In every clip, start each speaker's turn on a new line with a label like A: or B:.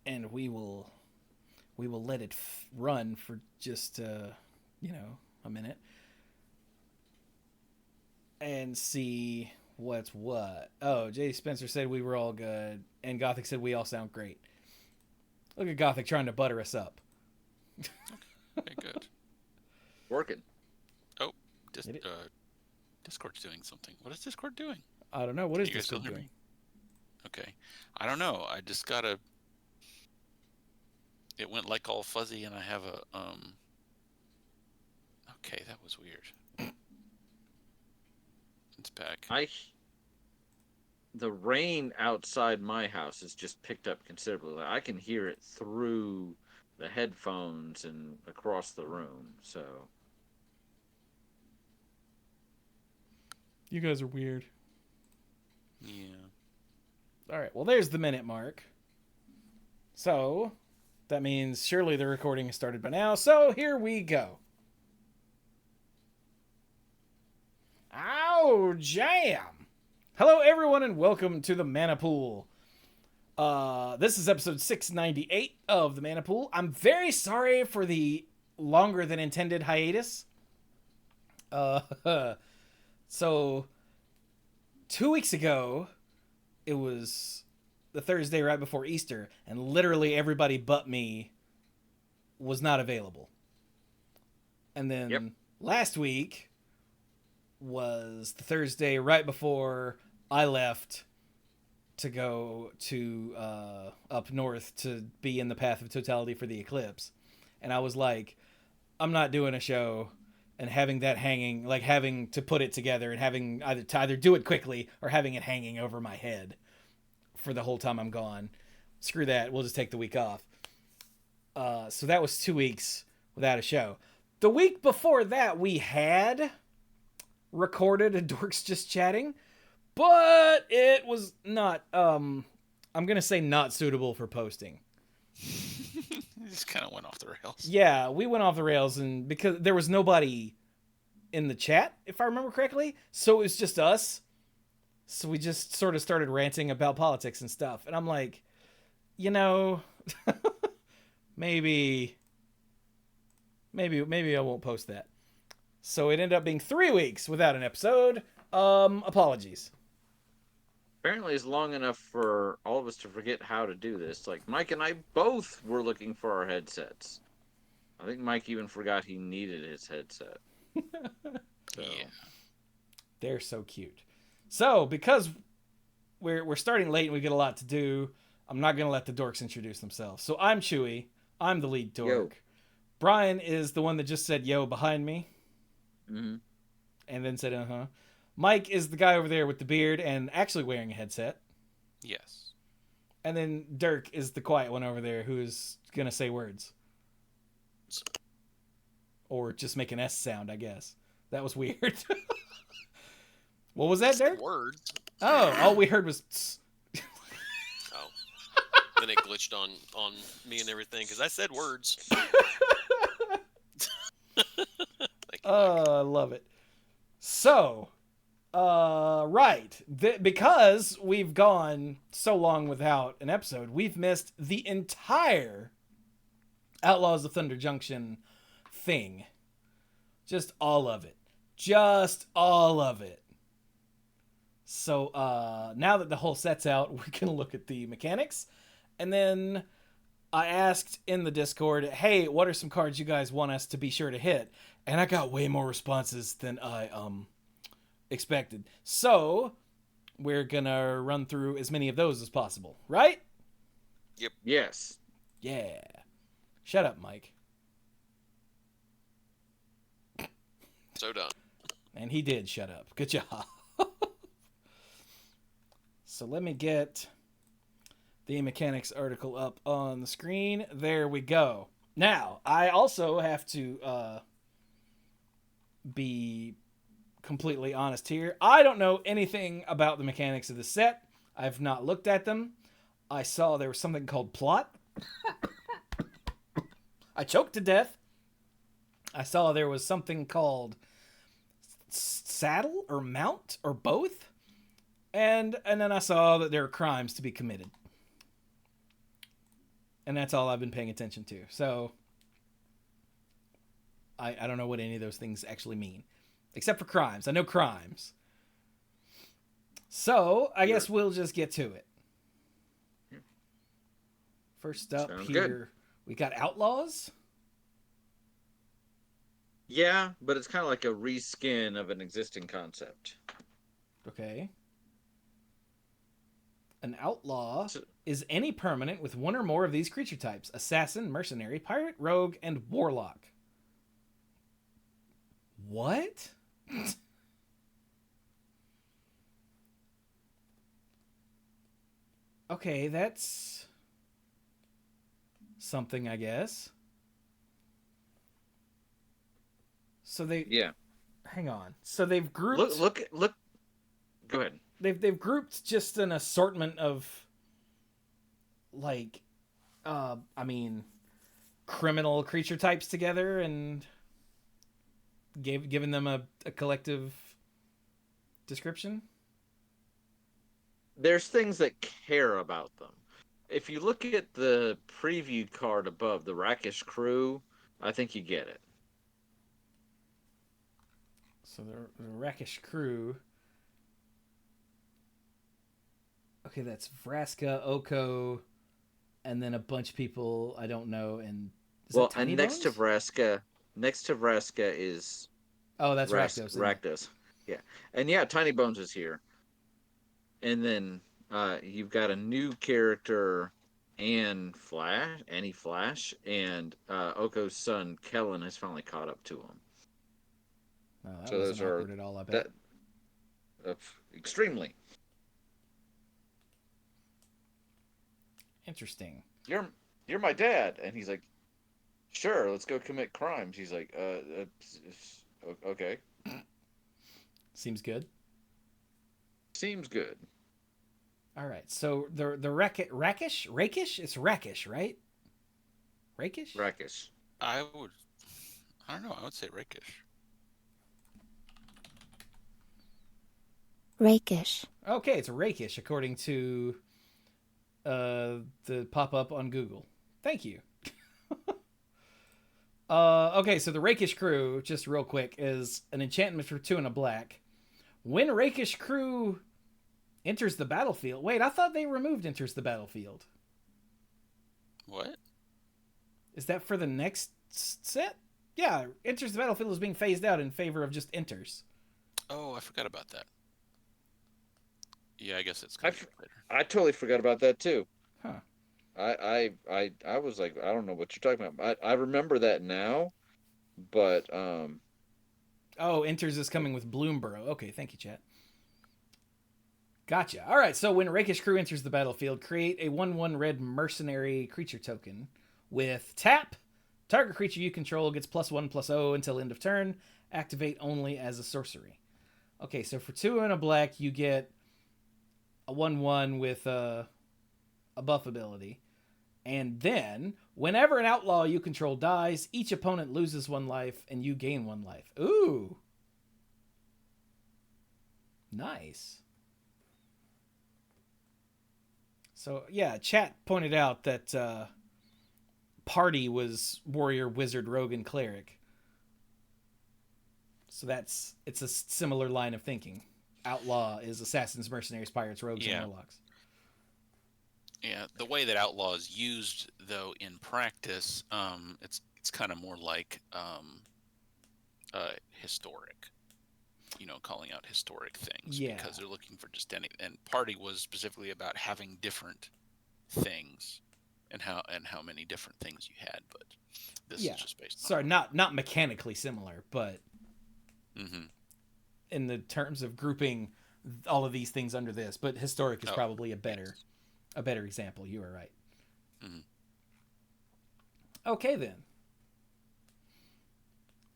A: and we will let it run for just a minute and see what's what. Oh, Jay Spencer said we were all good, and Gothic said we all sound great. Look at Gothic trying to butter us up.
B: Okay, good.
C: Working.
B: Oh, dis-
A: Did it?
B: Discord's doing something. What is Discord doing?
A: I don't know. What
B: Can
A: is
B: you guys still
A: Discord
B: hear
A: doing?
B: me? Okay. I don't know. I just got a. It went like all fuzzy, and I have a Okay, that was weird. It's back.
C: The rain outside my house has just picked up considerably. I can hear it through the headphones and across the room. So
A: You guys are weird.
B: Yeah.
A: All right. Well, there's the minute mark. So that means surely the recording has started by now. So here we go. Ow, jam! Hello, everyone, and welcome to the Mana Pool. This is episode 698 of the Mana Pool. I'm very sorry for the longer than intended hiatus. So 2 weeks ago, it was the Thursday right before Easter, and literally everybody but me was not available. And then last week was the Thursday right before I left to go to up north to be in the path of totality for the eclipse. And I was like, I'm not doing a show and having that hanging, like having to put it together and having to either do it quickly or having it hanging over my head for the whole time I'm gone. Screw that. We'll just take the week off. So that was 2 weeks without a show. The week before that, we had recorded a Dorks Just Chatting, but it was not, I'm going to say not suitable for posting.
B: It just kind of went off the rails.
A: Yeah, we went off the rails, and because there was nobody in the chat, if I remember correctly, so it was just us. So we just sort of started ranting about politics and stuff. And I'm like, maybe I won't post that. So it ended up being 3 weeks without an episode. Apologies.
C: apparently it's long enough for all of us to forget how to do this. Like Mike and I both were looking for our headsets. I think Mike even forgot he needed his headset. So.
B: Yeah.
A: They're so cute. So because we're starting late and we get a lot to do, I'm not gonna let the dorks introduce themselves. So I'm Chewy. I'm the lead dork.
C: Yo.
A: Brian is the one that just said yo behind me.
C: Mm-hmm.
A: And then said uh-huh. Mike is the guy over there with the beard and actually wearing a headset.
B: Yes.
A: And then Dirk is the quiet one over there who's gonna say words. Or just make an S sound, I guess. That was weird. What was that, Dirk?
D: Words.
A: Oh, all we heard was tss.
D: Oh. Then it glitched on me and everything because I said words. Thank you, Mike.
A: I love it. So, right. Because we've gone so long without an episode, we've missed the entire Outlaws of Thunder Junction thing. Just all of it. Just all of it. So, now that the whole set's out, we're going to look at the mechanics. And then I asked in the Discord, hey, what are some cards you guys want us to be sure to hit? And I got way more responses than I expected. So we're gonna run through as many of those as possible, right?
C: Yes.
A: Yeah. Shut up, Mike.
D: So done.
A: And he did shut up. Good job. So let me get the mechanics article up on the screen. There we go. Now, I also have to be completely honest here. I don't know anything about the mechanics of the set. I've not looked at them. I saw there was something called plot. I choked to death. I saw there was something called saddle or mount or both. And then I saw that there are crimes to be committed. And that's all I've been paying attention to. So I don't know what any of those things actually mean. Except for crimes. I know crimes. So I guess we'll just get to it. First up
C: Sounds
A: here,
C: good.
A: we got Outlaws.
C: Yeah, but it's kind of like a reskin of an existing concept.
A: Okay. An outlaw
C: So-
A: is any permanent with one or more of these creature types: assassin, mercenary, pirate, rogue, and warlock. What? Okay, that's something, I guess. So they
C: Yeah.
A: hang on. So they've grouped
C: Look. Go ahead.
A: they've grouped just an assortment of like I mean criminal creature types together and given them a collective description.
C: There's things that care about them. If you look at the preview card above, the Rakish crew, I think you get it.
A: So the Rakish crew. Okay, that's Vraska, Oko, and then a bunch of people I don't know. And is that Tiny
C: and next to
A: Bones?
C: Vraska is
A: Oh, that's Rakdos. Isn't it?
C: Rakdos. Yeah, and yeah, Tiny Bones is here. And then you've got a new character, Annie Flash, and Oko's son Kellen has finally caught up to him.
A: Oh, that
C: So
A: wasn't
C: those are
A: awkward at all. I bet.
C: that extremely.
A: Interesting.
C: You're my dad, and he's like, sure, let's go commit crimes. He's like, okay,
A: Seems good.
C: seems good.
A: All right. So the Rakish? It's Rakish, right? Rakish?
C: Rakish.
B: I don't know. I would say rakish.
E: Rakish.
A: Okay, it's Rakish according to the pop-up on Google. Thank you. Okay, so the Rakish crew, just real quick, is an enchantment for 2 and a black. When Rakish crew enters the battlefield... Wait, I thought they removed enters the battlefield.
B: What?
A: Is that for the next set? Yeah, enters the battlefield is being phased out in favor of just enters.
B: Oh, I forgot about that. Yeah, I guess it's coming later.
C: I totally forgot about that too.
A: Huh.
C: I was like, I don't know what you're talking about. I remember that now, but
A: Oh, enters is coming with Bloomborough. Okay, thank you, chat. Gotcha. All right, so when Rakish crew enters the battlefield, create a 1/1 red mercenary creature token with tap. Target creature you control gets +1/+0 until end of turn. Activate only as a sorcery. Okay, so for 2 and a black, you get a 1/1 with a buff ability. And then, whenever an outlaw you control dies, each opponent loses 1 life and you gain 1 life. Ooh. Nice. So, yeah, chat pointed out that party was warrior, wizard, rogue, and cleric. So it's a similar line of thinking. Outlaw is assassins, mercenaries, pirates, rogues, and warlocks.
B: Yeah, the way that outlaw is used, though, in practice, it's kind of more like historic. You know, calling out historic things because they're looking for just any. And party was specifically about having different things, and how many different things you had. But this is just based on.
A: Sorry, not mechanically similar, but
B: Mm-hmm.
A: in the terms of grouping all of these things under this. But historic is probably a better example. You are right.
B: Mm-hmm.
A: Okay, then.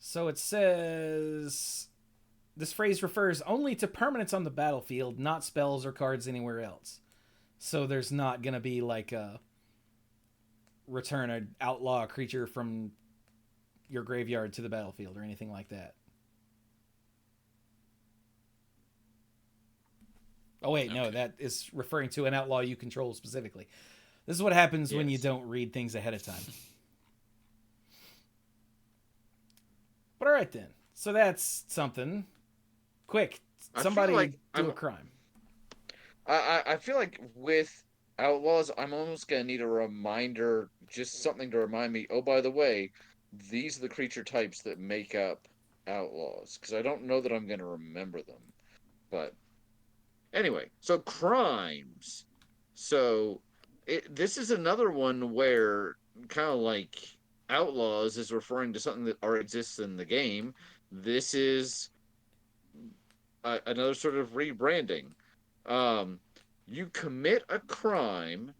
A: So it says this phrase refers only to permanents on the battlefield, not spells or cards anywhere else. So there's not going to be like a return an outlaw creature from your graveyard to the battlefield or anything like that. Oh, wait, no, that is referring to an outlaw you control specifically. This is what happens when you
C: Yes.
A: don't read things ahead of time. But all right then. So that's something. Quick,
C: I feel
A: somebody
C: like
A: do a crime.
C: I feel like with Outlaws, I'm almost gonna need a reminder, just something to remind me. Oh, by the way, these are the creature types that make up Outlaws, because I don't know that I'm gonna remember them. But anyway, so crimes. So this is another one where kind of like Outlaws is referring to something that already exists in the game. This is another sort of rebranding. Um, you commit a crime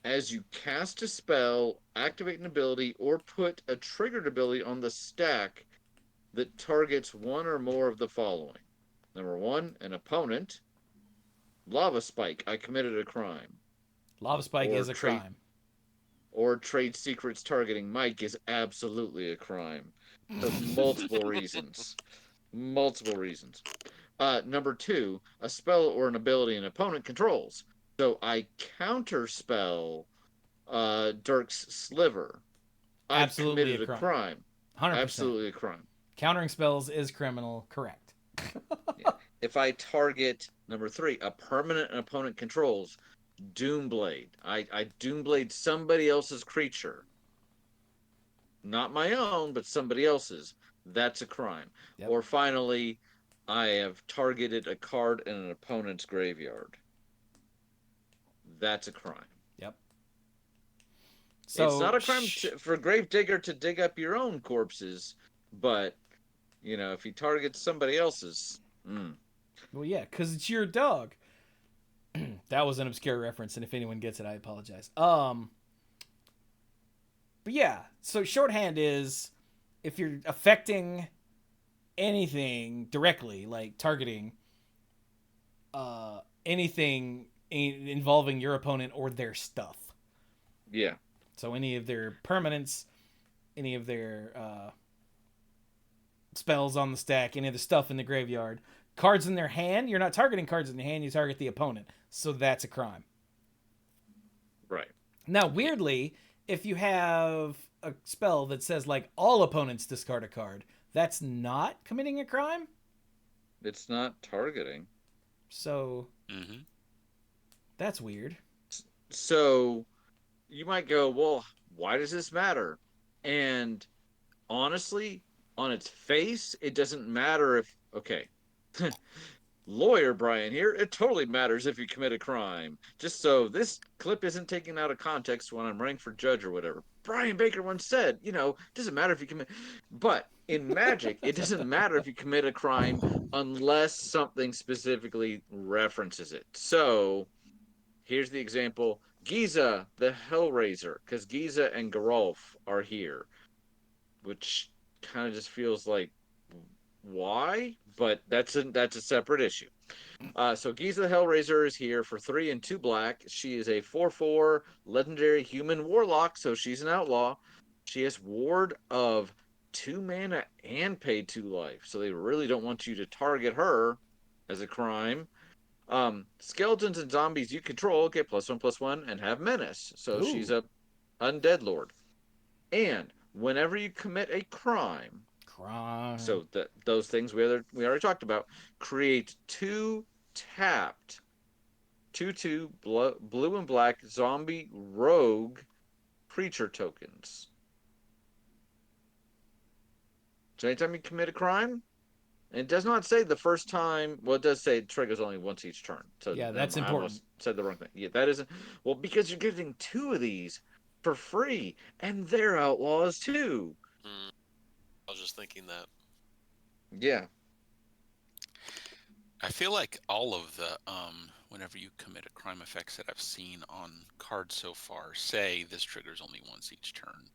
C: as you cast a spell, activate an ability, or put a triggered ability on the stack that targets one or more of the following. Number one, an opponent. Lava Spike, I committed a crime.
A: Lava Spike
C: Or
A: is a crime.
C: trade secrets targeting Mike is absolutely a crime for multiple reasons. Multiple reasons. Number two, a spell or an ability an opponent controls. So I counterspell Dirk's Sliver. I've
A: Absolutely a
C: committed a
A: crime.
C: crime.
A: 100%.
C: Absolutely a crime.
A: Countering spells is criminal. Correct.
C: Yeah. If I target number three, a permanent an opponent controls, Doomblade. I Doomblade somebody else's creature. Not my own, but somebody else's. That's a crime.
A: Yep.
C: Or finally, I have targeted a card in an opponent's graveyard. That's a crime.
A: Yep.
C: So, it's not a crime for Gravedigger to dig up your own corpses, but, if he targets somebody else's.
A: Well, yeah, because it's your dog. That was an obscure reference, and if anyone gets it, I apologize. But yeah, so shorthand is if you're affecting anything directly, like targeting anything involving your opponent or their stuff.
C: Yeah.
A: So any of their permanents, any of their spells on the stack, any of the stuff in the graveyard, cards in their hand. You're not targeting cards in the hand. You target the opponent. So that's a crime.
C: Right.
A: Now, weirdly, if you have a spell that says like all opponents discard a card, that's not committing a crime.
C: It's not targeting.
A: So that's weird.
C: So you might go, well, why does this matter? And honestly, on its face, it doesn't matter if, okay, lawyer Brian here, it totally matters if you commit a crime. Just so this clip isn't taken out of context when I'm running for judge or whatever. Brian Baker once said, it doesn't matter if you commit, but in Magic, it doesn't matter if you commit a crime unless something specifically references it. So here's the example. Giza, the Hellraiser, because Giza and Geralf are here, which kind of just feels like why, but that's a separate issue. So Giza the Hellraiser is here for 3 and 2 black. She is a 4/4 legendary human warlock, so she's an outlaw. She has ward of 2 mana and paid 2 life, so they really don't want you to target her as a crime. Skeletons and zombies you control get +1/+1 and have menace, so she's a undead lord. And whenever you commit a crime, so those things we already talked about, create 2 tapped 2/2 blue and black zombie rogue creature tokens. So anytime you commit a crime, and it does not say the first time. Well, it does say it triggers only once each turn. So
A: yeah, that's
C: I
A: important.
C: almost said the wrong thing. Yeah, that isn't. Well, because you're getting 2 of these for free, and they're outlaws too.
D: I was just thinking that.
C: Yeah.
B: I feel like all of the whenever you commit a crime effects that I've seen on cards so far say this triggers only once each turn.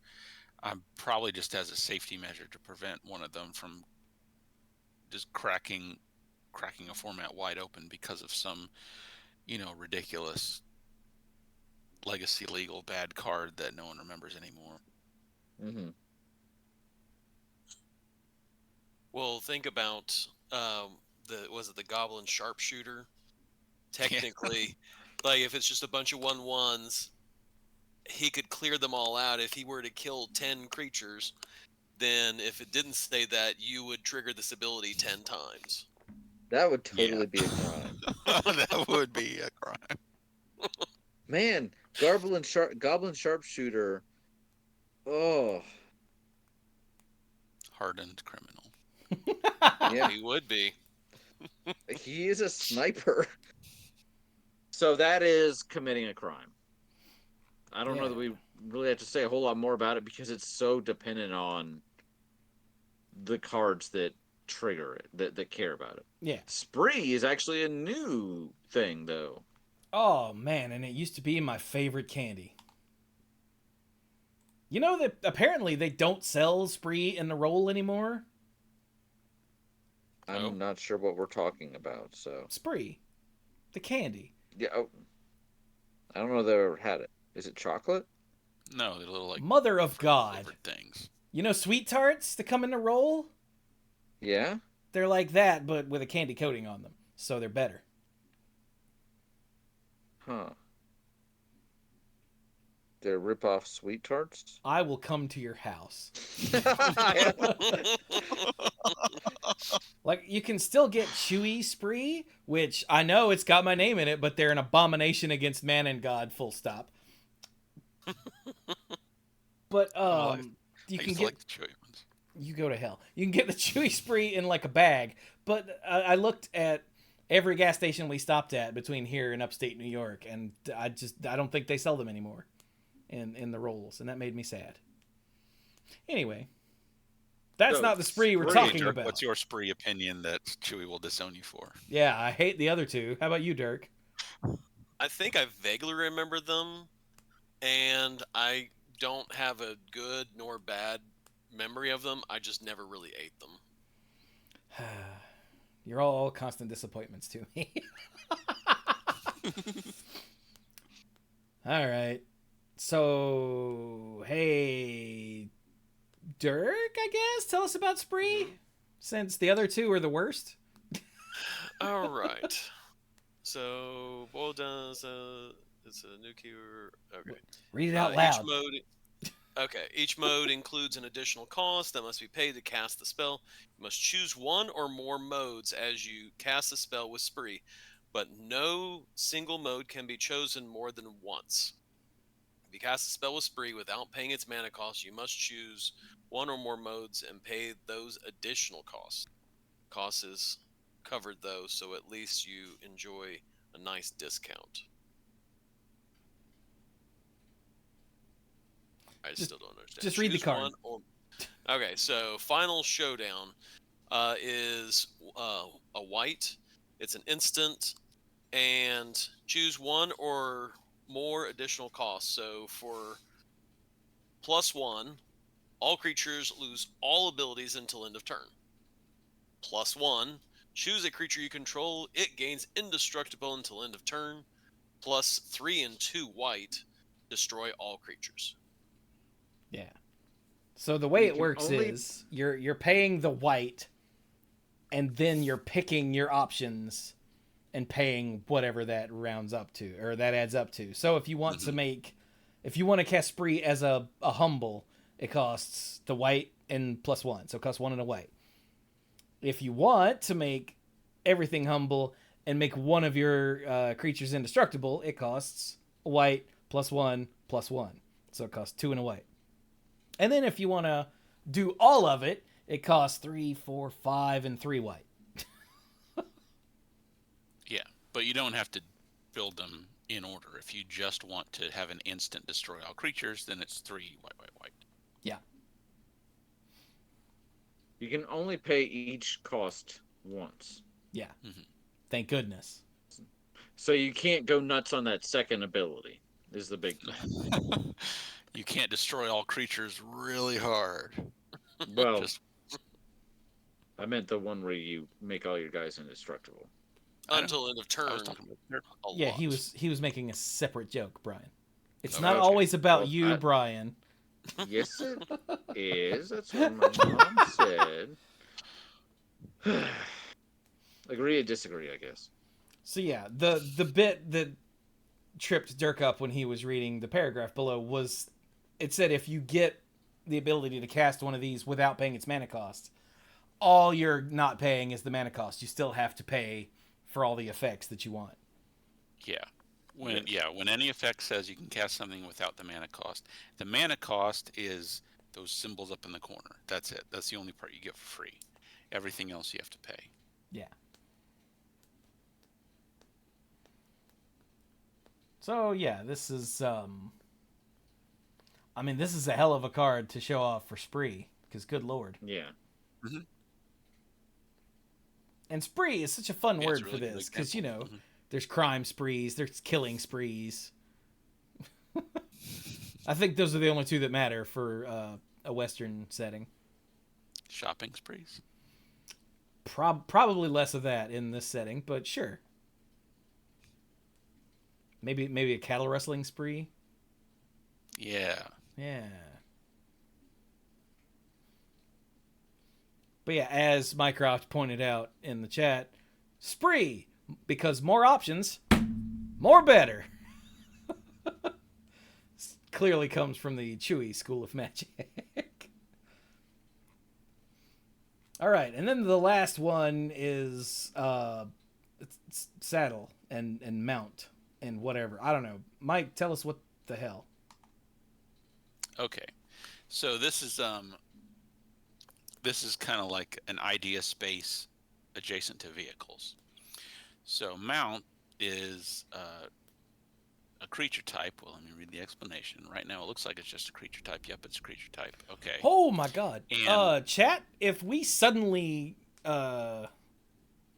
B: I'm probably just as a safety measure to prevent one of them from just cracking a format wide open because of some, ridiculous legacy legal bad card that no one remembers anymore.
C: Mm-hmm.
D: Well, think about the Goblin Sharpshooter? Technically, like if it's just a bunch of 1/1s he could clear them all out. If he were to kill 10 creatures, then if it didn't say that, you would trigger this ability 10 times.
C: That would totally be a crime.
B: That would be a crime.
C: Man, Goblin Sharpshooter. Oh,
B: Hardened criminal.
C: yeah.
D: He would be.
C: He is a sniper. So that is committing a crime. I don't know that we really have to say a whole lot more about it because it's so dependent on the cards that trigger it, that care about it.
A: Yeah.
C: Spree is actually a new thing, though.
A: Oh, man, and it used to be my favorite candy. You know that apparently they don't sell Spree in the roll anymore?
C: I'm not sure what we're talking about, so...
A: Spree. The candy.
C: Yeah, I don't know if I've ever had it. Is it chocolate?
B: No, they're little, like...
A: Mother of God.
B: Things.
A: You know Sweet Tarts that come in the roll?
C: Yeah?
A: They're like that, but with a candy coating on them. So they're better.
C: Huh. They're rip-off Sweet Tarts?
A: I will come to your house. Like, you can still get Chewy Spree, which I know it's got my name in it, but they're an abomination against man and God, full stop. But, you can get...
B: like the chewy ones.
A: You go to hell. You can get the Chewy Spree in, like, a bag, but I looked at every gas station we stopped at between here and upstate New York, and I don't think they sell them anymore in the rolls, and that made me sad. Anyway, that's not the Spree we're talking
B: Dirk,
A: about.
B: what's your Spree opinion that Chewy will disown you for?
A: Yeah, I hate the other two. How about you, Dirk?
D: I think I vaguely remember them, and I don't have a good nor bad memory of them. I just never really ate them.
A: You're all constant disappointments to me. All right. So, hey, Dirk, I guess? Tell us about Spree, since the other two are the worst.
D: All right. So, boil down, it's a new keyword. Okay.
A: Read it out loud.
D: Each mode includes an additional cost that must be paid to cast the spell. You must choose one or more modes as you cast the spell with Spree, but no single mode can be chosen more than once. If you cast a spell with Spree without paying its mana cost, you must choose one or more modes and pay those additional costs. Cost is covered though, so at least you enjoy a nice discount. I still don't understand.
A: Just read the card.
D: Okay, so Final Showdown is a white. It's an instant, and choose one or more additional costs. So for +1, all creatures lose all abilities until end of turn. +1, choose a creature you control. It gains indestructible until end of turn. +3 and 2 white, destroy all creatures.
A: Yeah. So the way it works is you're paying the white, and then you're picking your options and paying whatever that rounds up to, or that adds up to. So if you want to cast Spree as a humble, it costs the white and +1, so it costs 1 and a white. If you want to make everything humble and make one of your creatures indestructible, it costs a white +1 +1, so it costs 2 and a white. And then if you want to do all of it, it costs 3, 4, 5, and 3 white.
B: Yeah, but you don't have to build them in order. If you just want to have an instant destroy all creatures, then it's 3 white, white, white.
A: Yeah.
C: You can only pay each cost once.
A: Yeah. Mm-hmm. Thank goodness.
C: So you can't go nuts on that second ability, is the big thing.
B: You can't destroy all creatures really hard.
C: Well, I meant the one where you make all your guys indestructible.
D: Until end of turn.
A: Yeah, he was making a separate joke, Brian. It's not always about you, Brian.
C: Yes, it is. That's what my mom said. Agree or disagree, I guess.
A: So yeah, the bit that tripped Dirk up when he was reading the paragraph below was it said if you get the ability to cast one of these without paying its mana cost, all you're not paying is the mana cost. You still have to pay for all the effects that you want.
B: Yeah. When any effect says you can cast something without the mana cost is those symbols up in the corner. That's it. That's the only part you get for free. Everything else you have to pay.
A: Yeah. So yeah, this is this is a hell of a card to show off for Spree, because good lord.
C: Yeah.
B: Mm-hmm.
A: And spree is such a fun word
B: really
A: for this, because there's crime sprees, there's killing sprees. I think those are the only two that matter for a Western setting.
B: Shopping sprees?
A: Probably less of that in this setting, but sure. Maybe a cattle rustling spree?
B: Yeah.
A: Yeah. But yeah, as Mycroft pointed out in the chat, spree, because more options, more better. Clearly comes from the Chewy School of Magic. All right, and then the last one is it's saddle and mount and whatever. I don't know. Mike, tell us what the hell.
B: Okay, so this is kind of like an idea space adjacent to vehicles. So mount is a creature type. Well, let me read the explanation. Right now it looks like it's just a creature type. Yep, it's a creature type. Okay.
A: Oh my god.
B: And,
A: chat, if we suddenly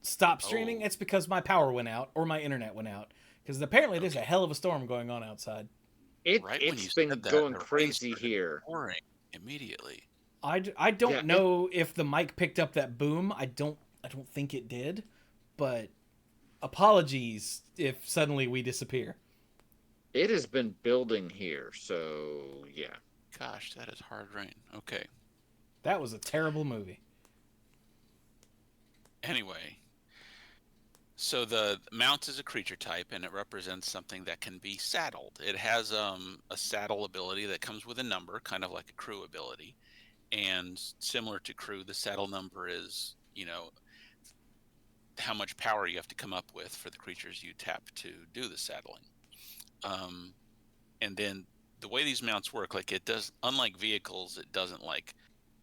A: stop streaming, it's because my power went out or my internet went out. Because apparently there's a hell of a storm going on outside.
C: It's been going crazy here.
B: Immediately.
A: I don't know if the mic picked up that boom. I don't think it did, but apologies if suddenly we disappear.
C: It has been building here, so yeah.
B: Gosh, that is hard rain. Okay.
A: That was a terrible movie.
B: Anyway, so the mount is a creature type, and it represents something that can be saddled. It has a saddle ability that comes with a number, kind of like a crew ability. And similar to crew, the saddle number is, how much power you have to come up with for the creatures you tap to do the saddling. And then the way these mounts work, like it does, unlike vehicles, it doesn't like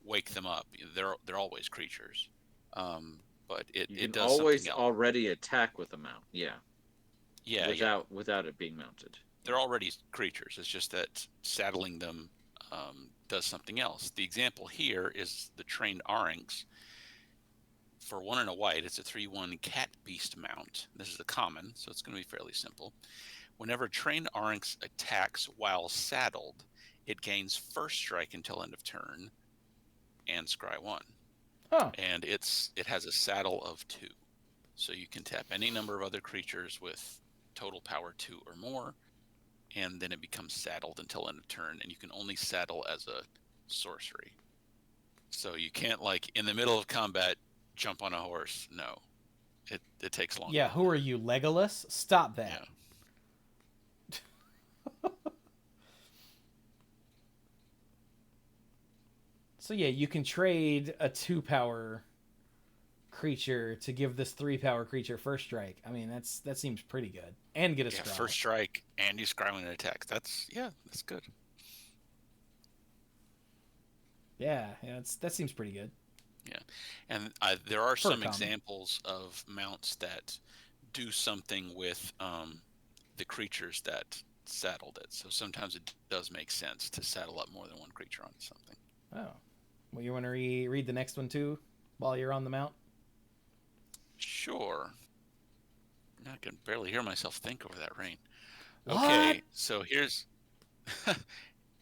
B: wake them up. They're always creatures. But it does
C: always
B: something else.
C: Already attack with a mount. Yeah.
B: Yeah.
C: Without it being mounted.
B: They're already creatures. It's just that saddling them does something else. The example here is the trained Arinx. For 1 and a white, it's a 3/1 cat beast mount. This is a common, so it's going to be fairly simple. Whenever trained Arinx attacks while saddled, it gains first strike until end of turn and scry 1.
A: Huh.
B: And it has a saddle of 2. So you can tap any number of other creatures with total power 2 or more, and then it becomes saddled until end of turn, and you can only saddle as a sorcery. So you can't, like, in the middle of combat, jump on a horse. No. It takes longer.
A: Yeah, who are you, Legolas? Stop that.
B: Yeah.
A: So yeah, you can trade a 2-power creature to give this 3-power creature first strike. I mean, that seems pretty good. And get a scry.
B: First strike, and you scry when it attacks. That's good.
A: Yeah, that seems pretty good.
B: Yeah, and there are some examples of mounts that do something with the creatures that saddled it. So sometimes it does make sense to saddle up more than one creature onto something.
A: Oh. Well, you want to read the next one too while you're on the mount?
B: Sure. I can barely hear myself think over that rain.
A: What?
B: Okay, so here's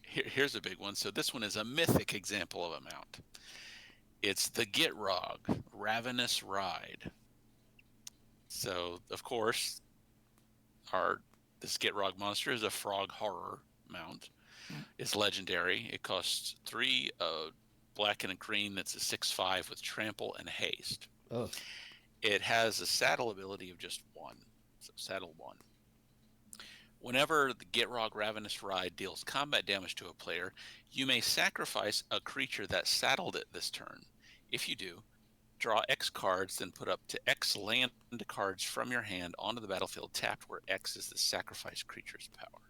B: here's a big one. So this one is a mythic example of a mount. It's the Gitrog, Ravenous Ride. So, of course, this Gitrog monster is a frog horror mount. It's legendary. It costs 3 black and a green. That's a 6/5 with trample and haste.
A: Oh. It
B: has a saddle ability of just 1. So saddle 1. Whenever the Gitrog Ravenous Ride deals combat damage to a player, you may sacrifice a creature that saddled it this turn. If you do, draw X cards, then put up to X land cards from your hand onto the battlefield tapped, where X is the sacrificed creature's power.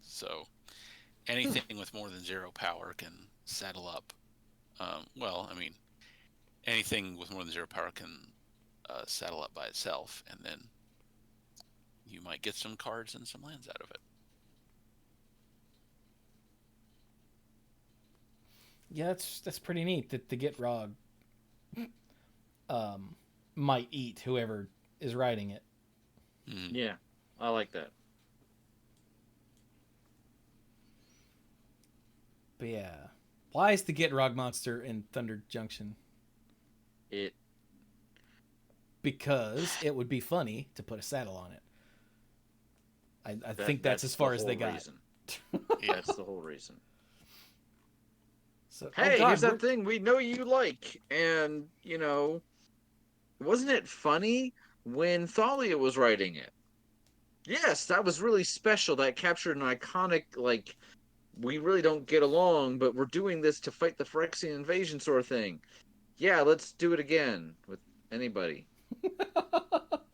B: So anything with more than 0 power can saddle up. Anything with more than 0 power can saddle up by itself, and then you might get some cards and some lands out of it.
A: Yeah, that's pretty neat that the Gitrog might eat whoever is riding it.
B: Mm.
C: Yeah, I like that.
A: But yeah, why is the Gitrog monster in Thunder Junction? Because it would be funny to put a saddle on it. I think that's as far as they got.
C: Yeah, that's the whole reason.
A: So,
C: hey, here's that thing we know you like. And, wasn't it funny when Thalia was writing it? Yes, that was really special. That captured an iconic, we really don't get along, but we're doing this to fight the Phyrexian invasion sort of thing. Yeah, let's do it again with anybody.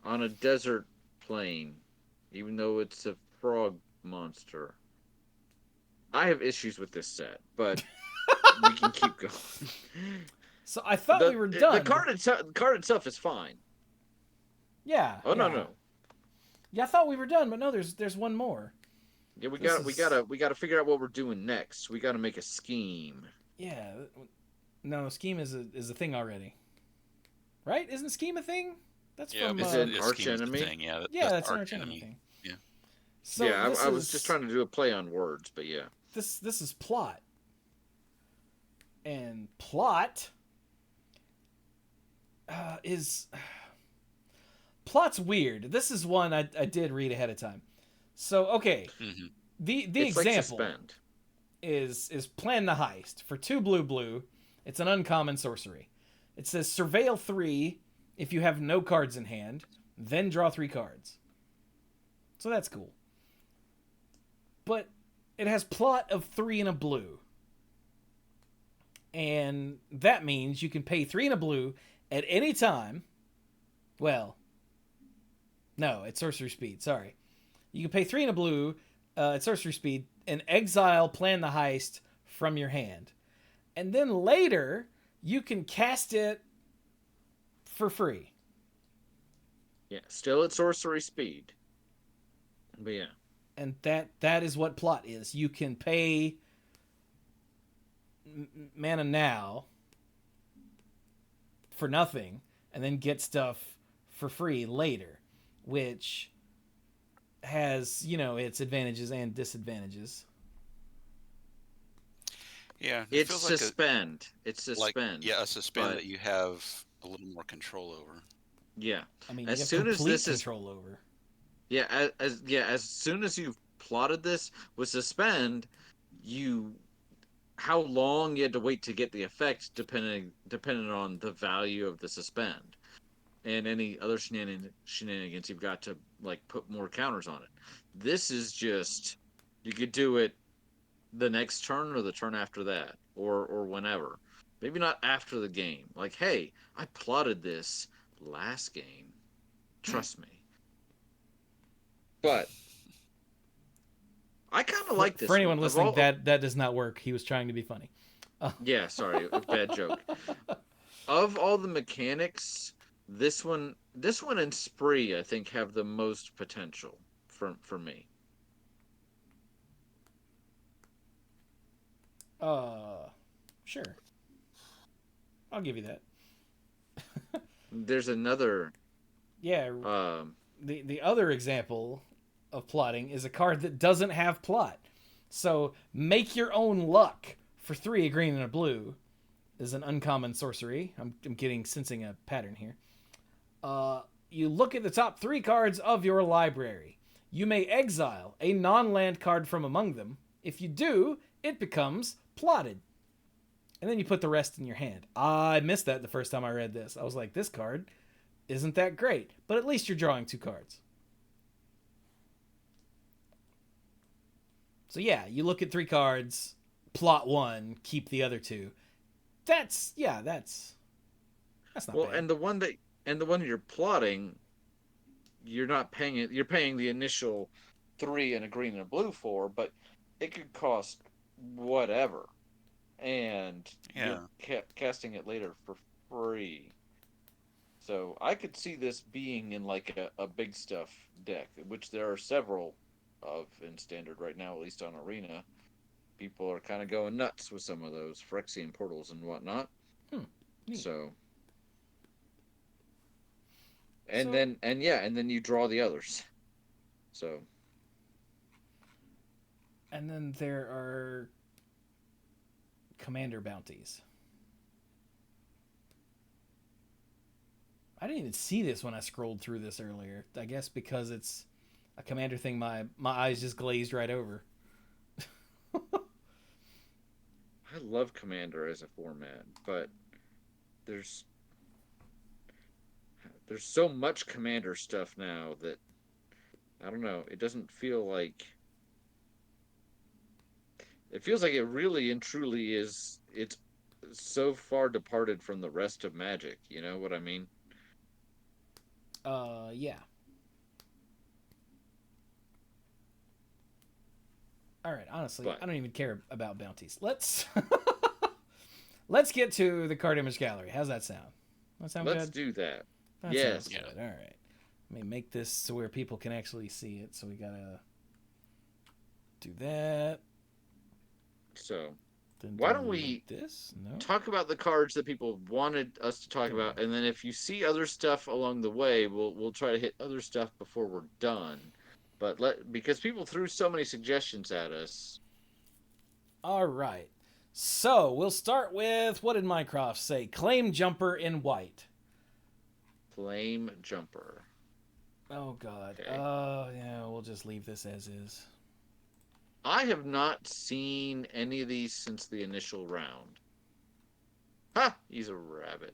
C: On a desert plain, even though it's a frog monster. I have issues with this set, but we can keep going.
A: So I thought we were done.
C: The card itself is fine.
A: Yeah.
C: Oh yeah. No.
A: Yeah, I thought we were done, but no, there's one more.
C: Yeah, we gotta figure out what we're doing next. We gotta make a scheme.
A: Yeah. No, scheme is a thing already. Right? Isn't scheme a thing? That's from
C: is it Arch Enemy?
B: Thing. Yeah,
A: that's an Arch Enemy thing.
B: Yeah.
A: So
C: yeah, I was just trying to do a play on words, but yeah.
A: This is plot. And plot plot's weird. This is one I did read ahead of time. So okay, the
C: it's
A: example
C: like
A: is plan the heist for 2 blue. It's an uncommon sorcery. It says surveil 3 if you have no cards in hand, then draw 3 cards. So that's cool. But it has plot of 3 and a blue. And that means you can pay 3 and a blue at any time. Well, no, at sorcery speed, sorry. You can pay 3 and a blue at sorcery speed and exile plan the heist from your hand. And then later, you can cast it for free.
C: Yeah, still at sorcery speed. But yeah.
A: And that is what plot is. You can pay mana now for nothing and then get stuff for free later, which has, its advantages and disadvantages.
B: Yeah,
C: it's suspend. It's suspend.
B: A suspend that you have a little more control over.
C: Yeah.
A: I mean,
C: as
A: you have
C: soon as this
A: control over.
C: Yeah, as soon as you've plotted this with suspend, how long you had to wait to get the effect depending on the value of the suspend. And any other shenanigans you've got to put more counters on it. This is just you could do it the next turn or the turn after that or whenever. Maybe not after the game. Hey, I plotted this last game. Trust me. But I kind of like this.
A: For anyone listening, that does not work. He was trying to be funny.
C: Yeah, sorry, a bad joke. Of all the mechanics, this one and Spree, I think, have the most potential for me.
A: Sure. I'll give you that.
C: There's another.
A: Yeah. The other example of plotting is a card that doesn't have plot. So make your own luck for 3, a green and a blue is an uncommon sorcery. I'm sensing a pattern here. You look at the top 3 cards of your library. You may exile a non-land card from among them. If you do, it becomes plotted. And then you put the rest in your hand. I missed that the first time I read this. I was like, this card isn't that great, but at least you're drawing 2 cards. So yeah, you look at 3 cards, plot 1, keep the other 2. That's not
C: Well,
A: bad.
C: and the one you're plotting, you're not paying it. You're paying the initial 3 and a green and a blue for, but it could cost whatever, and
B: Yeah.
C: you're casting it later for free. So I could see this being in like a big stuff deck, which there are several of in standard right now, at least on Arena. People are kind of going nuts with some of those Phyrexian portals and whatnot.
A: Neat.
C: So,
A: So-
C: and then you draw the others. So,
A: And then there are commander bounties. I didn't even see this when I scrolled through this earlier. I guess because it's a commander thing, my eyes just glazed right over.
C: I love Commander as a format, but there's so much Commander stuff now that I don't know. It doesn't feel like it feels like it really and truly is. It's so far departed from the rest of Magic. You know what I mean?
A: Yeah. All right, honestly,
C: But-
A: I don't even care about bounties. Let's let's get to the card image gallery. How's that sound? That sound
C: Let's
A: good?
C: do that.
A: That
C: Yes.
A: sounds good. All right. Let me make this so where people can actually see it. So we gotta do that.
C: So
A: Then
C: Why
A: do
C: don't we
A: this? No.
C: talk about the cards that people wanted us to talk
A: There we
C: about,
A: go.
C: and then if you see other stuff along the way, we'll try to hit other stuff before we're done. But because people threw so many suggestions at us.
A: All right. So we'll start with what did Mycroft say? Claim jumper in white.
C: Flame Jumper.
A: Oh God.
C: Okay.
A: Yeah. We'll just leave this as is.
C: I have not seen any of these since the initial round. Ha! He's a rabbit.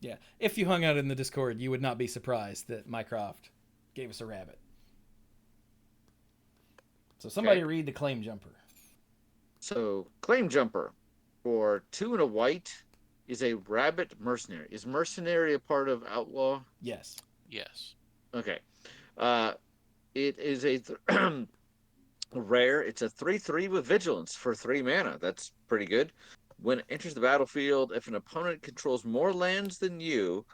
A: Yeah. If you hung out in the Discord, you would not be surprised that Mycroft gave us a rabbit. So somebody
C: Okay.
A: read the claim jumper.
C: So, Claim Jumper for 2 and a white is a rabbit mercenary. Is mercenary a part of Outlaw?
A: Yes.
B: Yes.
C: Okay. It is a rare. It's a 3/3 with vigilance for 3 mana. That's pretty good. When it enters the battlefield, if an opponent controls more lands than you,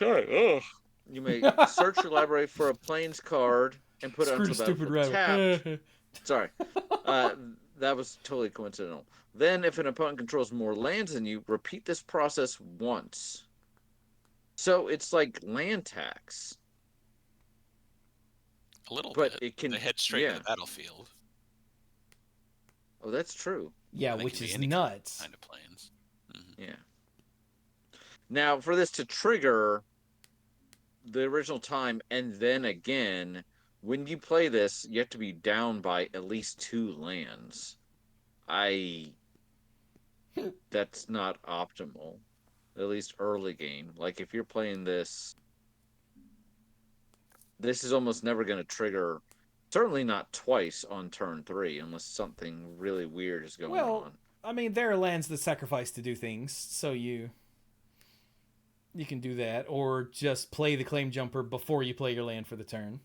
C: you may search your library for a plains card and put it
A: Screw
C: onto
A: the
C: the
A: stupid
C: battlefield tapped.
A: rabbit.
C: Sorry. That was totally coincidental. Then, if an opponent controls more lands than you, repeat this process once. So it's like land tax.
B: A little
C: But
B: bit.
C: it can-
B: They head straight
C: yeah.
B: to the battlefield.
C: Oh, that's true.
A: Yeah,
B: And they
A: which
B: can be
A: is
B: any
A: nuts.
B: kind of planes. Mhm.
C: Yeah. Now, for this to trigger the original time and then again, when you play this, you have to be down by at least 2 lands. That's not optimal. At least early game. Like, if you're playing this is almost never going to trigger. Certainly not twice on turn 3, unless something really weird is going
A: Well,
C: on.
A: I mean, there are lands that sacrifice to do things, so you can do that, or just play the claim jumper before you play your land for the turn.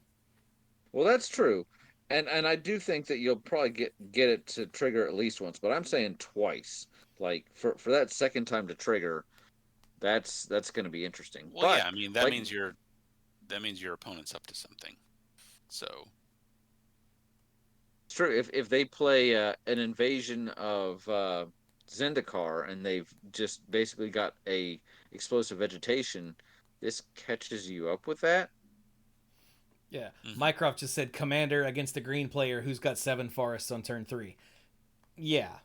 C: Well, that's true, and I do think that you'll probably get it to trigger at least once, but I'm saying twice. Like for that second time to trigger, that's going to be interesting.
B: Well,
C: but
B: yeah, I mean that
C: like-
B: means your opponent's up to something. So
C: it's true. If they play an invasion of Zendikar and they've just basically got a explosive vegetation, this catches you up with that.
A: Yeah.
B: Mhm.
A: Mycroft just said commander against a green player who's got 7 forests on turn 3. Yeah.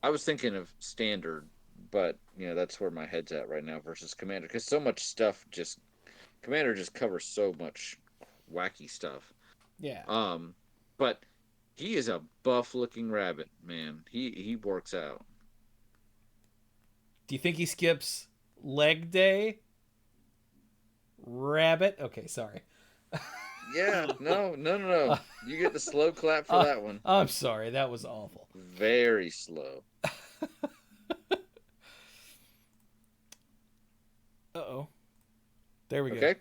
C: I was thinking of standard, but that's where my head's at right now versus commander, because so much stuff commander just covers so much wacky stuff.
A: Yeah.
C: But he is a buff looking rabbit, man. He works out.
A: Do you think he skips Leg day. Rabbit. Okay, sorry.
C: Yeah, no. You get the slow clap for that one.
A: I'm sorry, that was awful.
C: Very slow.
A: Uh-oh. There we go.
C: Okay.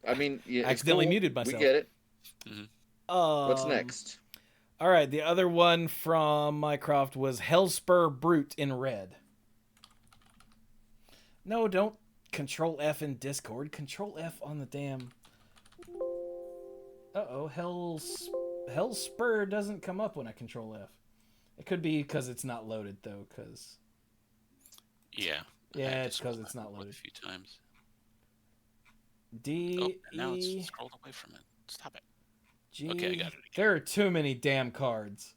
C: I mean, yeah,
A: I accidentally
C: cool.
A: muted myself.
C: We get it.
B: Mm-hmm.
C: What's next?
A: All right, the other one from Mycroft was Hellspur Brute in red. No, don't Control F in Discord. Control F on the damn. Uh-oh, Hellspur doesn't come up when I Control F. It could be because it's not loaded though, because.
B: Yeah.
A: Yeah, it's because it's not loaded.
B: A few times.
A: D
B: now
A: E
B: it's scrolled away from it. Stop it.
A: G.
B: Okay, I got it again.
A: There are too many damn cards.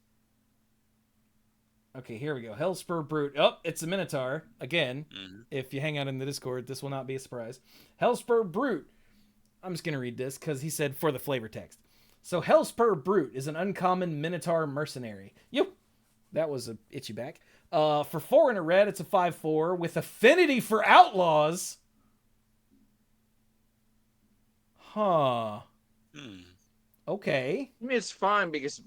A: Okay, here we go. Hellspur Brute. Oh, it's a Minotaur. Again, if you hang out in the Discord, this will not be a surprise. Hellspur Brute. I'm just going to read this because he said for the flavor text. So Hellspur Brute is an uncommon Minotaur mercenary. Yep. That was a itchy back. For 4 and a red, it's a 5/4 with affinity for Outlaws. Huh. Okay.
C: I mean, it's fine because,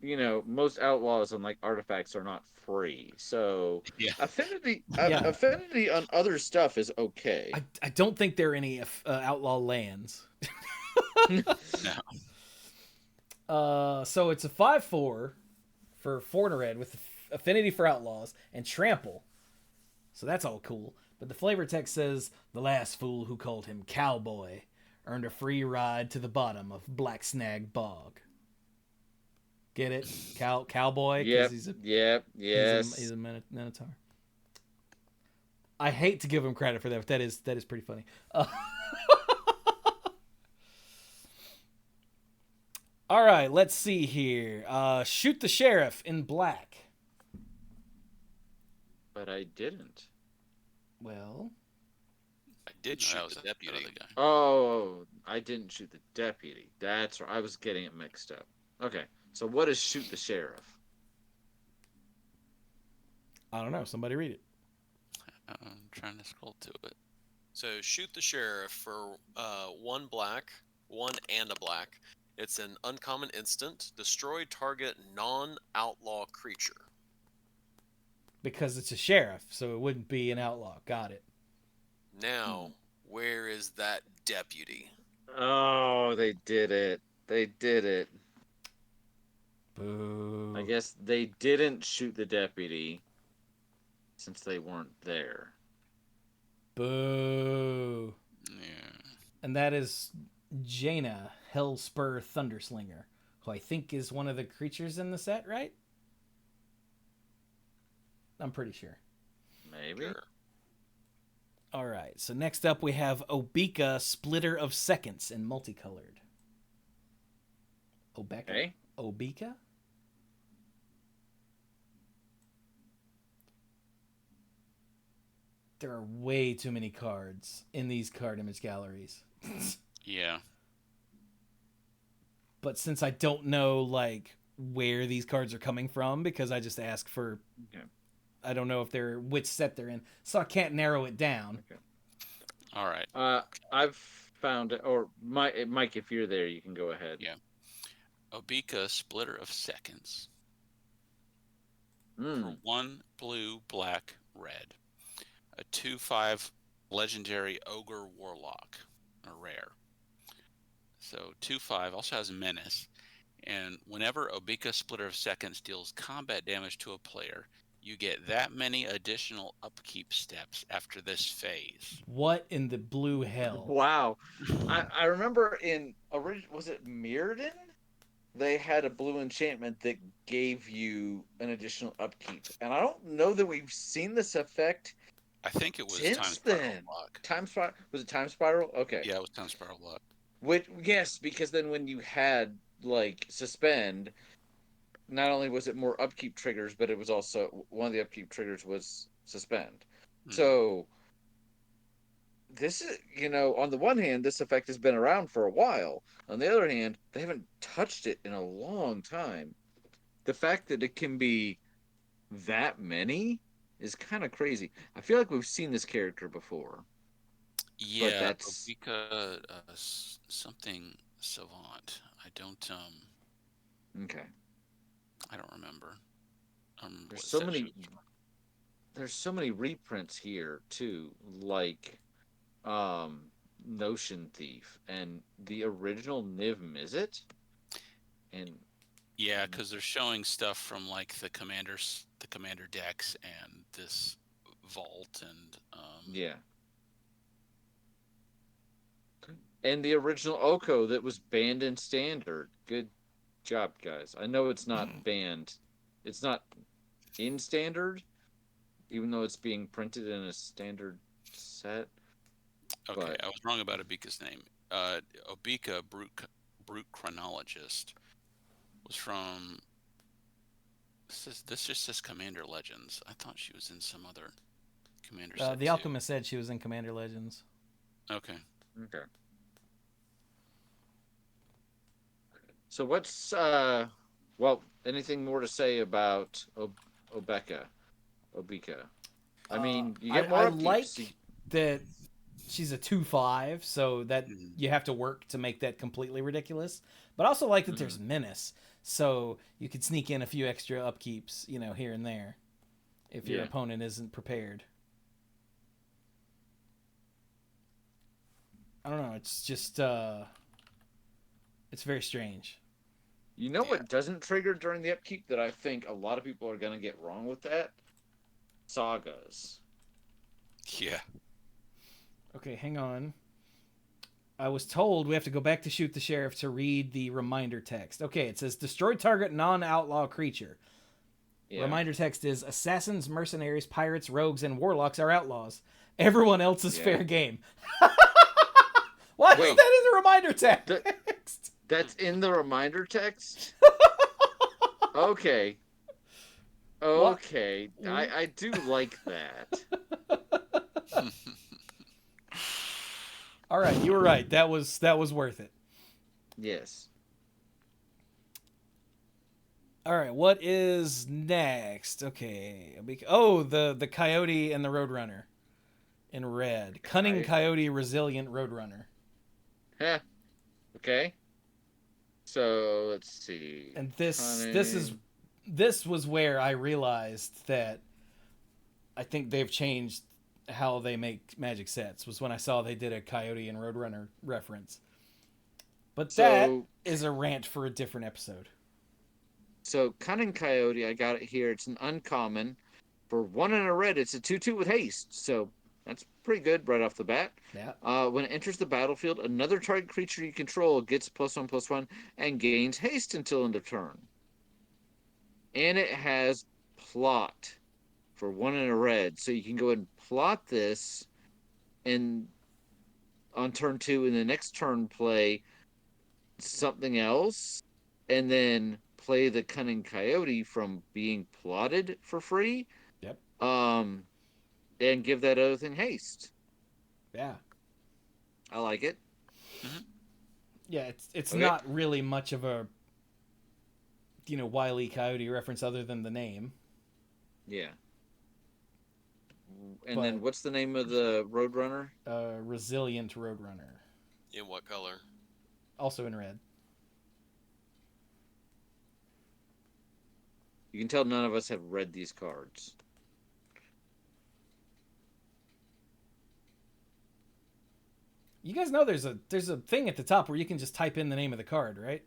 C: most outlaws and like artifacts are not free. So
B: Yeah.
C: affinity on other stuff is okay.
A: I don't think there are any outlaw lands.
B: No.
A: So it's a 5/4 for 4 and a red with affinity for Outlaws and trample. So that's all cool. But the flavor text says the last fool who called him Cowboy earned a free ride to the bottom of Black Snag Bog. Get it? Cowboy?
C: Yep.
A: Yes. He's a Minotaur. I hate to give him credit for that, but that is pretty funny. All right, let's see here. Shoot the Sheriff in black.
C: But I didn't.
A: Well,
D: I did shoot the deputy.
B: Guy.
C: Oh, I didn't shoot the deputy. That's right. I was getting it mixed up. Okay, so what is shoot the sheriff?
A: I don't know. Somebody read it.
B: I'm trying to scroll to it.
D: So shoot the sheriff for 1 black, 1 and a black. It's an uncommon instant. Destroy target non-outlaw creature.
A: Because it's a sheriff, so it wouldn't be an outlaw. Got it.
D: Now, where is that deputy?
C: Oh, they did it. They did it.
A: Boo.
C: I guess they didn't shoot the deputy since they weren't there.
A: Boo.
B: Yeah.
A: And that is Jaina, Hellspur Thunderslinger, who I think is one of the creatures in the set, right? I'm pretty sure.
C: Maybe.
D: Sure.
A: All right, so next up we have Obika, Splitter of Seconds in multicolored. Obeka?
C: Okay.
A: Obika? There are way too many cards in these card image galleries.
B: Yeah.
A: But since I don't know, like, where these cards are coming from, because I just ask for...
C: Okay.
A: I don't know if they're which set they're in, so I can't narrow it down.
C: Okay.
B: All right.
C: I've found it, or Mike, if you're there, you can go ahead.
B: Yeah. Obika, Splitter of Seconds.
C: Mm.
B: For 1 blue, black, red. A 2/5 legendary ogre warlock, a rare. So 2/5 also has menace, and whenever Obika, Splitter of Seconds deals combat damage to a player, you get that many additional upkeep steps after this phase.
A: What in the blue hell?
C: Wow. I remember was it Mirrodin? They had a blue enchantment that gave you an additional upkeep. And I don't know that we've seen this effect
B: I think it was
C: since
B: Time Spiral
C: then.
B: Block.
C: Was it Time Spiral? Okay.
B: Yeah, it was Time Spiral Block.
C: Yes, because then when you had like Suspend, not only was it more upkeep triggers, but it was also one of the upkeep triggers was Suspend. So this is, on the one hand, this effect has been around for a while. On the other hand, they haven't touched it in a long time. The fact that it can be that many is kind of crazy. I feel like we've seen this character before, but
B: Yeah,
C: that's
B: Obika, something savant.
C: okay.
B: I don't remember.
C: There's
B: What
C: so
B: set she
C: many
B: was from.
C: there's so many reprints here too, like um Notion Thief and the original Niv Mizzet and
B: Yeah, because they're showing stuff from like the commander decks, and this vault, and
C: yeah, and the original Oko that was banned in standard. Good job, guys. I know it's not banned. It's not in standard, even though it's being printed in a standard set.
B: okay,
C: But
B: I was wrong about Obika's name. Obika, brute chronologist, was from. This just says Commander Legends. I thought she was in some other commander set
A: The
B: too.
A: Alchemist said she was in Commander Legends.
B: Okay.
C: okay. So what's well, anything more to say about Obeka? Obika. I mean, you get
A: I
C: more upkeeps.
A: like that she's a 2/5, so that
B: Mhm.
A: you have to work to make that completely ridiculous. But I also like that there's menace, so you could sneak in a few extra upkeeps, here and there, if your
C: Yeah.
A: opponent isn't prepared. I don't know. It's just it's very strange.
C: You know
B: Yeah.
C: what doesn't trigger during the upkeep that I think a lot of people are gonna get wrong with that? Sagas.
B: Yeah.
A: Okay, hang on. I was told we have to go back to shoot the sheriff to read the reminder text. Okay, it says destroy target non-outlaw creature.
C: Yeah.
A: Reminder text is assassins, mercenaries, pirates, rogues, and warlocks are outlaws. Everyone else is fair game. Why is that in the reminder text?
C: That's in the reminder text? Okay. Okay. I do like that.
A: All right, you were right. That was worth it.
C: Yes.
A: All right, what is next? Okay. Oh, the coyote and the roadrunner in red. Cunning coyote, resilient roadrunner.
C: Heh. Okay. So let's see.
A: And this was where I realized that I think they've changed how they make Magic sets. Was when I saw they did a coyote and roadrunner reference. But that is a rant for a different episode.
C: So Cunning Coyote, I got it here. It's an uncommon. For 1 and a red, it's a 2/2 with haste. So that's pretty good right off the bat.
A: Yeah.
C: When it enters the battlefield, another target creature you control gets +1/+1 and gains haste until end of turn. And it has plot for 1 and a red. So you can go and plot this and on turn 2 in the next turn play something else and then play the Cunning Coyote from being plotted for free.
A: Yep.
C: And give that other thing haste.
A: Yeah.
C: I like it.
B: Mm-hmm.
A: Yeah, it's not really much of a Wile E. Coyote reference other than the name.
C: Yeah. And then what's the name of the Roadrunner?
A: Resilient Roadrunner.
D: In what color?
A: Also in red.
C: You can tell none of us have read these cards.
A: You guys know there's a thing at the top where you can just type in the name of the card, right?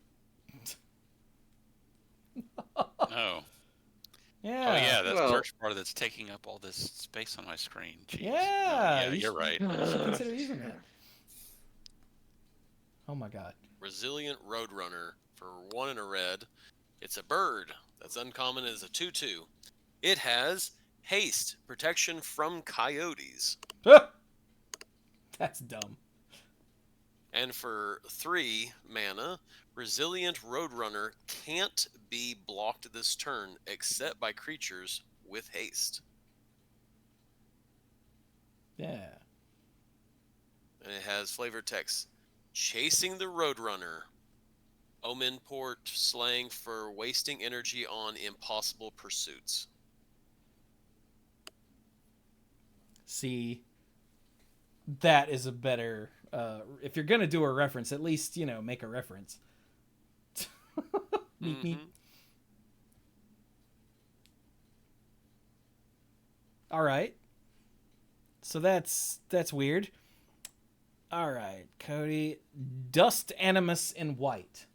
B: Oh.
A: Yeah.
B: Oh yeah, that search bar that's taking up all this space on my screen. Jeez.
A: Yeah.
B: No, you're right.
A: You should consider using that. Oh my god.
D: Resilient Roadrunner for 1 and a red. It's a bird that's uncommon as a 2/2. It has haste, protection from coyotes.
A: That's dumb.
D: And for 3 mana, Resilient Roadrunner can't be blocked this turn except by creatures with haste.
A: Yeah.
D: And it has flavor text. Chasing the Roadrunner. Omen Port slang for wasting energy on impossible pursuits.
A: See, that is a better. If you're gonna do a reference, at least make a reference. Meep meep. All right. So that's weird. All right, Cody. Dust Animus in white.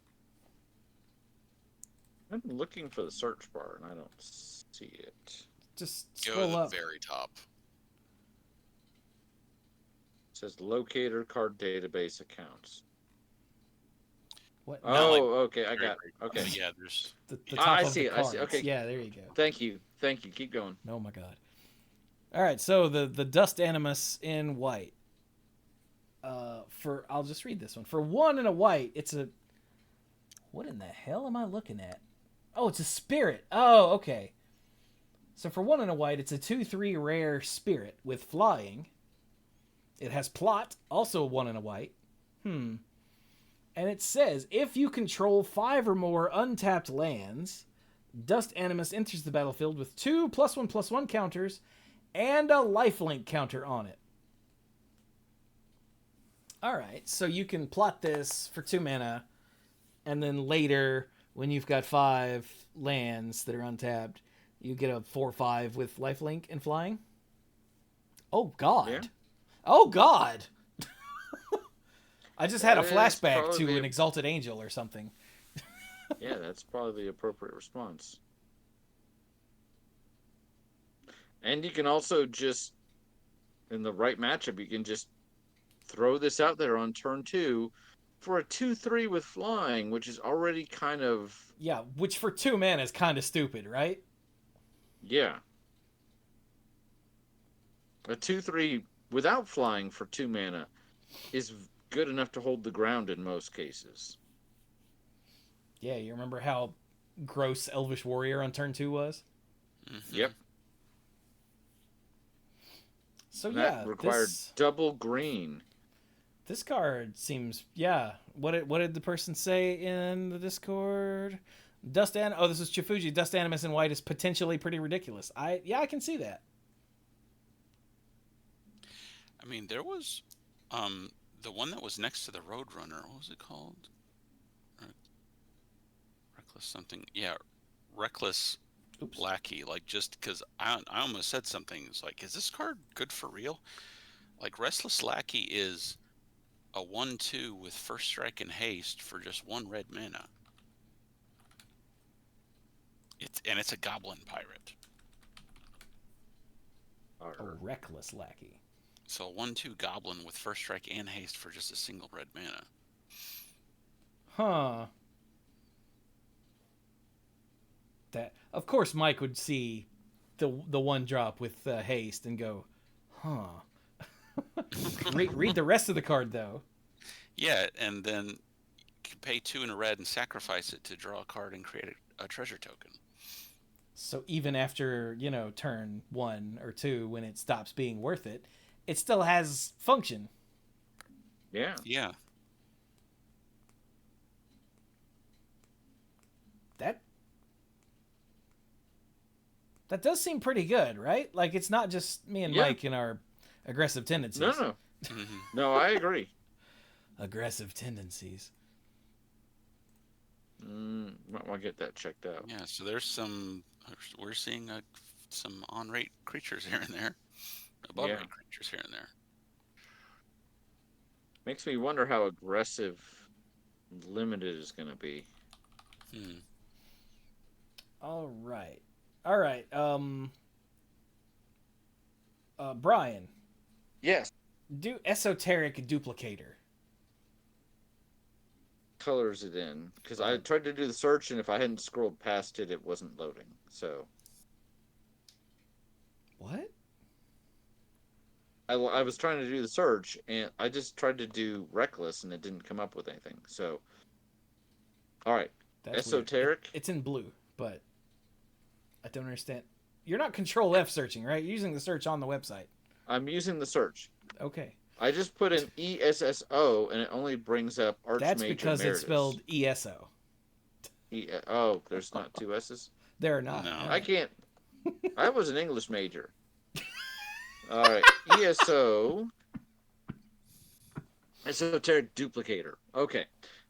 C: I'm looking for the search bar and I don't see it.
A: Just
D: Go
A: scroll
D: to the
A: up.
D: very top.
C: It says locator card database accounts.
A: What?
C: Oh, okay. I got. Okay.
B: Yeah, there's.
A: The top of
C: see
A: the
C: it.
A: cards.
C: I see. Okay.
A: Yeah, there you go.
C: Thank you. Keep going.
A: Oh my god. All right, so the Dust Animus in white. I'll just read this one. For 1 in a white, it's a. What in the hell am I looking at? Oh, it's a spirit. Oh, okay. So for 1 in a white, it's a 2/3 rare spirit with flying. It has plot, also 1 in a white. And it says, if you control 5 or more untapped lands, Dust Animus enters the battlefield with 2 +1/+1 counters and a lifelink counter on it. All right, so you can plot this for 2 mana, and then later, when you've got 5 lands that are untapped, you get a 4/5 with lifelink and flying. Oh God!
C: Yeah.
A: Oh God! I just had a
C: That is
A: flashback
C: probably
A: to an exalted angel or something.
C: Yeah, that's probably the appropriate response. And you can also just, in the right matchup, you can just throw this out there on turn 2 for a 2/3 with flying, which is already kind of...
A: Yeah, which for 2 mana is kind of stupid, right?
C: Yeah. A 2/3 without flying for 2 mana is good enough to hold the ground in most cases.
A: Yeah, you remember how gross Elvish Warrior on turn 2 was?
B: Mm-hmm.
C: Yep.
A: So
C: That required double green.
A: This card seems, yeah. What did the person say in the Discord? This is Chifuji. Dust Animus in white is potentially pretty ridiculous. I can see that.
B: I mean, there was the one that was next to the Roadrunner. What was it called? Reckless something. Yeah, Reckless Lackey. Like, just because I almost said something. It's like, is this card good for real? Like, Restless Lackey is a 1/2 with first strike and haste for just 1 red mana. It's a Goblin Pirate.
A: A Reckless Lackey.
B: So 1/2 Goblin with first strike and haste for just a single red mana.
A: Huh. That, of course, Mike would see the 1 drop with haste and go, huh. Read the rest of the card, though.
B: Yeah, and then you can pay 2 in a red and sacrifice it to draw a card and create a treasure token.
A: So even after, turn 1 or 2, when it stops being worth it, it still has function.
C: Yeah.
B: Yeah.
A: That does seem pretty good, right? Like, it's not just me and Mike and our aggressive tendencies.
C: No. No, I agree.
A: Aggressive tendencies.
C: Might want to get that checked out.
B: Yeah, so we're seeing some on-rate creatures here and there. Above-rate creatures here and there.
C: Makes me wonder how aggressive limited is going to be.
A: All right. Brian.
C: Yes.
A: Do Esoteric Duplicator.
C: Colors it in. Because I tried to do the search, and if I hadn't scrolled past it, it wasn't loading. So.
A: What?
C: I was trying to do the search, and I just tried to do Reckless, and it didn't come up with anything. So. All right.
A: That's
C: Esoteric.
A: It's in blue, but I don't understand. You're not Control F searching, right? You're using the search on the website.
C: I'm using the search.
A: Okay.
C: I just put in ESSO, and it only brings up Archmage.
A: That's because
C: Emeritus.
A: it's spelled ESO.
C: There's not 2 S's?
A: There are not.
B: No.
C: I can't. I was an English major. All right. ESO. Esoteric Duplicator. Okay.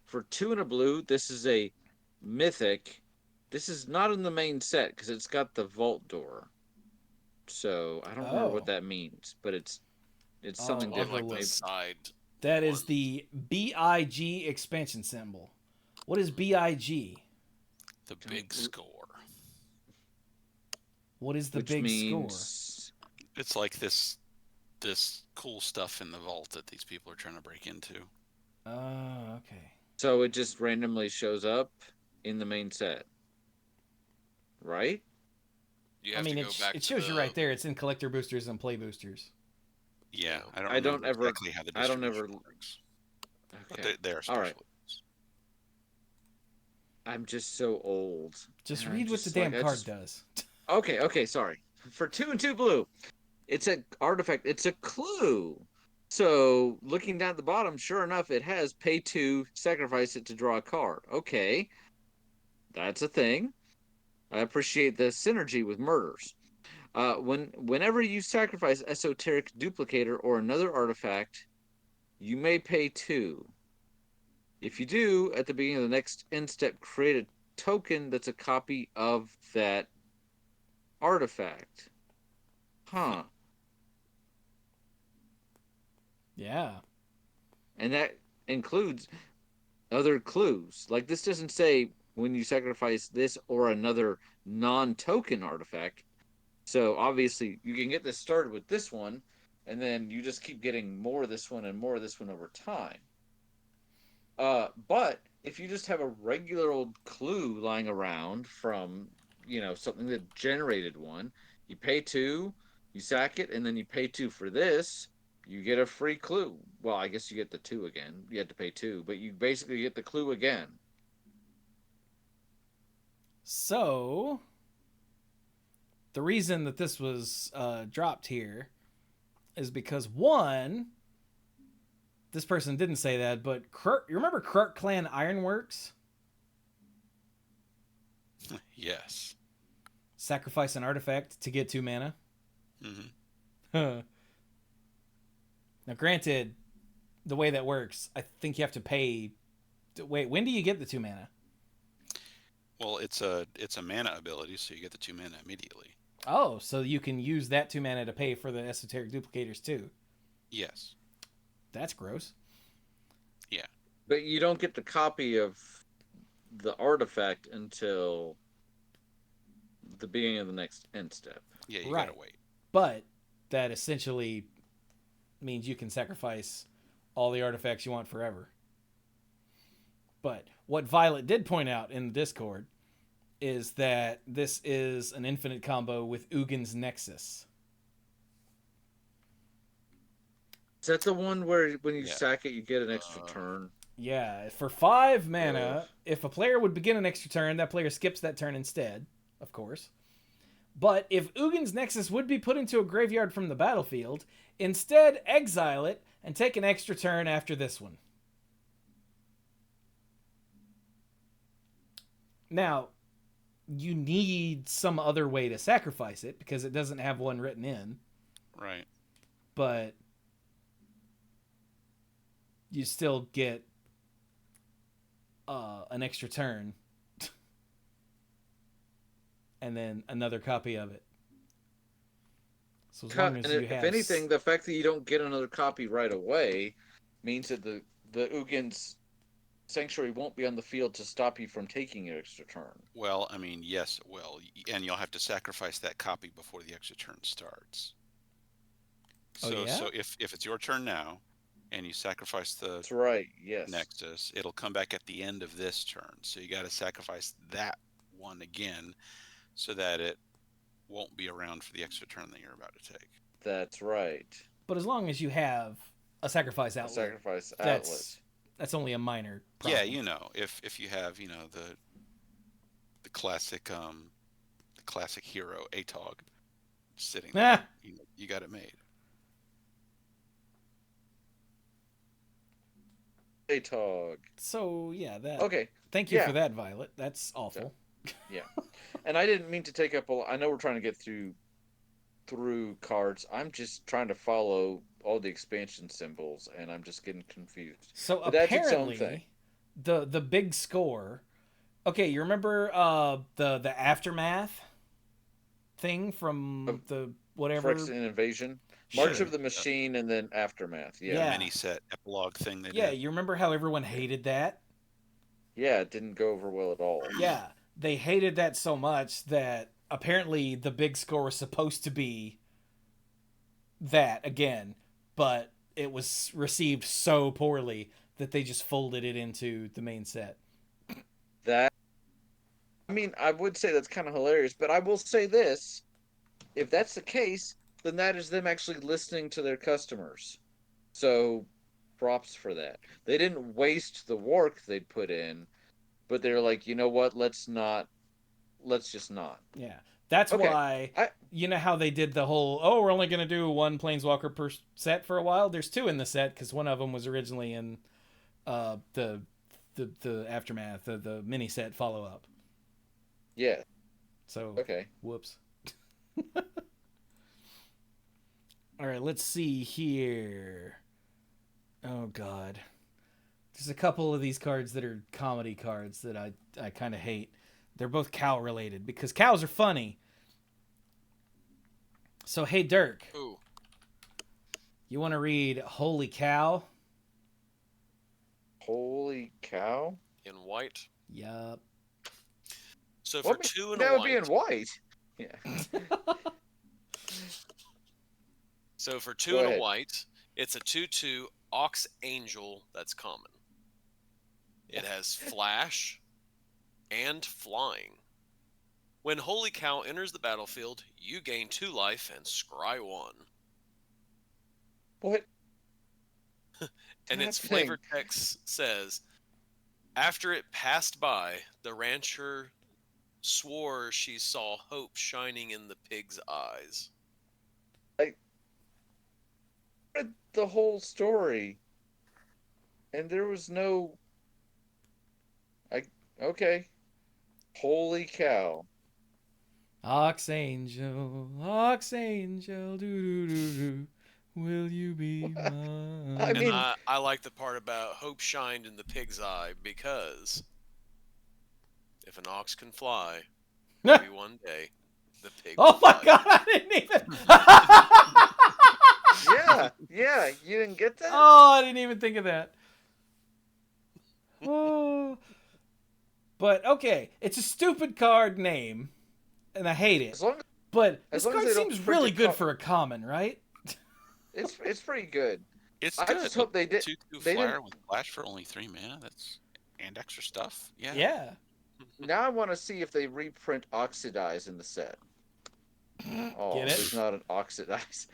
C: For 2 and a blue, this is a mythic. This is not in the main set because it's got the vault door. So I don't remember what
A: Oh.
C: that means, but it's
A: I'll
C: something
D: On
C: different.
D: like the
A: look.
D: side.
A: That is
D: one.
A: the BIG expansion symbol. What is BIG?
B: The big score.
A: What is the
C: Which
A: big score?
C: means
B: It's like this cool stuff in the vault that these people are trying to break into.
A: Okay.
C: so it just randomly shows up in the main set, right?
D: You
A: I
D: have
A: mean,
D: to go back
A: it
D: to
A: shows you
D: the.
A: right there. It's in collector boosters and play boosters.
B: Yeah,
D: Yeah.
B: I don't
C: I don't
B: remember
C: ever.
B: exactly how the
C: I don't
B: distribution
C: ever.
B: works, but
C: Okay.
B: they are
C: All right.
B: special.
C: I'm just so old.
A: Just
C: And I'm
A: read what the
C: just
A: damn
C: like I
A: card
C: just.
A: does.
C: Okay. Sorry. For 2 and 2 blue, it's an artifact. It's a clue. So looking down at the bottom, sure enough, it has pay 2, sacrifice it to draw a card. Okay, that's a thing. I appreciate the synergy with murders. Whenever you sacrifice esoteric duplicator or another artifact, you may pay 2. If you do, at the beginning of the next end step, create a token that's a copy of that artifact. Huh.
A: Yeah.
C: And that includes other clues. Like this doesn't say when you sacrifice this or another non-token artifact. So obviously you can get this started with this one, and then you just keep getting more of this one and more of this one over time. But if you just have a regular old clue lying around from something that generated one, you pay 2, you sack it, and then you pay 2 for this. You get a free clue. Well, I guess you get the 2 again. You had to pay 2, but you basically get the clue again.
A: So, the reason that this was dropped here is because one, this person didn't say that, but you remember Krark Clan Ironworks?
B: Yes.
A: Sacrifice an artifact to get 2 mana.
B: Mm-hmm.
A: Now, granted, the way that works, I think you have to pay. Wait, when do you get the 2 mana?
B: Well, it's a mana ability, so you get the 2 mana immediately.
A: Oh, so you can use that 2 mana to pay for the esoteric duplicators too.
B: Yes.
A: That's gross.
B: Yeah.
C: But you don't get the copy of the artifact until the beginning of the next end step.
B: Yeah, you
A: Right.
B: gotta wait.
A: But that essentially means you can sacrifice all the artifacts you want forever. But what Violet did point out in the Discord is that this is an infinite combo with Ugin's Nexus.
C: Is that the one where when you
B: Yeah.
C: sack it, you get an extra turn?
A: Yeah, for 5 mana,
C: Ugh.
A: if a player would begin an extra turn, that player skips that turn instead, of course. But if Ugin's Nexus would be put into a graveyard from the battlefield, instead exile it and take an extra turn after this one. Now, you need some other way to sacrifice it because it doesn't have one written in.
B: Right.
A: But you still get an extra turn and then another copy of it. So as long as you have...
C: If anything, the fact that you don't get another copy right away means that the Ugin's Sanctuary won't be on the field to stop you from taking an extra turn.
B: Well, I mean, yes, it will. And you'll have to sacrifice that copy before the extra turn starts.
A: Oh,
B: So,
A: yeah?
B: so if it's your turn now, and you sacrifice the
C: That's right, yes.
B: Nexus, it'll come back at the end of this turn. So you got to sacrifice that one again, so that it won't be around for the extra turn that you're about to take.
C: That's right.
A: But as long as you have a sacrifice outlet, that's only a minor problem.
B: Yeah, you know, if you have, you know, the classic hero Atog sitting there, you got it made.
C: Atog.
A: So yeah, that.
C: Okay.
A: Thank you for that, Violet. That's awful.
C: Yeah. And I didn't mean to take up I know we're trying to get through through cards. I'm just trying to follow all the expansion symbols, and I'm just getting confused.
A: So
C: But that's its own thing.
A: apparently, the big score. Okay, you remember the aftermath thing from the whatever
C: Phyrexian Invasion,
A: Sure.
C: March of the Machine, and then Aftermath.
B: The
C: Yeah,
B: mini set epilogue thing they
A: Yeah,
B: did.
A: you remember how everyone hated that?
C: yeah, it didn't go over well at all.
A: Yeah, they hated that so much that apparently the big score was supposed to be that again, but it was received so poorly that they just folded it into the main set.
C: That, I mean, I would say that's kind of hilarious, but I will say this: if that's the case, then that is them actually listening to their customers. So, props for that. They didn't waste the work they'd put in, but they're like, you know what? Let's just not.
A: Yeah. That's
C: Okay,
A: why
C: I-
A: you know how they did the whole we're only going to do one planeswalker per set for a while. There's two in the set cuz one of them was originally in the aftermath, the mini set follow up.
C: Yeah.
A: So
C: Okay.
A: whoops. All right, let's see here. Oh god. There's a couple of these cards that are comedy cards that I kind of hate. They're both cow related because cows are funny. So hey Dirk,
D: Ooh.
A: you want to read Holy Cow?
C: Holy cow!
D: In white.
A: Yup.
D: So for
C: What
D: two and
C: that
D: a
C: would be
D: white.
C: in white. Yeah.
D: So for two
C: Go
D: and
C: ahead.
D: a white, it's a 2/2 Ox Angel that's common. It has flash and flying. When Holy Cow enters the battlefield, you gain 2 life and scry 1.
C: What?
D: And
C: That
D: its
C: thing.
D: flavor text says, after it passed by, the rancher swore she saw hope shining in the pig's eyes.
C: Read the whole story, and there was no. Okay. Holy cow!
A: Ox Angel, doo doo doo doo. Will you be mine?
C: I mean-
D: And I like the part about hope shined in the pig's eye because if an ox can fly, maybe one day the pig will
A: Oh my
D: fly.
A: god, I didn't even.
C: Yeah, you didn't get that?
A: Oh, I didn't even think of that. Oh. But okay, it's a stupid card name, and I hate it.
C: As long
A: But
C: as
A: this
C: long as
A: card
C: they don't
A: seems
C: print
A: really
C: it
A: good for a common, right?
C: it's pretty good.
B: It's
C: I
B: good.
C: just hope they did-
B: 2/2
C: they
B: flyer
C: didn't-
B: with flash for only 3 mana. That's and extra stuff. Yeah.
A: Yeah.
C: Now I want to see if they reprint Oxidize in the set. Oh,
A: Get it?
C: there's not an Oxidize.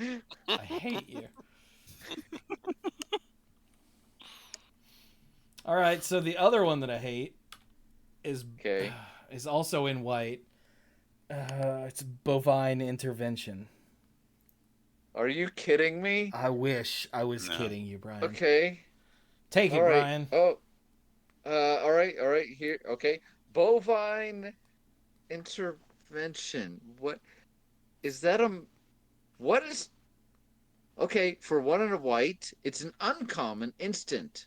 A: I hate you. All right, so the other one that I hate is
C: Okay.
A: is also in white. It's Bovine Intervention.
C: Are you kidding me?
A: I wish I was
B: No.
A: kidding you, Brian.
C: Okay.
A: Take it,
C: All right.
A: Brian.
C: Oh. All right. Here. Okay. Bovine Intervention. What is that? What is? Okay, for 1 and a white, it's an uncommon instant.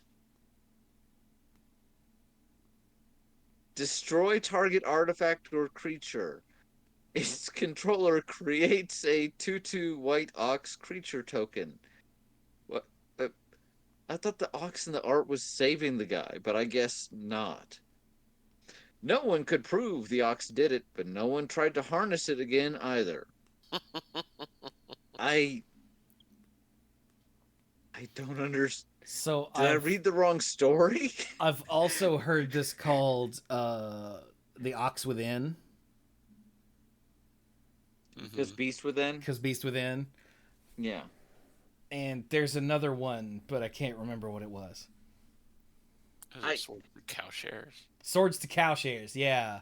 C: Destroy target artifact or creature. Its controller creates a 2/2 white ox creature token. What? I thought the ox in the art was saving the guy, but I guess not. No one could prove the ox did it, but no one tried to harness it again either. I don't understand.
A: So
C: Did I read the wrong story?
A: I've also heard this called the Ox Within,
C: Because Beast Within?
A: because Beast Within,
C: Yeah.
A: and there's another one, but I can't remember what it was.
B: Cow shares.
A: Swords to Cowshares, yeah.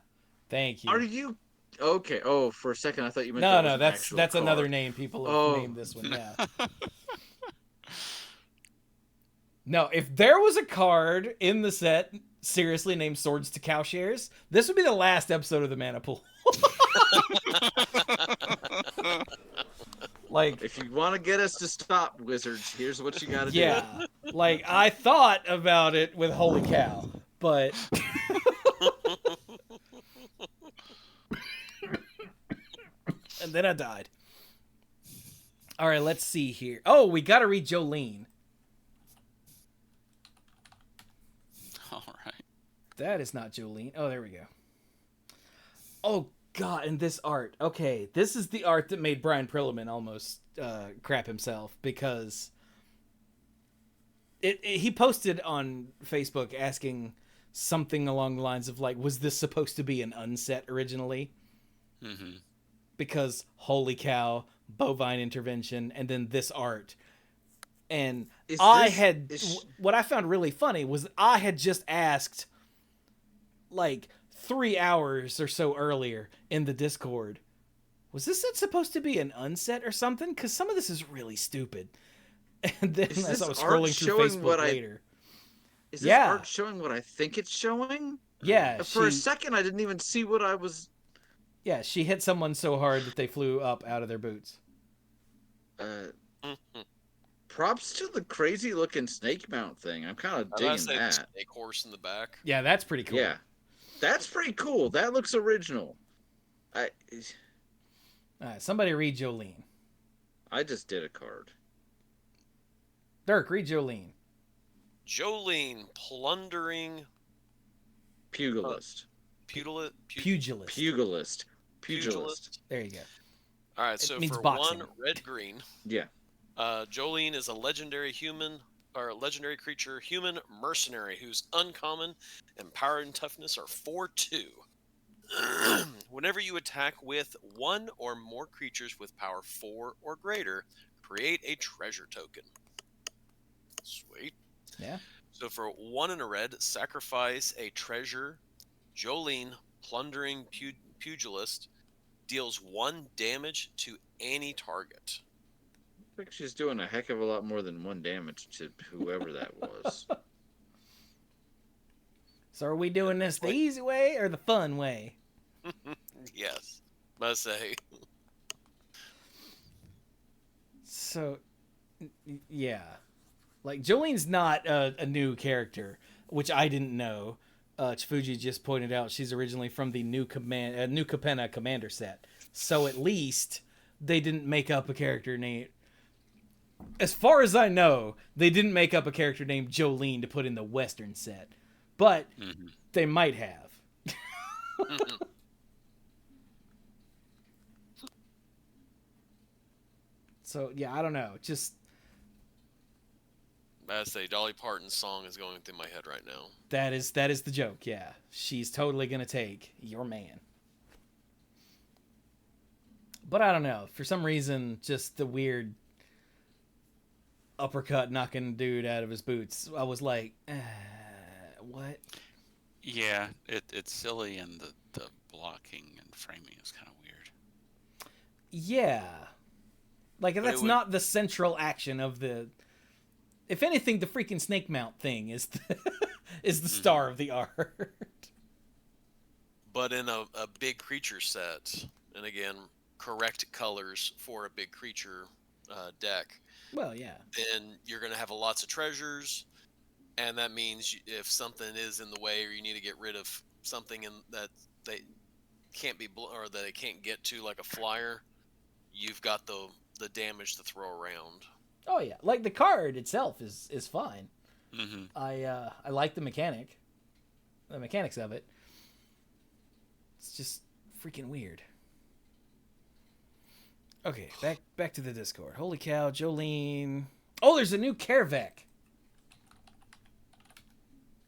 A: Thank you.
C: Are you okay? Oh, for a second I thought you meant
A: No,
C: that was an
A: that's
C: actual
A: that's another
C: card.
A: name people have
C: Oh.
A: named this one. Yeah. No, if there was a card in the set seriously named Swords to Cowshares, this would be the last episode of the Mana Pool. Like,
C: if you want to get us to stop, wizards, here's what you got to do.
A: yeah. Like, I thought about it with holy cow, but... and then I died. All right, let's see here. Oh, we got to read Jolene.
B: All right.
A: That is not Jolene. Oh, there we go. Oh, God, and this art. Okay, this is the art that made Brian Prilliman almost crap himself, because he posted on Facebook asking something along the lines of, like, was this supposed to be an unset originally?
B: Mm-hmm.
A: Because, holy cow, bovine intervention, and then this art. And what I found really funny was I had just asked, like, 3 hours or so earlier in the Discord, was this supposed to be an unset or something? Because some of this is really stupid. And then as I was scrolling through Facebook later.
C: Is this art showing what I think it's showing?
A: Yeah.
C: For a second, I didn't even see what I was...
A: Yeah, she hit someone so hard that they flew up out of their boots.
C: Props to the crazy looking snake mount thing. I'm kind of digging that.
D: The snake horse in the back.
A: Yeah, that's pretty cool.
C: Yeah, that's pretty cool. That looks original.
A: All right, somebody read Jolene.
C: I just did a card.
A: Dirk, read Jolene.
D: Jolene, plundering...
C: Pugilist.
A: Pugilist. There you go.
D: All right, so for
A: boxing.
D: 1 red-green...
C: Yeah.
D: Jolene is a legendary creature, human mercenary, whose uncommon and power and toughness are 4/2. Whenever you attack with 1 or more creatures with power 4 or greater, create a treasure token. Sweet.
A: Yeah.
D: So for 1 and a red, sacrifice a treasure. Jolene, plundering pugilist, deals 1 damage to any target.
C: I think she's doing a heck of a lot more than 1 damage to whoever that was.
A: So are we doing this the easy way or the fun way?
D: Yes, must say.
A: So, yeah. Like, Jolene's not a new character, which I didn't know. Chifuji just pointed out she's originally from the New Capenna Commander set. So at least they didn't make up a character name. As far as I know, they didn't make up a character named Jolene to put in the Western set. But they might have. So, yeah, I don't know. Just...
D: I say Dolly Parton's song is going through my head right now.
A: That is the joke, yeah. She's totally going to take your man. But I don't know. For some reason, just the weird uppercut knocking dude out of his boots. I was like, what?
B: Yeah, it's silly, and the blocking and framing is kind of weird.
A: Yeah. Like, that's not the central action of the... If anything, the freaking snake mount thing is the star of the art.
D: But in a big creature set, and again, correct colors for a big creature deck.
A: Well, yeah.
D: Then you're going to have lots of treasures, and that means if something is in the way or you need to get rid of something that they can't be or that they can't get to, like a flyer, you've got the damage to throw around.
A: Oh yeah, like the card itself is fine.
B: Mm-hmm.
A: I like the mechanics of it. It's just freaking weird. Okay, back to the Discord. Holy cow, Jolene. Oh, there's a new Kervek.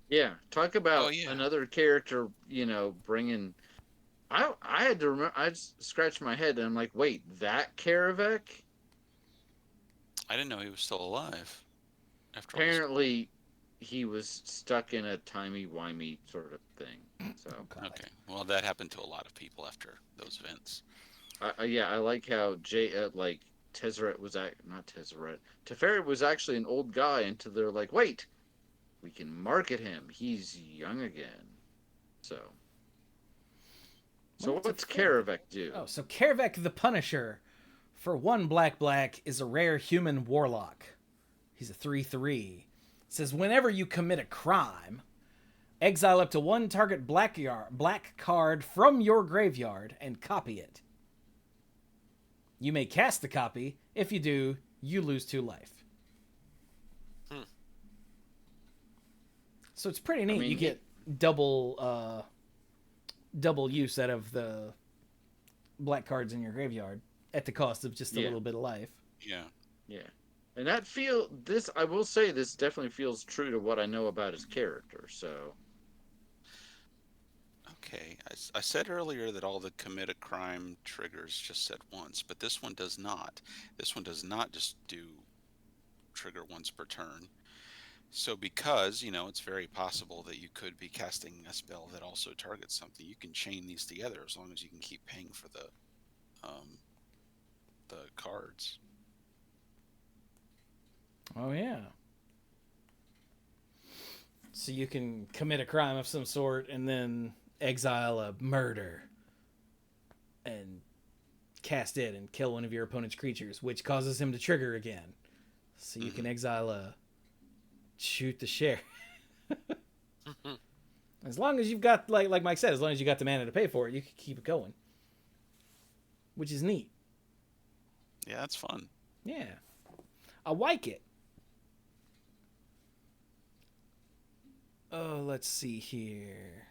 C: Yeah, talk about another character, bringing... I had to remember, I just scratched my head and I'm like, wait, that Kervek?
B: I didn't know he was still alive.
C: Apparently, he was stuck in a timey-wimey sort of thing. So
B: okay, well, that happened to a lot of people after those events.
C: I like how Tezzeret was not Tezzeret. Teferi was actually an old guy until they're like, wait, we can market him. He's young again. So what's Kervek do?
A: Oh, so Kervek the Punisher For 1 black is a rare human warlock. He's a 3/3. Says whenever you commit a crime, exile up to 1 target black card from your graveyard and copy it. You may cast the copy. If you do, you lose 2 life. So it's pretty neat. You get double use out of the black cards in your graveyard at the cost of just a little bit of life.
B: Yeah.
C: And I will say this definitely feels true to what I know about his character, so.
B: Okay, I said earlier that all the commit a crime triggers just said once, but this one does not. This one does not just do trigger once per turn. So because, it's very possible that you could be casting a spell that also targets something, you can chain these together as long as you can keep paying for the cards.
A: Oh, yeah. So you can commit a crime of some sort and then exile a murder and cast it and kill one of your opponent's creatures, which causes him to trigger again. So you can exile a shoot the share. As long as you've got, like Mike said, as long as you got the mana to pay for it, you can keep it going. Which is neat.
B: Yeah, that's fun.
A: Yeah. I like it. Oh, let's see here.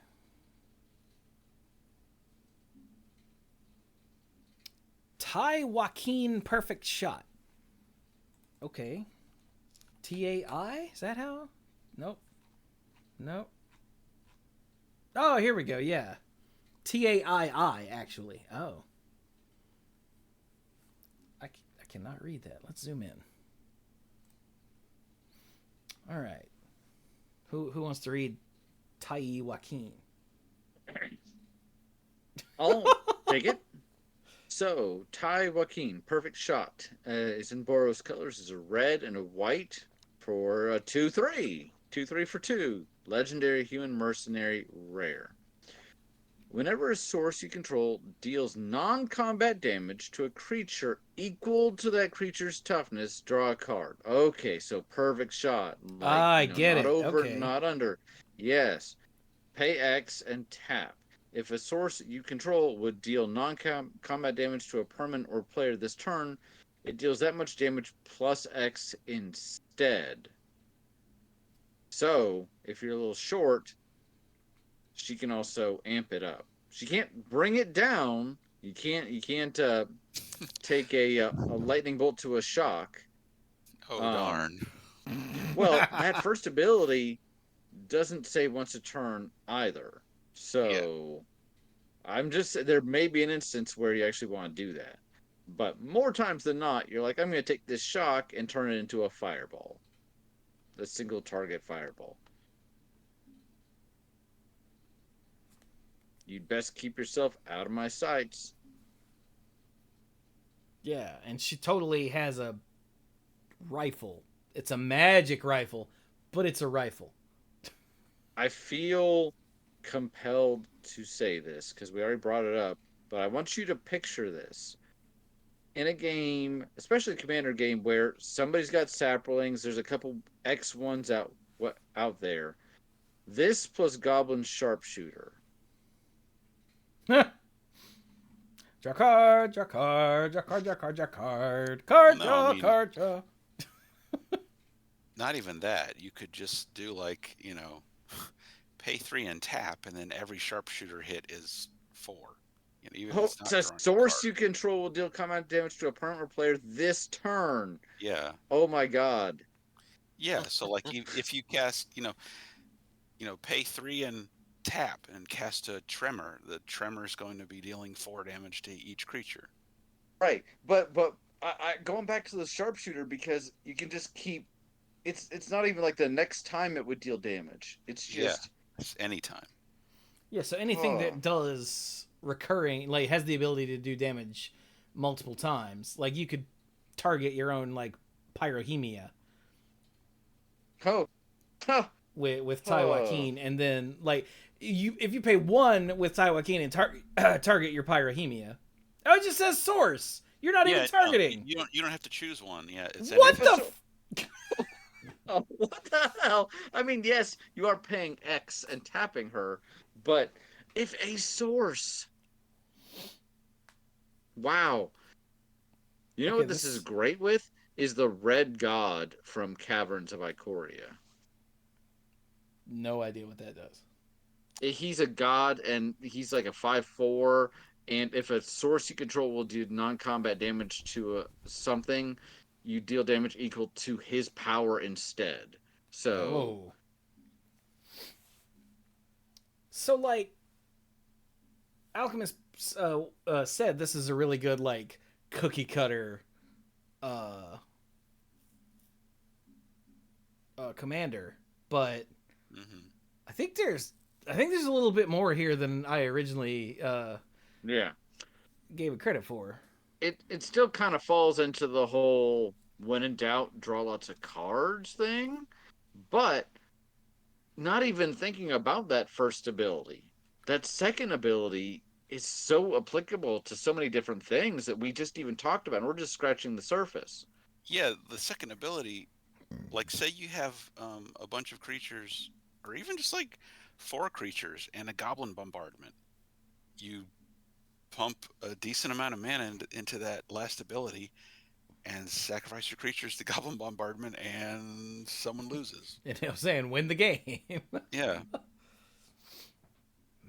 A: Ty Joaquin Perfect Shot. Okay. T-A-I? Is that how? Nope. Oh, here we go. Yeah. T-A-I-I, actually. Oh. I cannot read that. Let's zoom in. All right. Who wants to read Tai Joaquin?
C: I'll take it. So, Tai Joaquin, Perfect Shot, is in Boros colors. Is a red and a white for a 2/3. 2/3 for 2. Legendary Human Mercenary, rare. Whenever a source you control deals non-combat damage to a creature equal to that creature's toughness, draw a card. Okay, so Perfect Shot.
A: I get
C: not
A: it.
C: Over,
A: Okay.
C: not under. Yes. Pay X and tap. If a source you control would deal non-combat damage to a permanent or player this turn, it deals that much damage plus X instead. So, if you're a little short, she can also amp it up. She can't bring it down. You can't take a lightning bolt to a shock.
B: Oh, darn.
C: Well, that first ability doesn't say once a turn either. So, there may be an instance where you actually want to do that. But more times than not, you're like, I'm going to take this shock and turn it into a fireball. A single target fireball. You'd best keep yourself out of my sights.
A: Yeah, and she totally has a rifle. It's a magic rifle, but it's a rifle.
C: I feel compelled to say this because we already brought it up, but I want you to picture this. In a game, especially a commander game where somebody's got saplings, there's a couple X1s out there. This plus Goblin Sharpshooter.
A: Draw card, draw card, draw card, draw card, draw card, card, draw, card, draw.
B: Not even that. You could just do pay 3 and tap, and then every sharpshooter hit is 4. Even if it's not
C: a
B: drawing
C: source
B: a
C: you control will deal combat damage to a permanent player this turn.
B: Yeah.
C: Oh my god.
B: Yeah. So if you cast, pay 3 and tap and cast a tremor, the tremor is going to be dealing 4 damage to each creature.
C: Right, but I going back to the sharpshooter because you can just keep. It's not even like the next time it would deal damage. It's just
B: it's anytime.
A: Yeah, so anything that does recurring, has the ability to do damage multiple times. Like you could target your own pyrohemia. With Tai Joaquin, and then if you pay 1 with Tai Joaquin and target your pyrohemia, it just says source. You're not even targeting.
B: You don't have to choose one. Yeah. It's
A: What
B: anything.
A: the?
C: Oh, what the hell? I mean, yes, you are paying X and tapping her, but if a source. Wow. You know
A: Okay,
C: what this is great with? Is the Red God from Caverns of Ikoria.
A: No idea what that does.
C: He's a god, and he's like a 5/4. And if a source you control will do non-combat damage to something, you deal damage equal to his power instead. So,
A: So like, Alchemist said, this is a really good like cookie cutter commander, but I think there's a little bit more here than I originally gave it credit for.
C: It still kind of falls into the whole when in doubt, draw lots of cards thing, but not even thinking about that first ability. That second ability is so applicable to so many different things that we just even talked about. And we're just scratching the surface.
B: Yeah, the second ability, like say you have a bunch of creatures, or even just like 4 creatures and a goblin bombardment. You pump a decent amount of mana into that last ability and sacrifice your creatures to goblin bombardment, and someone loses.
A: You know what I'm saying? Win the game.
B: Yeah.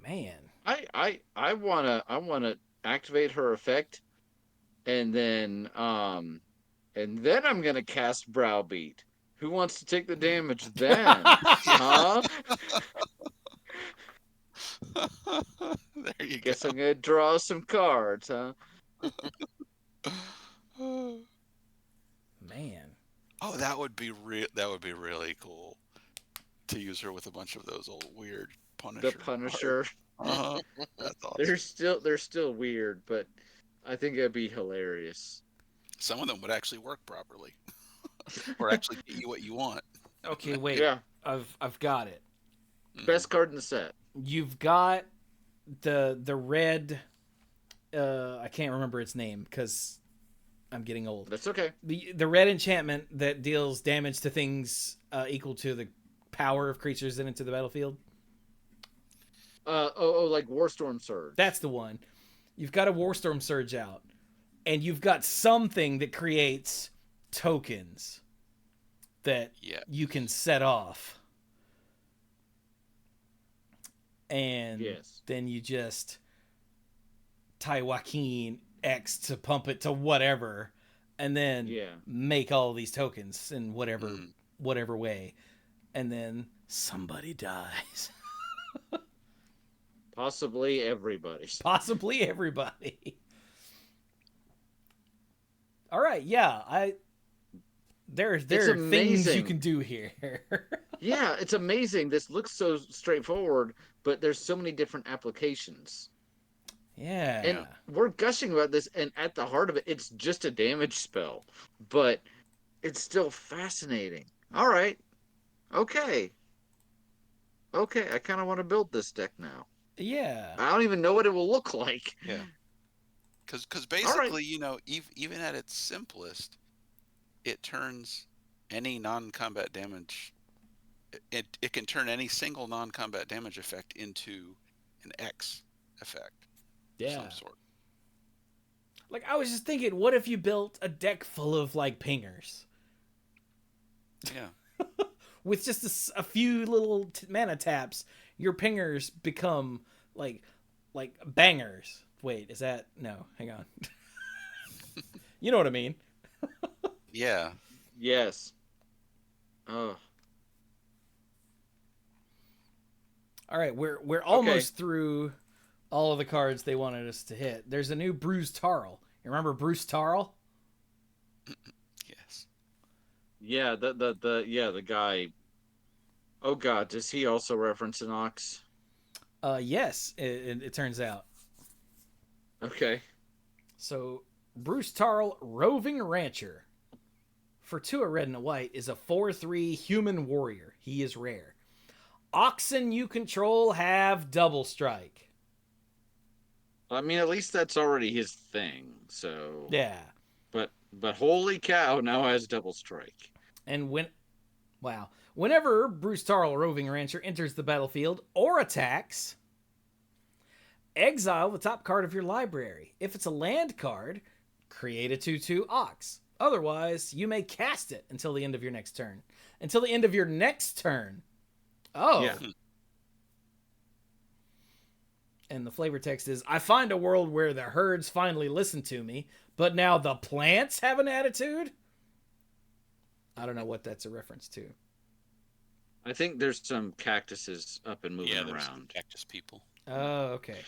A: Man.
C: I wanna activate her effect, and then I'm gonna cast Browbeat. Who wants to take the damage then? Huh?
B: There you
C: Guess
B: go.
C: I'm gonna draw some cards, huh?
A: Man.
B: Oh, that would be really cool to use her with a bunch of those old weird Punisher.
C: The Punisher.
B: That's awesome.
C: They're still weird, but I think it'd be hilarious.
B: Some of them would actually work properly, or actually get you what you want.
A: Okay, wait.
C: Yeah.
A: I've got it.
C: Best card in the set.
A: You've got the red. I can't remember its name because I'm getting old.
C: That's okay.
A: The red enchantment that deals damage to things equal to the power of creatures into the battlefield.
C: Like Warstorm Surge.
A: That's the one. You've got a Warstorm Surge out, and you've got something that creates tokens that you can set off. And then you just tie Joaquin X to pump it to whatever, and then make all these tokens in whatever way, and then somebody dies.
C: Possibly everybody.
A: All right, yeah, there are things you can do here.
C: Yeah, it's amazing. This looks so straightforward, but there's so many different applications.
A: Yeah.
C: And we're gushing about this, and at the heart of it, it's just a damage spell. But it's still fascinating. All right. Okay, I kind of want to build this deck now.
A: Yeah.
C: I don't even know what it will look like.
B: Yeah. Because basically, even at its simplest, it turns any non-combat damage. It can turn any single non-combat damage effect into an X effect of some sort.
A: Like, I was just thinking, what if you built a deck full of, like, pingers?
B: Yeah.
A: With just a few little mana taps, your pingers become, like bangers. Wait, is that... No, hang on. You know what I mean.
B: Yeah.
C: Yes. Oh.
A: All right, we're almost through all of the cards they wanted us to hit. There's a new Bruce Tarl. You remember Bruce Tarl?
B: Yes.
C: Yeah, the guy. Oh God, does he also reference an ox?
A: Yes, it turns out.
C: Okay.
A: So, Bruce Tarl, Roving Rancher. For 2 a red and a white, is a 4/3 human warrior. He is rare. Oxen you control have double strike.
C: I mean, at least that's already his thing. So,
A: Yeah.
C: but holy cow, now has double strike.
A: And whenever Bruce Tarl, roving rancher, enters the battlefield or attacks, exile the top card of your library. If it's a land card, create a 2/2 Ox. Otherwise, you may cast it until the end of your next turn. Until the end of your next turn. Oh.
C: Yeah.
A: And the flavor text is, I find a world where the herds finally listen to me, but now the plants have an attitude? I don't know what that's a reference to.
C: I think there's some cactuses up and moving
B: there's some
C: around.
B: cactus people.
A: Oh, okay.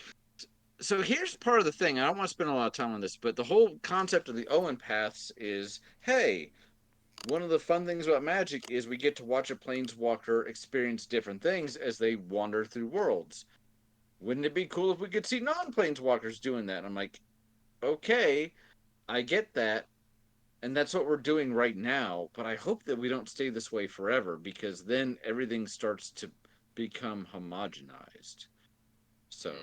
C: So here's part of the thing. I don't want to spend a lot of time on this, but the whole concept of the Owen paths is, hey, one of the fun things about Magic is we get to watch a planeswalker experience different things as they wander through worlds. Wouldn't it be cool if we could see non-planeswalkers doing that? And I'm like, okay, I get that, and that's what we're doing right now, but I hope that we don't stay this way forever, because then everything starts to become homogenized. So,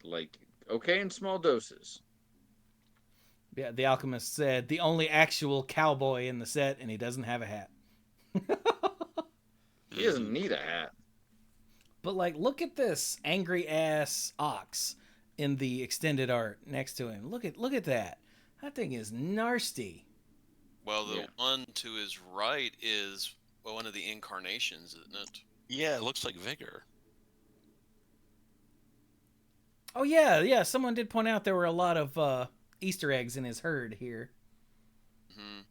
C: like, okay in small doses.
A: Yeah, the alchemist said the only actual cowboy in the set, and he doesn't have a hat.
C: He doesn't need a hat.
A: But like, look at this angry ass ox in the extended art next to him. Look at that. That thing is nasty.
D: Well, the one to his right is one of the incarnations, isn't it?
B: Yeah, it looks like Vigor.
A: Oh yeah. Someone did point out there were a lot of Easter eggs in his herd here.
D: Mm-hmm.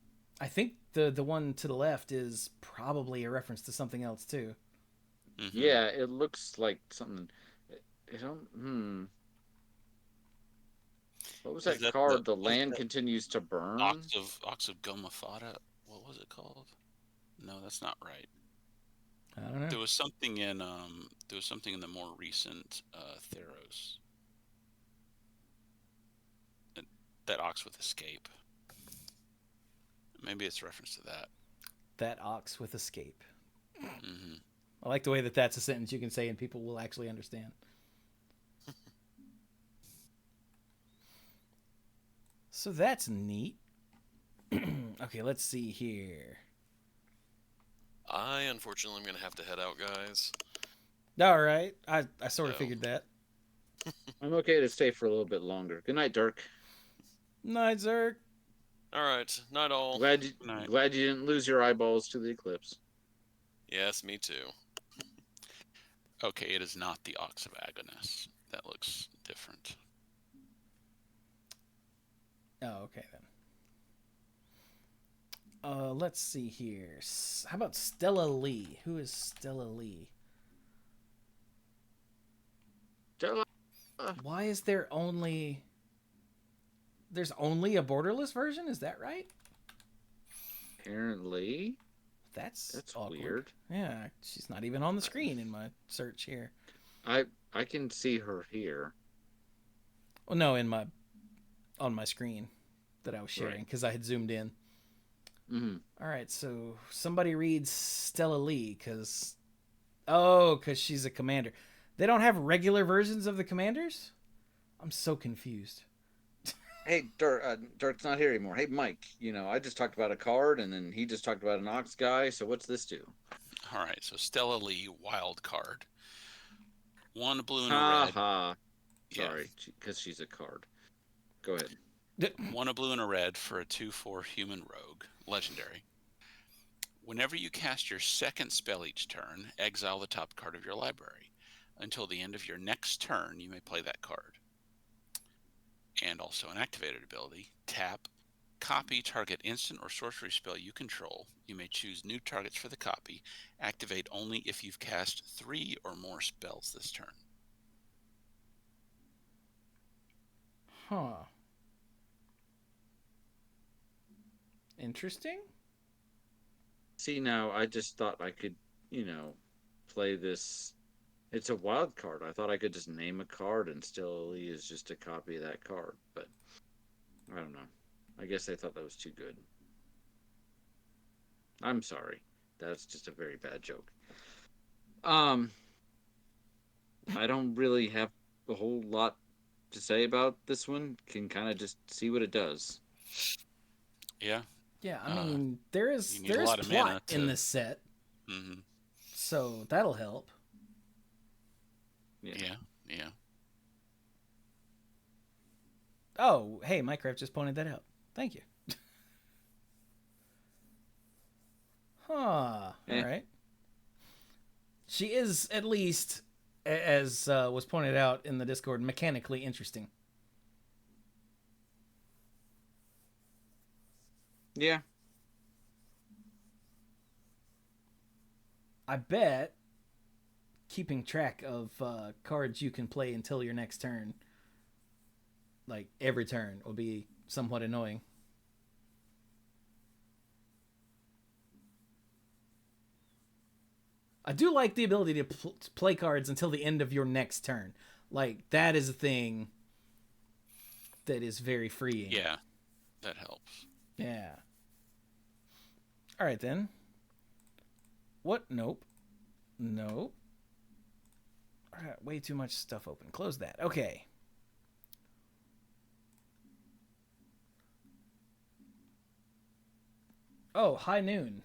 A: I think the one to the left is probably a reference to something else too.
B: Mm-hmm.
C: Yeah, it looks like something. It don't. What was that card? The land continues to burn.
B: Ox of Gomafata. What was it called? No, that's not right.
A: I don't know.
B: There was something in the more recent Theros. That ox with escape. Maybe it's reference to that.
A: That ox with escape.
B: Mm-hmm.
A: I like the way that that's a sentence you can say and people will actually understand. So that's neat. Okay, let's see here.
D: I unfortunately am going to have to head out, guys.
A: All right. I sort of figured that.
C: I'm okay to stay for a little bit longer. Good night, Dirk.
A: Night, Zerg.
D: All right. Night all.
C: Glad you didn't lose your eyeballs to the eclipse.
D: Yes, me too.
B: Okay, it is not the Ox of Agonis. That looks different.
A: Oh, okay then. Let's see here. How about Stella Lee? Who is Stella Lee?
C: Stella.
A: Why is there only... There's only a borderless version? Is that right?
C: Apparently.
A: That's
C: awkward. Weird.
A: Yeah, she's not even on the screen in my search here.
C: I can see her here.
A: Well, no, on my screen that I was sharing because I had zoomed in.
C: Mm-hmm.
A: All right, so somebody reads Stella Lee because she's a commander. They don't have regular versions of the commanders? I'm so confused.
C: Hey, Dirk's not here anymore. Hey, Mike, I just talked about a card, and then he just talked about an Ox guy, so what's this do?
B: All right, so Stella Lee, wild card. 1 blue and a red.
C: Sorry, because she's a card. Go ahead.
B: 1 blue and a red for a 2/4 human rogue, legendary. Whenever you cast your second spell each turn, exile the top card of your library. Until the end of your next turn, you may play that card. And also an activated ability, tap, copy target instant or sorcery spell you control. You may choose new targets for the copy. Activate only if you've cast 3 or more spells this turn.
A: Huh. Interesting.
C: See, now, I just thought I could, play this. It's a wild card. I thought I could just name a card and Stella Lee is just a copy of that card, but I don't know. I guess they thought that was too good. I'm sorry. That's just a very bad joke. I don't really have a whole lot to say about this one. Can kind of just see what it does.
B: Yeah.
A: Yeah, I
B: Uh,
A: mean
B: you need
A: there
B: a
A: is
B: lot of
A: plot
B: mana
A: in
B: to.
A: this set,
B: Hmm.
A: so that'll help.
C: Yeah.
B: Yeah. Yeah.
A: Oh, hey, Minecraft just pointed that out. Thank you. Huh. All
C: Eh.
A: right. She is at least, as was pointed out in the Discord, mechanically interesting.
C: Yeah.
A: I bet keeping track of cards you can play until your next turn, like every turn, will be somewhat annoying. I do like the ability to play cards until the end of your next turn. Like, that is a thing that is very freeing.
B: Yeah. That helps.
A: Yeah. All right, then. What? Nope. Nope. I got way too much stuff open. Close that. Okay. Oh, High Noon.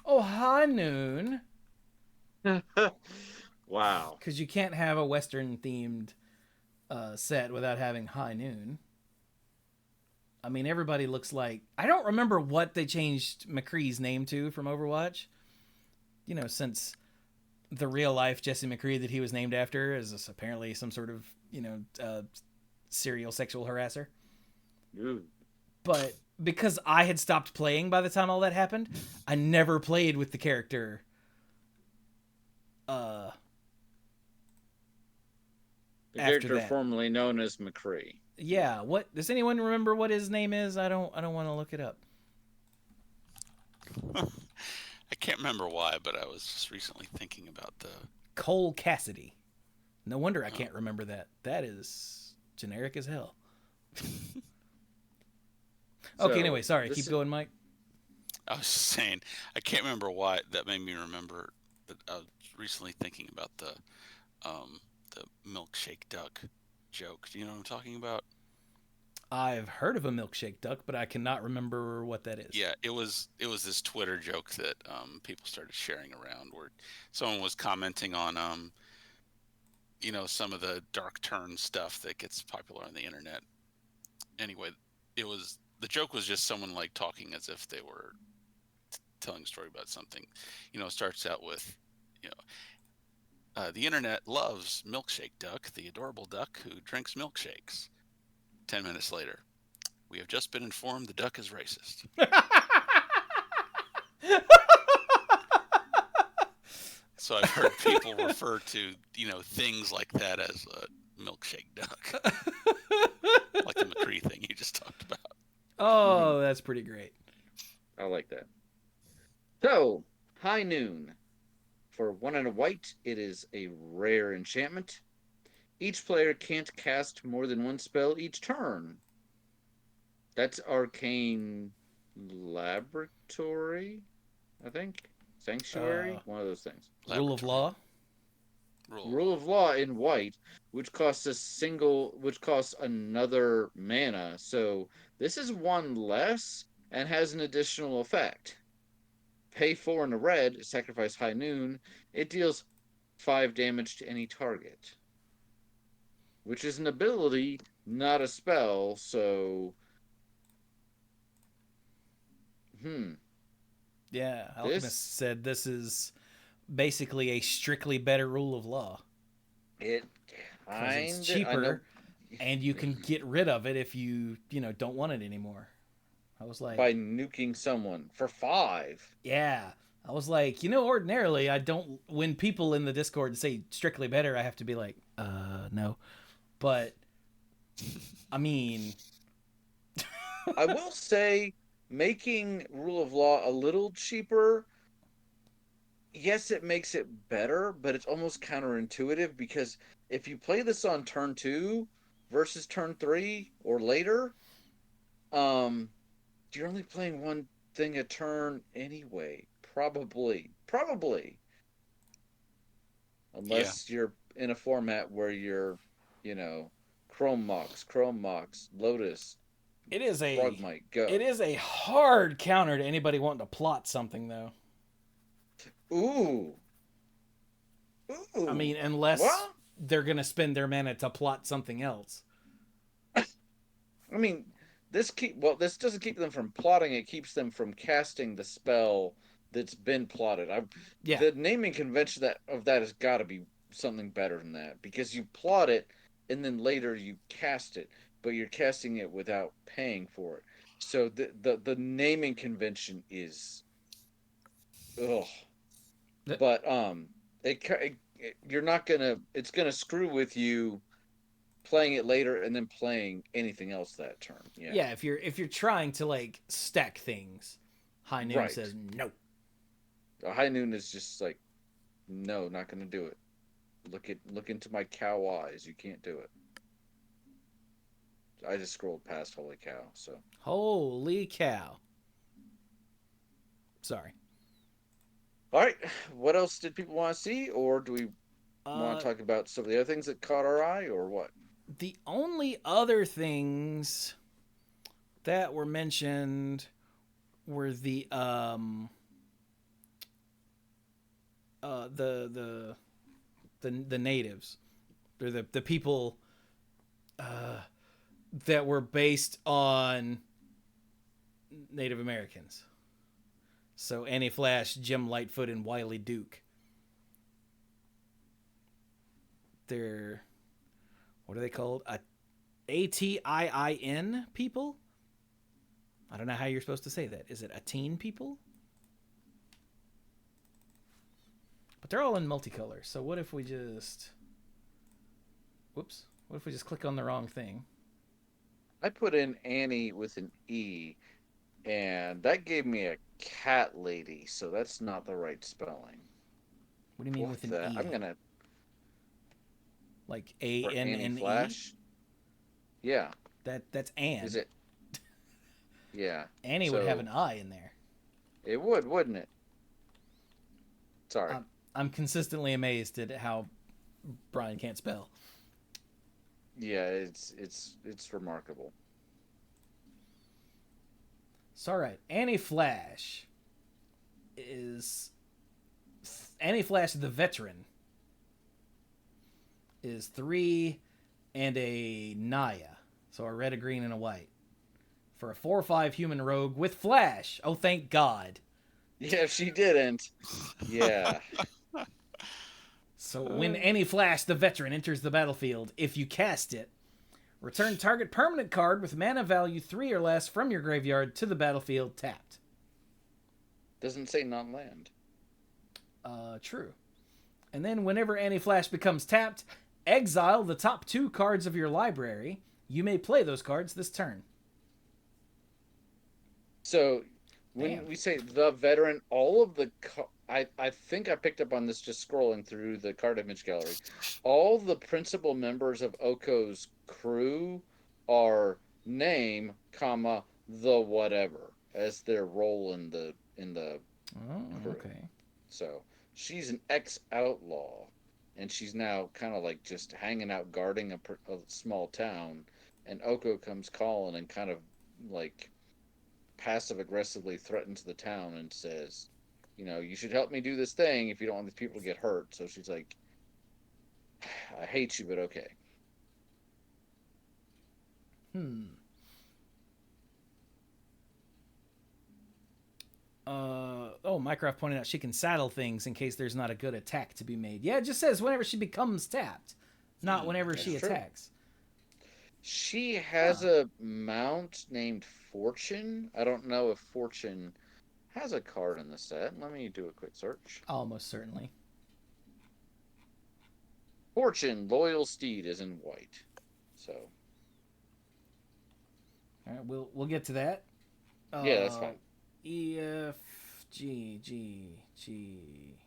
A: Oh, High Noon.
C: Wow.
A: Because you can't have a Western themed set without having High Noon. I mean, everybody looks like. I don't remember what they changed McCree's name to from Overwatch. You know, since the real life Jesse McCree that he was named after is apparently some sort of, serial sexual harasser.
C: Ooh.
A: But because I had stopped playing by the time all that happened, I never played with the character.
C: The
A: After
C: character
A: that.
C: formerly known as McCree.
A: Yeah, what does anyone remember what his name is? I don't want to look it up.
B: I can't remember why, but I was just recently thinking about the.
A: Cole Cassidy. No wonder I can't remember that. That is generic as hell. Okay,
C: So,
A: anyway, sorry.
C: this
A: Keep
C: is-
A: going, Mike.
B: I was saying I can't remember why that made me remember that I was recently thinking about the milkshake duck joke. Do you know what I'm talking about?
A: I've heard of a milkshake duck, but I cannot remember what that is.
B: Yeah, it was this Twitter joke that people started sharing around where someone was commenting on some of the dark turn stuff that gets popular on the internet. Anyway, the joke was just someone like talking as if they were telling a story about something. It starts out with, you know, the internet loves milkshake duck, the adorable duck who drinks milkshakes. 10 minutes later, we have just been informed the duck is racist. So I've heard people refer to, things like that as a milkshake duck, like the McCree thing you just talked about.
A: Oh, that's pretty great.
C: I like that. So, High Noon. For 1 and a white, it is a rare enchantment. Each player can't cast more than one spell each turn. That's Arcane Laboratory, I think. Sanctuary, one of those things.
A: Rule of law.
C: Rule of Law in white, which costs another mana. So this is one less and has an additional effect. Pay 4 in the red, sacrifice High Noon. It deals 5 damage to any target, which is an ability, not a spell. So,
A: Yeah, Alchemist said this is basically a strictly better rule of law.
C: It
A: because it's cheaper, and you can get rid of it if you don't want it anymore. I was like,
C: by nuking someone for 5.
A: Yeah, I was like, ordinarily I don't. When people in the Discord say strictly better, I have to be like, no. But I mean,
C: I will say, making Rule of Law a little cheaper, yes, it makes it better, but it's almost counterintuitive because if you play this on turn 2 versus turn 3 or later, you're only playing one thing a turn anyway. Probably. unless you're in a format where you're, you know, Chrome Mox, Lotus,
A: It is a
C: Frogmite, go.
A: it is a hard counter to anybody wanting to plot something, though.
C: Ooh.
A: I mean, unless
C: Well,
A: they're gonna spend their mana to plot something else.
C: I mean, this doesn't keep them from plotting. It keeps them from casting the spell that's been plotted.
A: Yeah.
C: The naming convention of that has got to be something better than that, because you plot it and then later you cast it, but you're casting it without paying for it. So the naming convention is, ugh. But you're not gonna. It's gonna screw with you playing it later and then playing anything else that turn. Yeah.
A: Yeah, if you're trying to like stack things, High Noon
C: Right.
A: says no.
C: High Noon is just like, no, not gonna do it. Look into my cow eyes. You can't do it. I just scrolled past holy cow. So
A: Holy cow. Sorry.
C: all right, what else did people want to see, or do we want to talk about some of the other things that caught our eye, or what?
A: The only other things that were mentioned were the natives. They're the people that were based on Native Americans. So Annie Flash, Jim Lightfoot, and Wiley Duke. They're, what are they called? Atiin people? I don't know how you're supposed to say that. Is it Atiin people? But they're all in multicolor. So what if we just... Whoops. What if we just click on the wrong thing?
C: I put in Annie with an E, and that gave me a cat lady, so that's not the right spelling.
A: What do you mean with an E?
C: I'm gonna...
A: Like A-N-N-E?
C: Annie Flash? Yeah.
A: That's Anne.
C: Is it? Yeah.
A: Annie would have an I in there.
C: It would, wouldn't it? Sorry.
A: I'm consistently amazed at how Brian can't spell.
C: Yeah, it's remarkable.
A: So, all right. Annie Flash the veteran is 3 and a Naya. So a red, a green, and a white. For a 4/5 human rogue with Flash. Oh, thank God.
C: Yeah, she didn't. Yeah.
A: So when Annie Flash, the veteran, enters the battlefield, if you cast it, return target permanent card with mana value 3 or less from your graveyard to the battlefield tapped.
C: Doesn't say non-land.
A: True. And then whenever Annie Flash becomes tapped, exile the top 2 cards of your library. You may play those cards this turn.
C: So when we say the veteran, all of the... I think I picked up on this just scrolling through the card image gallery. All the principal members of Oko's crew are name, comma, the whatever as their role in the crew.
A: Okay.
C: So she's an ex-outlaw, and she's now kind of like just hanging out guarding a small town, and Oko comes calling and kind of like passive-aggressively threatens the town and says, you know, you should help me do this thing if you don't want these people to get hurt. So she's like, I hate you, but okay.
A: Mycroft pointed out she can saddle things in case there's not a good attack to be made. Yeah, it just says whenever she becomes tapped, not whenever she attacks.
C: She has a mount named Fortune. I don't know if Fortune has a card in the set. Let me do a quick search.
A: Almost certainly.
C: Fortune, Loyal Steed is in white. So.
A: All right, we'll get to that.
C: Yeah, that's fine.
A: E F G G G.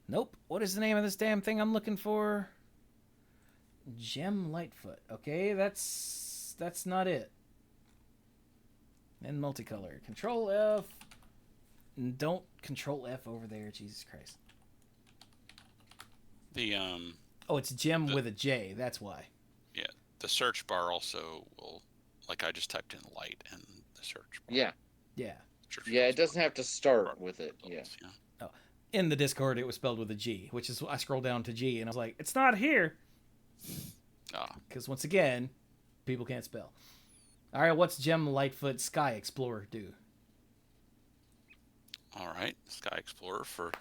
A: Nope. What is the name of this damn thing I'm looking for? Gem Lightfoot. Okay, that's not it. And multicolor. Control F. Don't Control F over there. Jesus Christ.
B: The
A: Oh, it's gem with a J. That's why.
B: Yeah, the search bar also will, like I just typed in light and the search bar.
C: Yeah.
A: Yeah.
C: Yeah, it doesn't have to start with it. Yeah.
A: Oh, in the Discord, it was spelled with a G, which is I scrolled down to G and I was like, it's not here. Because once again, people can't spell. All right, what's Gem Lightfoot Sky Explorer do?
B: All right, Sky Explorer for.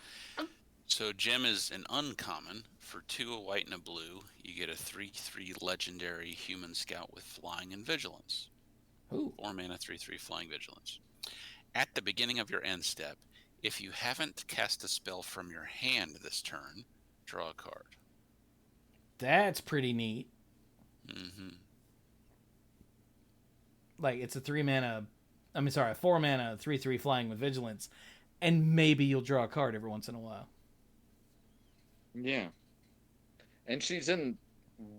B: So Gem is an uncommon. For 2, a white and a blue, you get a 3/3 legendary human scout with flying and vigilance.
A: Ooh.
B: 4 mana, 3/3 flying vigilance. At the beginning of your end step, if you haven't cast a spell from your hand this turn, draw a card.
A: That's pretty neat.
B: Mm-hmm.
A: Like, it's a 4 mana, 3/3 flying with vigilance, and maybe you'll draw a card every once in a while.
C: Yeah. And she's in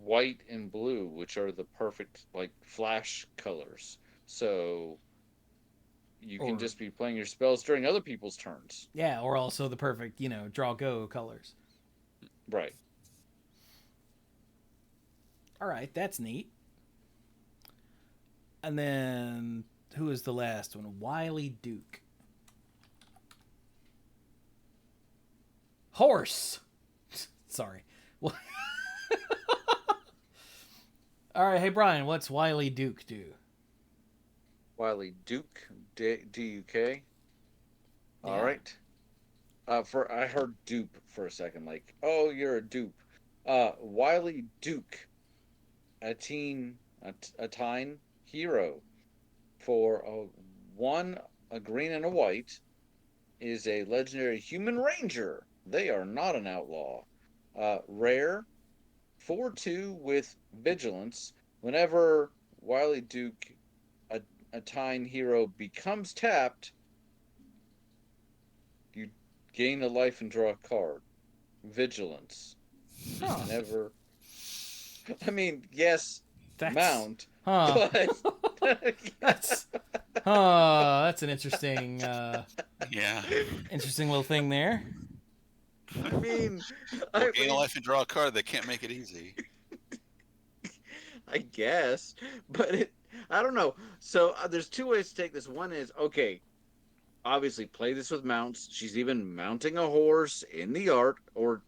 C: white and blue, which are the perfect, like, flash colors. So you can just be playing your spells during other people's turns.
A: Yeah, or also the perfect, draw go colors.
C: Right.
A: All right, that's neat. And then, who is the last one? Wily Duke. Horse! Sorry. All right, hey Brian, what's Wily Duke do?
C: Wily Duke, D-U-K.
A: Yeah.
C: All right. I heard dupe for a second, like, oh, you're a dupe. Wily Duke, a tine hero for a green and a white, is a legendary human ranger. They are not an outlaw. Rare, 4/2 with vigilance. Whenever Wily Duke, a tine hero, becomes tapped, you gain a life and draw a card. Vigilance.
A: Huh.
C: Never. I mean, yes, mount.
A: Huh.
C: But
A: that's an interesting,
B: Yeah.
A: interesting little thing there.
C: I mean,
B: Gain a life and draw a card. They can't make it easy.
C: I guess, but I don't know. So there's 2 ways to take this. One is, okay, obviously play this with mounts. She's even mounting a horse in the art, or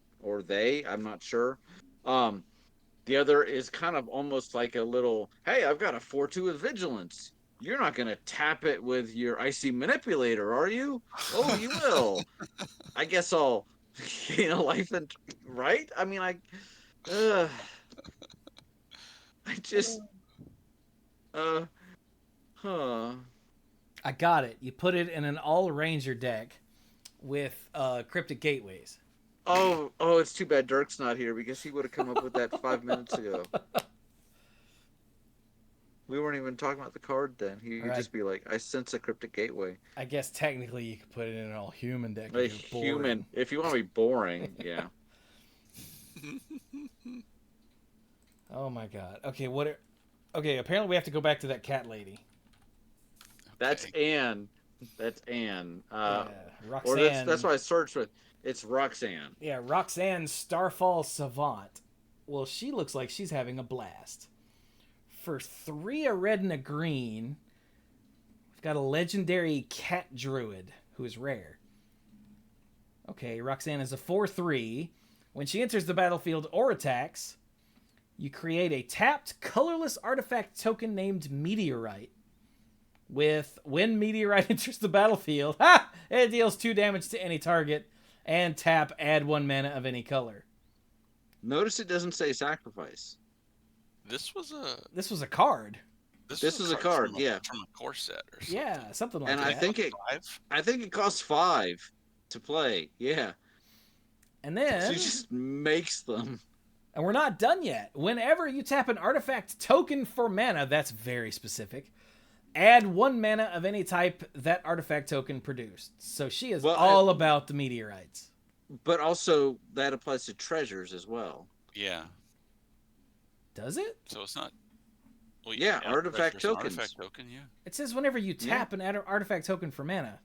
C: they, I'm not sure. The other is kind of almost like a little, hey, I've got a 4/2 with vigilance. You're not going to tap it with your icy manipulator, are you? Oh, you will. I guess I'll gain a life and right. I mean, I just
A: I got it. You put it in an all ranger deck with cryptic gateways.
C: Oh, it's too bad Dorks not here, because he would have come up with that 5 minutes ago. We weren't even talking about the card then. He would just be like, I sense a cryptic gateway.
A: I guess technically you could put it in an all human deck.
C: A human, if you want to be boring, yeah.
A: Oh my god. Okay, apparently we have to go back to that cat lady.
C: That's Anne. Roxanne.
A: Roxanne.
C: Or that's what I searched with. It's Roxanne.
A: Yeah, Roxanne Starfall Savant. Well, she looks like she's having a blast. For 3, a red and a green, we've got a legendary cat druid who is rare. Okay, Roxanne is a 4/3. When she enters the battlefield or attacks, you create a tapped, colorless artifact token named Meteorite. When Meteorite enters the battlefield, it deals 2 damage to any target, and tap, add 1 mana of any color.
C: Notice it doesn't say sacrifice.
B: This was a
C: card. This was a card,
B: from a core set or something.
A: Yeah, something like
C: and
A: that.
C: I think it costs 5 to play. Yeah.
A: And then
C: she just makes them.
A: And we're not done yet. Whenever you tap an artifact token for mana, that's very specific, add 1 mana of any type that artifact token produced. So she is all about the meteorites.
C: But also, that applies to treasures as well.
B: Yeah.
A: Does it?
B: So it's not...
C: Well, yeah, artifact tokens.
B: Artifact token, yeah.
A: It says whenever you tap an artifact token for mana.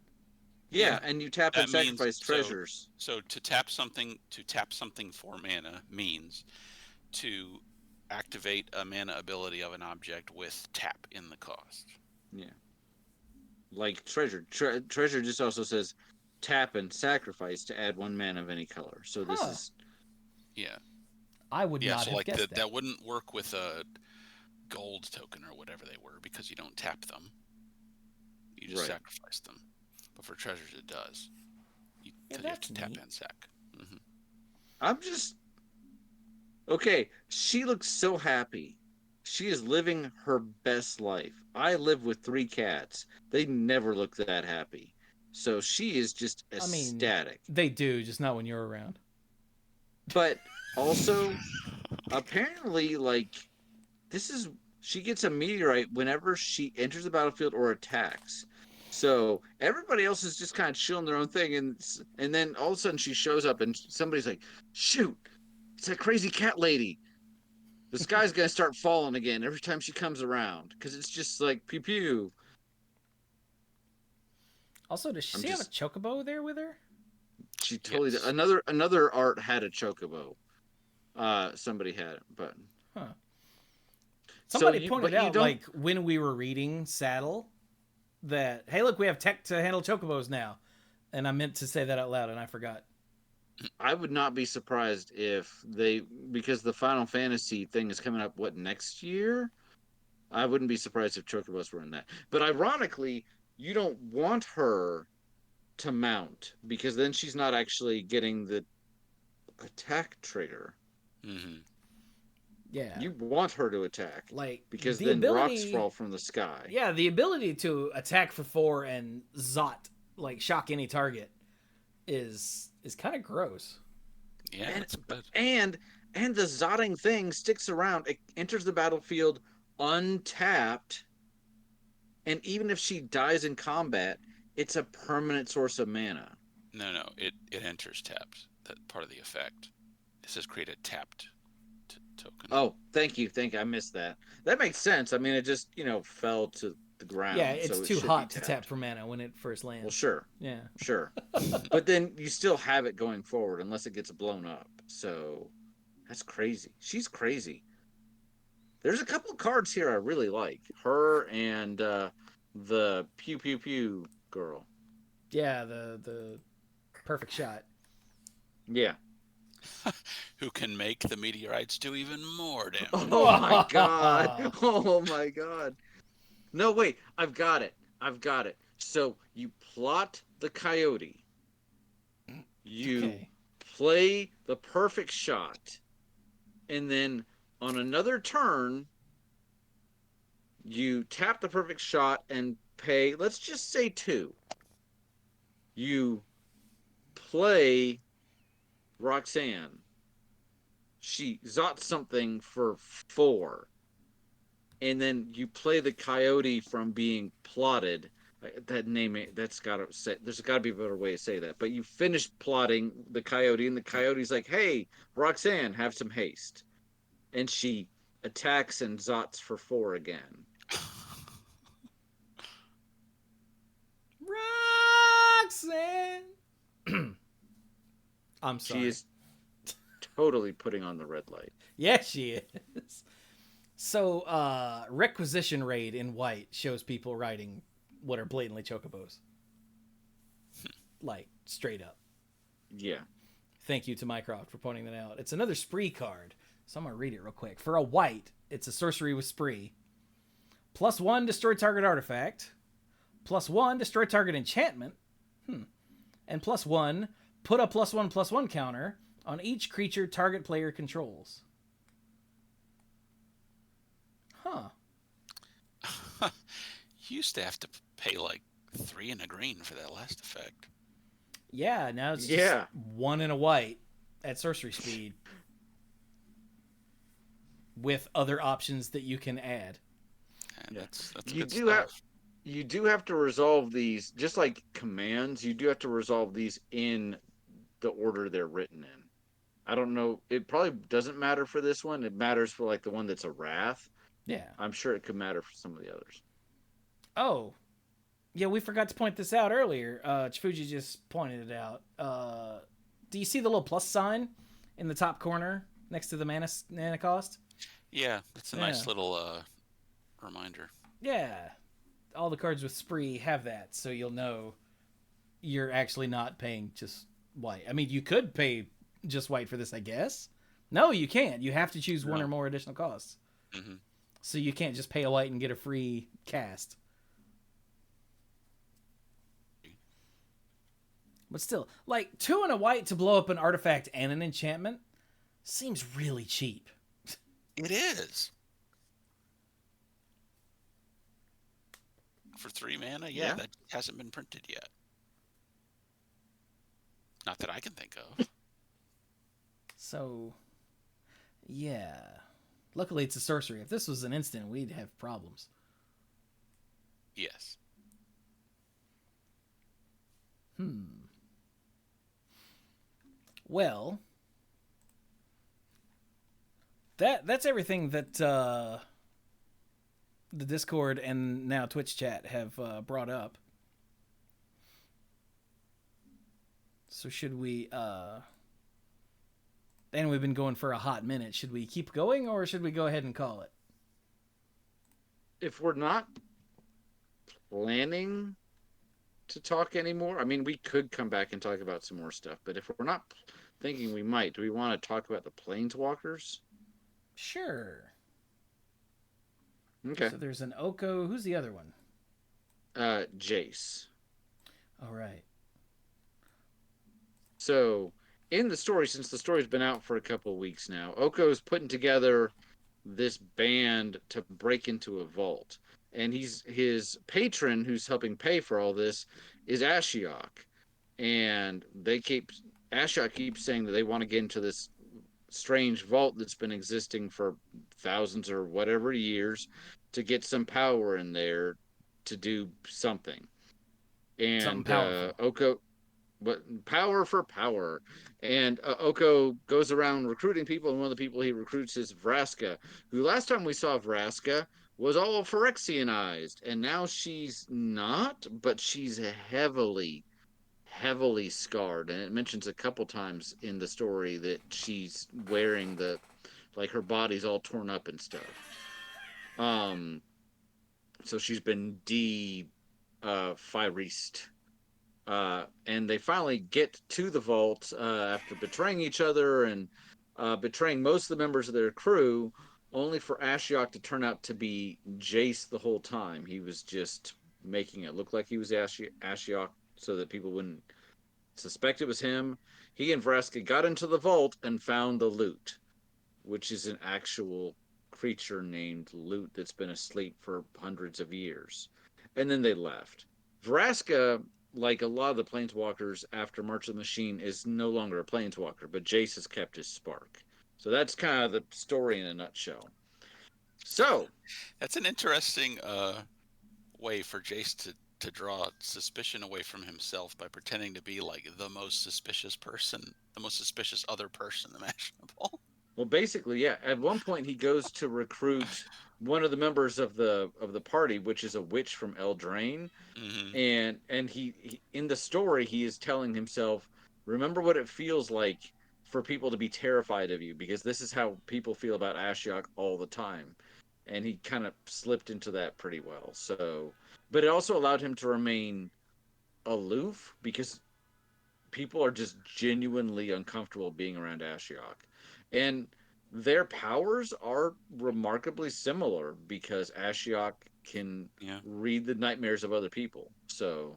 C: Yeah, and you tap and
B: That means
C: sacrifice treasures.
B: So to tap something for mana means to activate a mana ability of an object with tap in the cost.
C: Yeah. Like treasure. Treasure just also says tap and sacrifice to add 1 mana of any color. So this is
B: Yeah.
A: I would not
B: so
A: have
B: like
A: guessed that.
B: that wouldn't work with a gold token or whatever they were because you don't tap them. You just sacrifice them. But for treasures it does. Because you have to tap and sack. Mm-hmm.
C: I'm just okay. She looks so happy. She is living her best life. I live with 3 cats. They never look that happy. So she is just ecstatic.
A: They do, just not when you're around.
C: But also, apparently, like, she gets a meteorite whenever she enters the battlefield or attacks. So everybody else is just kind of chilling their own thing, and then all of a sudden she shows up, and somebody's like, "Shoot, it's that crazy cat lady. The sky's gonna start falling again every time she comes around because it's just like pew pew."
A: Also, does she have a chocobo there with her?
C: She totally did. Another art had a chocobo. Somebody had it, but
A: somebody pointed out, like when we were reading Saddle, that hey, look, we have tech to handle chocobos now, and I meant to say that out loud and I forgot.
C: I would not be surprised if because the Final Fantasy thing is coming up next year. I wouldn't be surprised if chocobos were in that. But ironically, you don't want her to mount because then she's not actually getting the attack trigger.
B: Mm-hmm.
A: Yeah,
C: you want her to attack,
A: like
C: because then rocks fall from the sky.
A: Yeah, the ability to attack for 4 and zot, like shock any target, is kind of gross.
B: Yeah,
C: and the zotting thing sticks around. It enters the battlefield untapped, and even if she dies in combat, it's a permanent source of mana.
B: No, it enters tapped. That part of the effect. It says create a tapped token.
C: Oh, thank you. I missed that. That makes sense. I mean, it just fell to the ground.
A: Yeah, it's
C: so
A: too hot to tap for mana when it first lands.
C: Well, sure.
A: Yeah.
C: Sure. But then you still have it going forward unless it gets blown up. So that's crazy. She's crazy. There's a couple of cards here I really like. Her and the pew pew pew girl.
A: Yeah, the perfect shot.
C: Yeah.
B: Who can make the meteorites do even more damage.
C: Oh my god. Oh my god. No, wait. I've got it. So you plot the coyote. You play the perfect shot. And then on another turn, you tap the perfect shot and pay, let's just say 2. You play Roxanne. She zots something for 4. And then you play the coyote from being plotted. That name, there's got to be a better way to say that. But you finish plotting the coyote, and the coyote's like, "Hey, Roxanne, have some haste," and she attacks and zots for 4 again.
A: Roxanne. I'm sorry.
C: She is totally putting on the red light.
A: Yeah, she is. So, Requisition Raid in white shows people riding what are blatantly chocobos. Like, straight up.
C: Yeah.
A: Thank you to Mycroft for pointing that out. It's another spree card, so I'm going to read it real quick. For a white, it's a sorcery with spree. +1, destroy target artifact. +1, destroy target enchantment. And +1, put a +1/+1 counter on each creature target player controls. Huh.
B: You used to have to pay like 3 and a green for that last effect.
A: Yeah, now it's just 1 and a white at sorcery speed. With other options that you can add.
B: And that's
C: you
B: good
C: do
B: stuff.
C: You do have to resolve these, just like commands, you do have to resolve these in the order they're written in. I don't know. It probably doesn't matter for this one. It matters for like the one that's a wrath.
A: Yeah.
C: I'm sure it could matter for some of the others.
A: Oh. Yeah, we forgot to point this out earlier. Chifuji just pointed it out. Do you see the little plus sign in the top corner next to the mana cost?
B: Yeah, that's a nice little reminder.
A: Yeah, all the cards with Spree have that, so you'll know you're actually not paying just white. I mean, you could pay just white for this, I guess. No, you can't. You have to choose one or more additional costs.
B: Mm-hmm.
A: So you can't just pay a white and get a free cast. But still, like 2 and a white to blow up an artifact and an enchantment seems really cheap.
B: It is. For 3 mana, yeah, that hasn't been printed yet. Not that I can think of.
A: So, yeah. Luckily, it's a sorcery. If this was an instant, we'd have problems.
B: Yes.
A: Well, that's everything that the Discord and now Twitch chat have brought up. So should we... and we've been going for a hot minute. Should we keep going, or should we go ahead and call it?
C: If we're not planning to talk anymore, I mean, we could come back and talk about some more stuff, but if we're not thinking we might, do we want to talk about the Planeswalkers?
A: Sure.
C: Okay.
A: So there's an Oko. Who's the other one?
C: Jace.
A: All right.
C: So, in the story, since the story's been out for a couple of weeks now, Oko's putting together this band to break into a vault. And his patron, who's helping pay for all this, is Ashiok. And Ashiok keeps saying that they want to get into this strange vault that's been existing for thousands or whatever years to get some power in there to do something. And
A: something powerful.
C: Oko... But power for power. And Oko goes around recruiting people, and one of the people he recruits is Vraska, who last time we saw Vraska was all Phyrexianized, and now she's not, but she's heavily, heavily scarred. And it mentions a couple times in the story that she's wearing her body's all torn up and stuff. So she's been Phyreased. And they finally get to the vault after betraying each other and betraying most of the members of their crew, only for Ashiok to turn out to be Jace the whole time. He was just making it look like he was Ashiok so that people wouldn't suspect it was him. He and Vraska got into the vault and found the loot, which is an actual creature named Loot that's been asleep for hundreds of years. And then they left. Vraska, like a lot of the Planeswalkers after March of the Machine, is no longer a Planeswalker, but Jace has kept his spark. So that's kind of the story in a nutshell. So
B: that's an interesting way for Jace to draw suspicion away from himself by pretending to be like the most suspicious other person imaginable.
C: Well, basically, yeah. At one point, he goes to recruit one of the members of the party, which is a witch from Eldraine. Mm-hmm. And he in the story, he is telling himself, remember what it feels like for people to be terrified of you, because this is how people feel about Ashiok all the time. And he kind of slipped into that pretty well. So, but it also allowed him to remain aloof, because people are just genuinely uncomfortable being around Ashiok. And their powers are remarkably similar, because Ashiok can read the nightmares of other people. So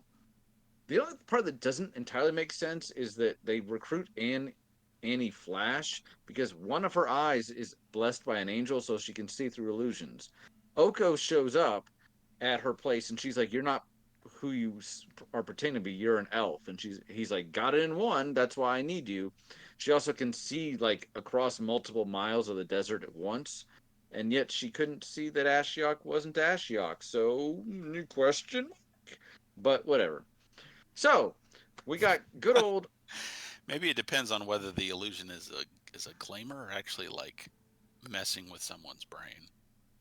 C: the only part that doesn't entirely make sense is that they recruit Annie Flash because one of her eyes is blessed by an angel, so she can see through illusions. Oko shows up at her place, and she's like, "You're not who you are pretending to be. You're an elf." And he's like, "Got it in one. That's why I need you." She also can see like across multiple miles of the desert at once, and yet she couldn't see that Ashiok wasn't Ashiok. So, new question. But whatever. So, we got good old.
B: Maybe it depends on whether the illusion is a claimer or actually like messing with someone's brain.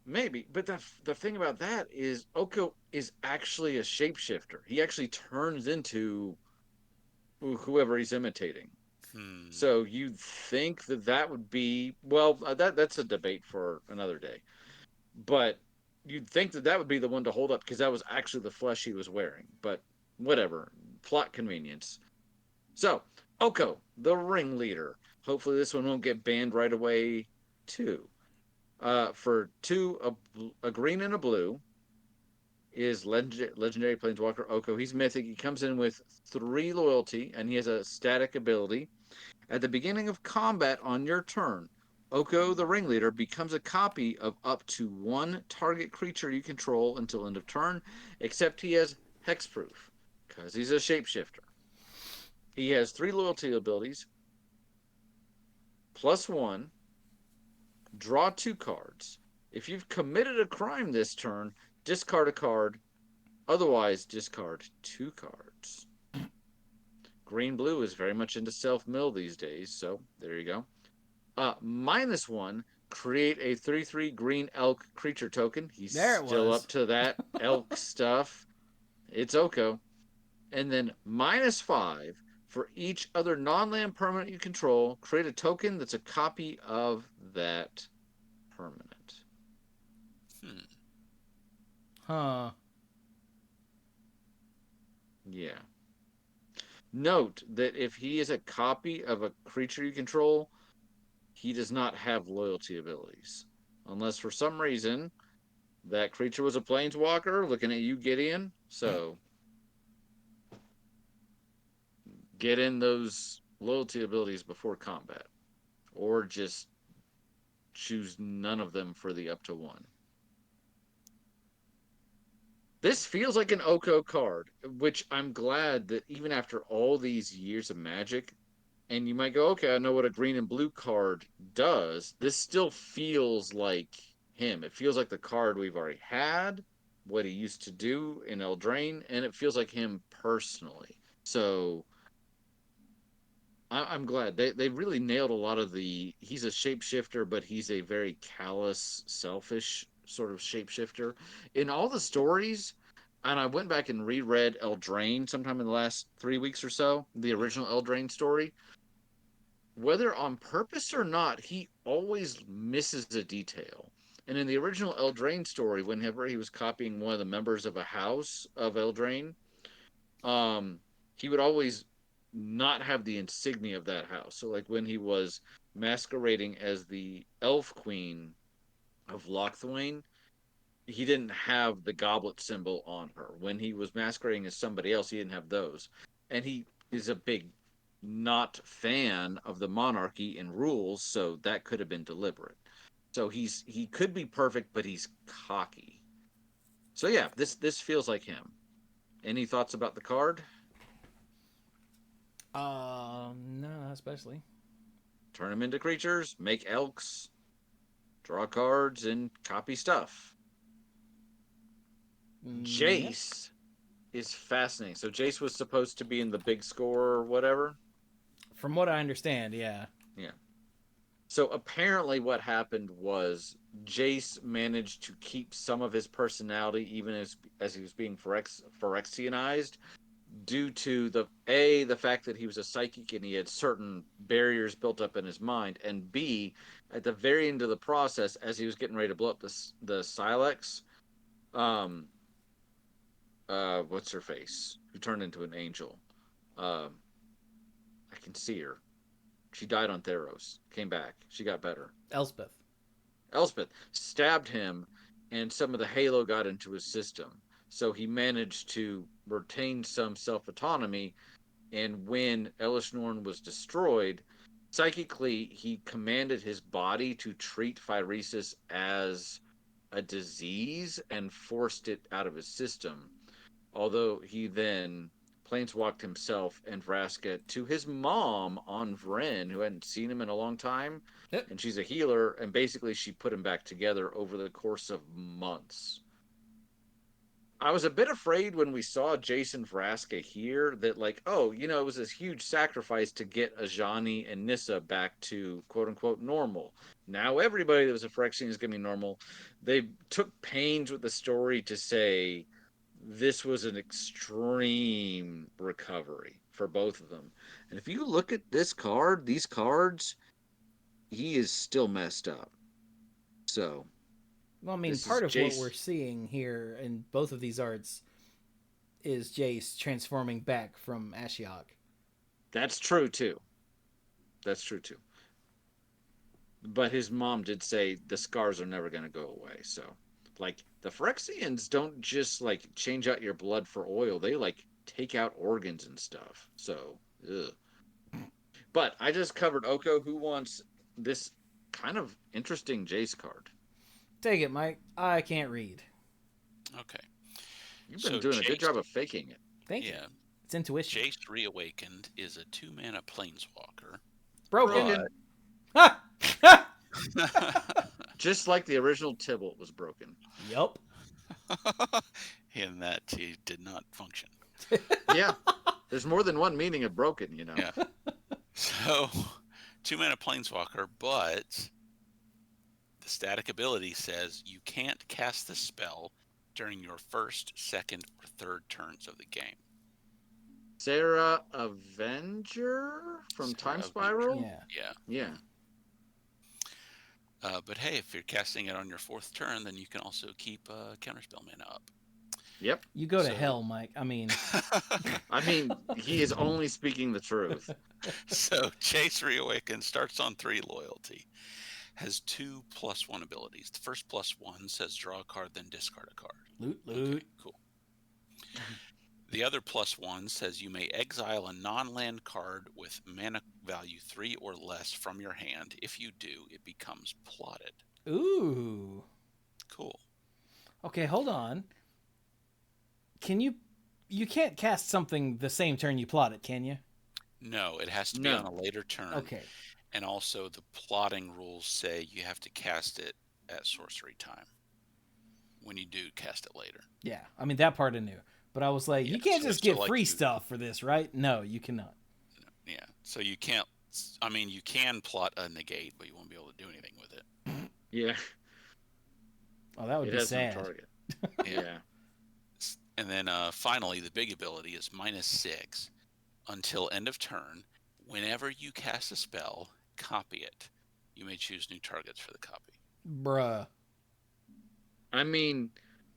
C: Maybe, but the thing about that is Oko is actually a shapeshifter. He actually turns into whoever he's imitating.
B: Hmm.
C: So you'd think that would be, well, that's a debate for another day. But you'd think that would be the one to hold up because that was actually the flesh he was wearing. But whatever, plot convenience. So Oko, the ringleader. Hopefully this one won't get banned right away too. For two, a green and a blue is legendary planeswalker Oko. He's mythic. He comes in with 3 loyalty, and he has a static ability. At the beginning of combat on your turn, Oko the ringleader becomes a copy of up to 1 target creature you control until end of turn, except he has hexproof, because he's a shapeshifter. He has 3 loyalty abilities, +1, draw 2 cards. If you've committed a crime this turn, discard a card. Otherwise, discard 2 cards. Green Blue is very much into self mill these days, so there you go. -1, create a 3/3 green elk creature token. He's
A: There it
C: still
A: was.
C: up to that elk stuff. It's Oko. And then -5, for each other non-land permanent you control, create a token that's a copy of that permanent.
B: Hmm.
A: Huh.
C: Yeah. Note that if he is a copy of a creature you control, he does not have loyalty abilities. Unless for some reason that creature was a planeswalker, looking at you, Gideon. So get in those loyalty abilities before combat. Or just choose none of them for the up to 1. This feels like an Oko card, which I'm glad that even after all these years of Magic, and you might go, okay, I know what a green and blue card does. This still feels like him. It feels like the card we've already had, what he used to do in Eldraine, and it feels like him personally. So I'm glad they really nailed a lot of the. He's a shapeshifter, but he's a very callous, selfish sort of shapeshifter. In all the stories, and I went back and reread Eldraine sometime in the last 3 weeks or so, the original Eldraine story. Whether on purpose or not, he always misses a detail. And in the original Eldraine story, whenever he was copying one of the members of a house of Eldraine, um, he would always not have the insignia of that house. So, like when he was masquerading as the Elf Queen of Lochthwain, he didn't have the goblet symbol on her. When he was masquerading as somebody else, he didn't have those. And he is a big not fan of the monarchy and rules, so that could have been deliberate. So he could be perfect, but he's cocky. So yeah, this feels like him. Any thoughts about the card?
A: No, not especially.
C: Turn them into creatures, make elks, draw cards, and copy stuff.
A: Yep.
C: Jace is fascinating. So Jace was supposed to be in the big score or whatever.
A: From what I understand, yeah.
C: Yeah. So apparently, what happened was Jace managed to keep some of his personality, even as he was being Phyrexianized, due to the fact that he was a psychic and he had certain barriers built up in his mind, and B, at the very end of the process, as he was getting ready to blow up the Silex, um, what's her face, who turned into an angel, um, I can see her. She died on Theros, came back, she got better.
A: Elspeth.
C: Elspeth stabbed him, and some of the halo got into his system. So he managed to retain some self autonomy. And when Elish Norn was destroyed, psychically, he commanded his body to treat Phyresis as a disease and forced it out of his system. Although he then planeswalked himself and Vraska to his mom on Vren, who hadn't seen him in a long time.
A: Yep.
C: And she's a healer, and basically she put him back together over the course of months. I was a bit afraid when we saw Jason Vraska here that, like, oh, it was this huge sacrifice to get Ajani and Nissa back to quote unquote normal. Now everybody that was a Phyrexian is going to be normal. They took pains with the story to say this was an extreme recovery for both of them. And if you look at these cards, he is still messed up. So,
A: Well, I mean,
C: this is
A: part of what we're
C: Jace.
A: seeing here in both of these arts is Jace transforming back from Ashiok.
C: That's true too. That's true too. But his mom did say the scars are never going to go away. So, like, the Phyrexians don't just like change out your blood for oil; they like take out organs and stuff. So, ugh. But I just covered Oko. Who wants this kind of interesting Jace card?
A: Take it, Mike. I can't read.
B: Okay.
C: You've been doing a good job of faking it.
A: Thank you. It's intuition.
B: Jace Reawakened is a 2-mana planeswalker.
A: Broken.
C: Just like the original Tybalt was broken.
A: Yup.
B: In that he did not function.
C: Yeah. There's more than one meaning of broken,
B: Yeah. So, 2-mana planeswalker, but the static ability says you can't cast the spell during your first, second, or third turns of the game.
C: Sarah Avenger from Time Spiral?
B: Yeah. But hey, if you're casting it on your 4th turn, then you can also keep counterspell mana up.
C: Yep.
A: You go to hell, Mike. I mean,
C: he is only speaking the truth.
B: So, Jace Reawakened starts on 3 loyalty. Has 2 +1 abilities. The first +1 says draw a card, then discard a card.
A: Loot.
B: Okay, cool. The other +1 says you may exile a non-land card with mana value 3 or less from your hand. If you do, it becomes plotted.
A: Ooh.
B: Cool.
A: Okay, hold on. Can you can't cast something the same turn you plot it, can you?
B: No, it has to be on a later turn.
A: Okay.
B: And also the plotting rules say you have to cast it at sorcery time. When you do cast it later.
A: Yeah, I mean that part I knew. But I was like, you can't just get free stuff for this, right? No, you cannot.
B: Yeah, so you can't. I mean, you can plot a negate, but you won't be able to do anything with it.
C: Yeah.
A: Oh, that would be sad.
C: No target.
B: Yeah. And then finally, the big ability is -6 until end of turn. Whenever you cast a spell, copy it. You may choose new targets for the copy.
A: Bruh.
C: I mean,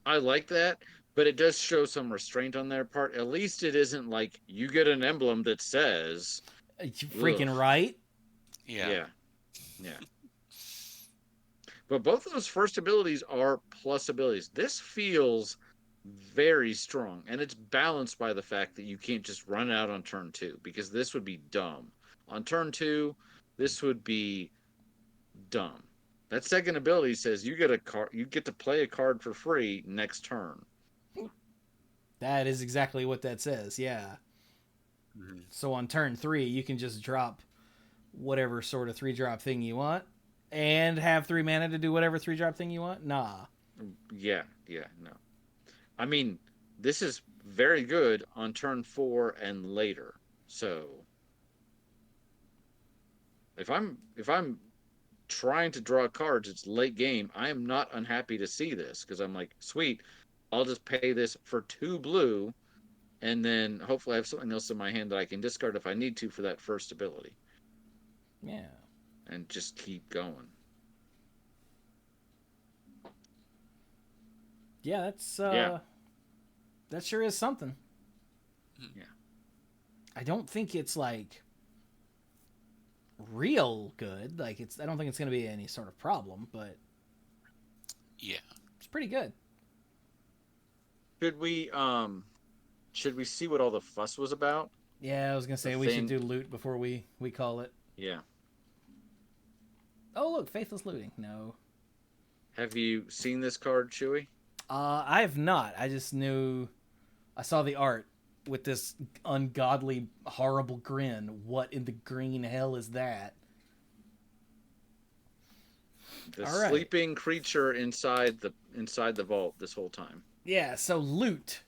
C: I like that, but it does show some restraint on their part. At least it isn't like you get an emblem that says...
A: You freaking right?
C: Yeah. But both of those first abilities are plus abilities. This feels very strong, and it's balanced by the fact that you can't just run out on turn 2, because this would be dumb. On turn 2, this would be dumb. That second ability says you get to play a card for free next turn.
A: That is exactly what that says, yeah. Mm-hmm. So on turn 3, you can just drop whatever sort of 3-drop thing you want and have 3 mana to do whatever 3-drop thing you want? Nah.
C: Yeah, no. I mean, this is very good on turn 4 and later. So if I'm trying to draw cards, it's late game, I am not unhappy to see this, because I'm like, sweet, I'll just pay this for 2 blue, and then hopefully I have something else in my hand that I can discard if I need to for that first ability.
A: Yeah.
C: And just keep going.
A: Yeah, that's that sure is something.
C: Yeah.
A: I don't think it's like real good. Like I don't think it's going to be any sort of problem, but
B: yeah,
A: it's pretty good.
C: Should we see what all the fuss was about?
A: Yeah, I was going to say we should do loot before we call it.
C: Yeah.
A: Oh, look, faithless looting. No.
C: Have you seen this card, Chewy?
A: I have not. I just knew I saw the art with this ungodly, horrible grin. What in the green hell is that?
C: The sleeping creature inside the vault this whole time.
A: Yeah, so loot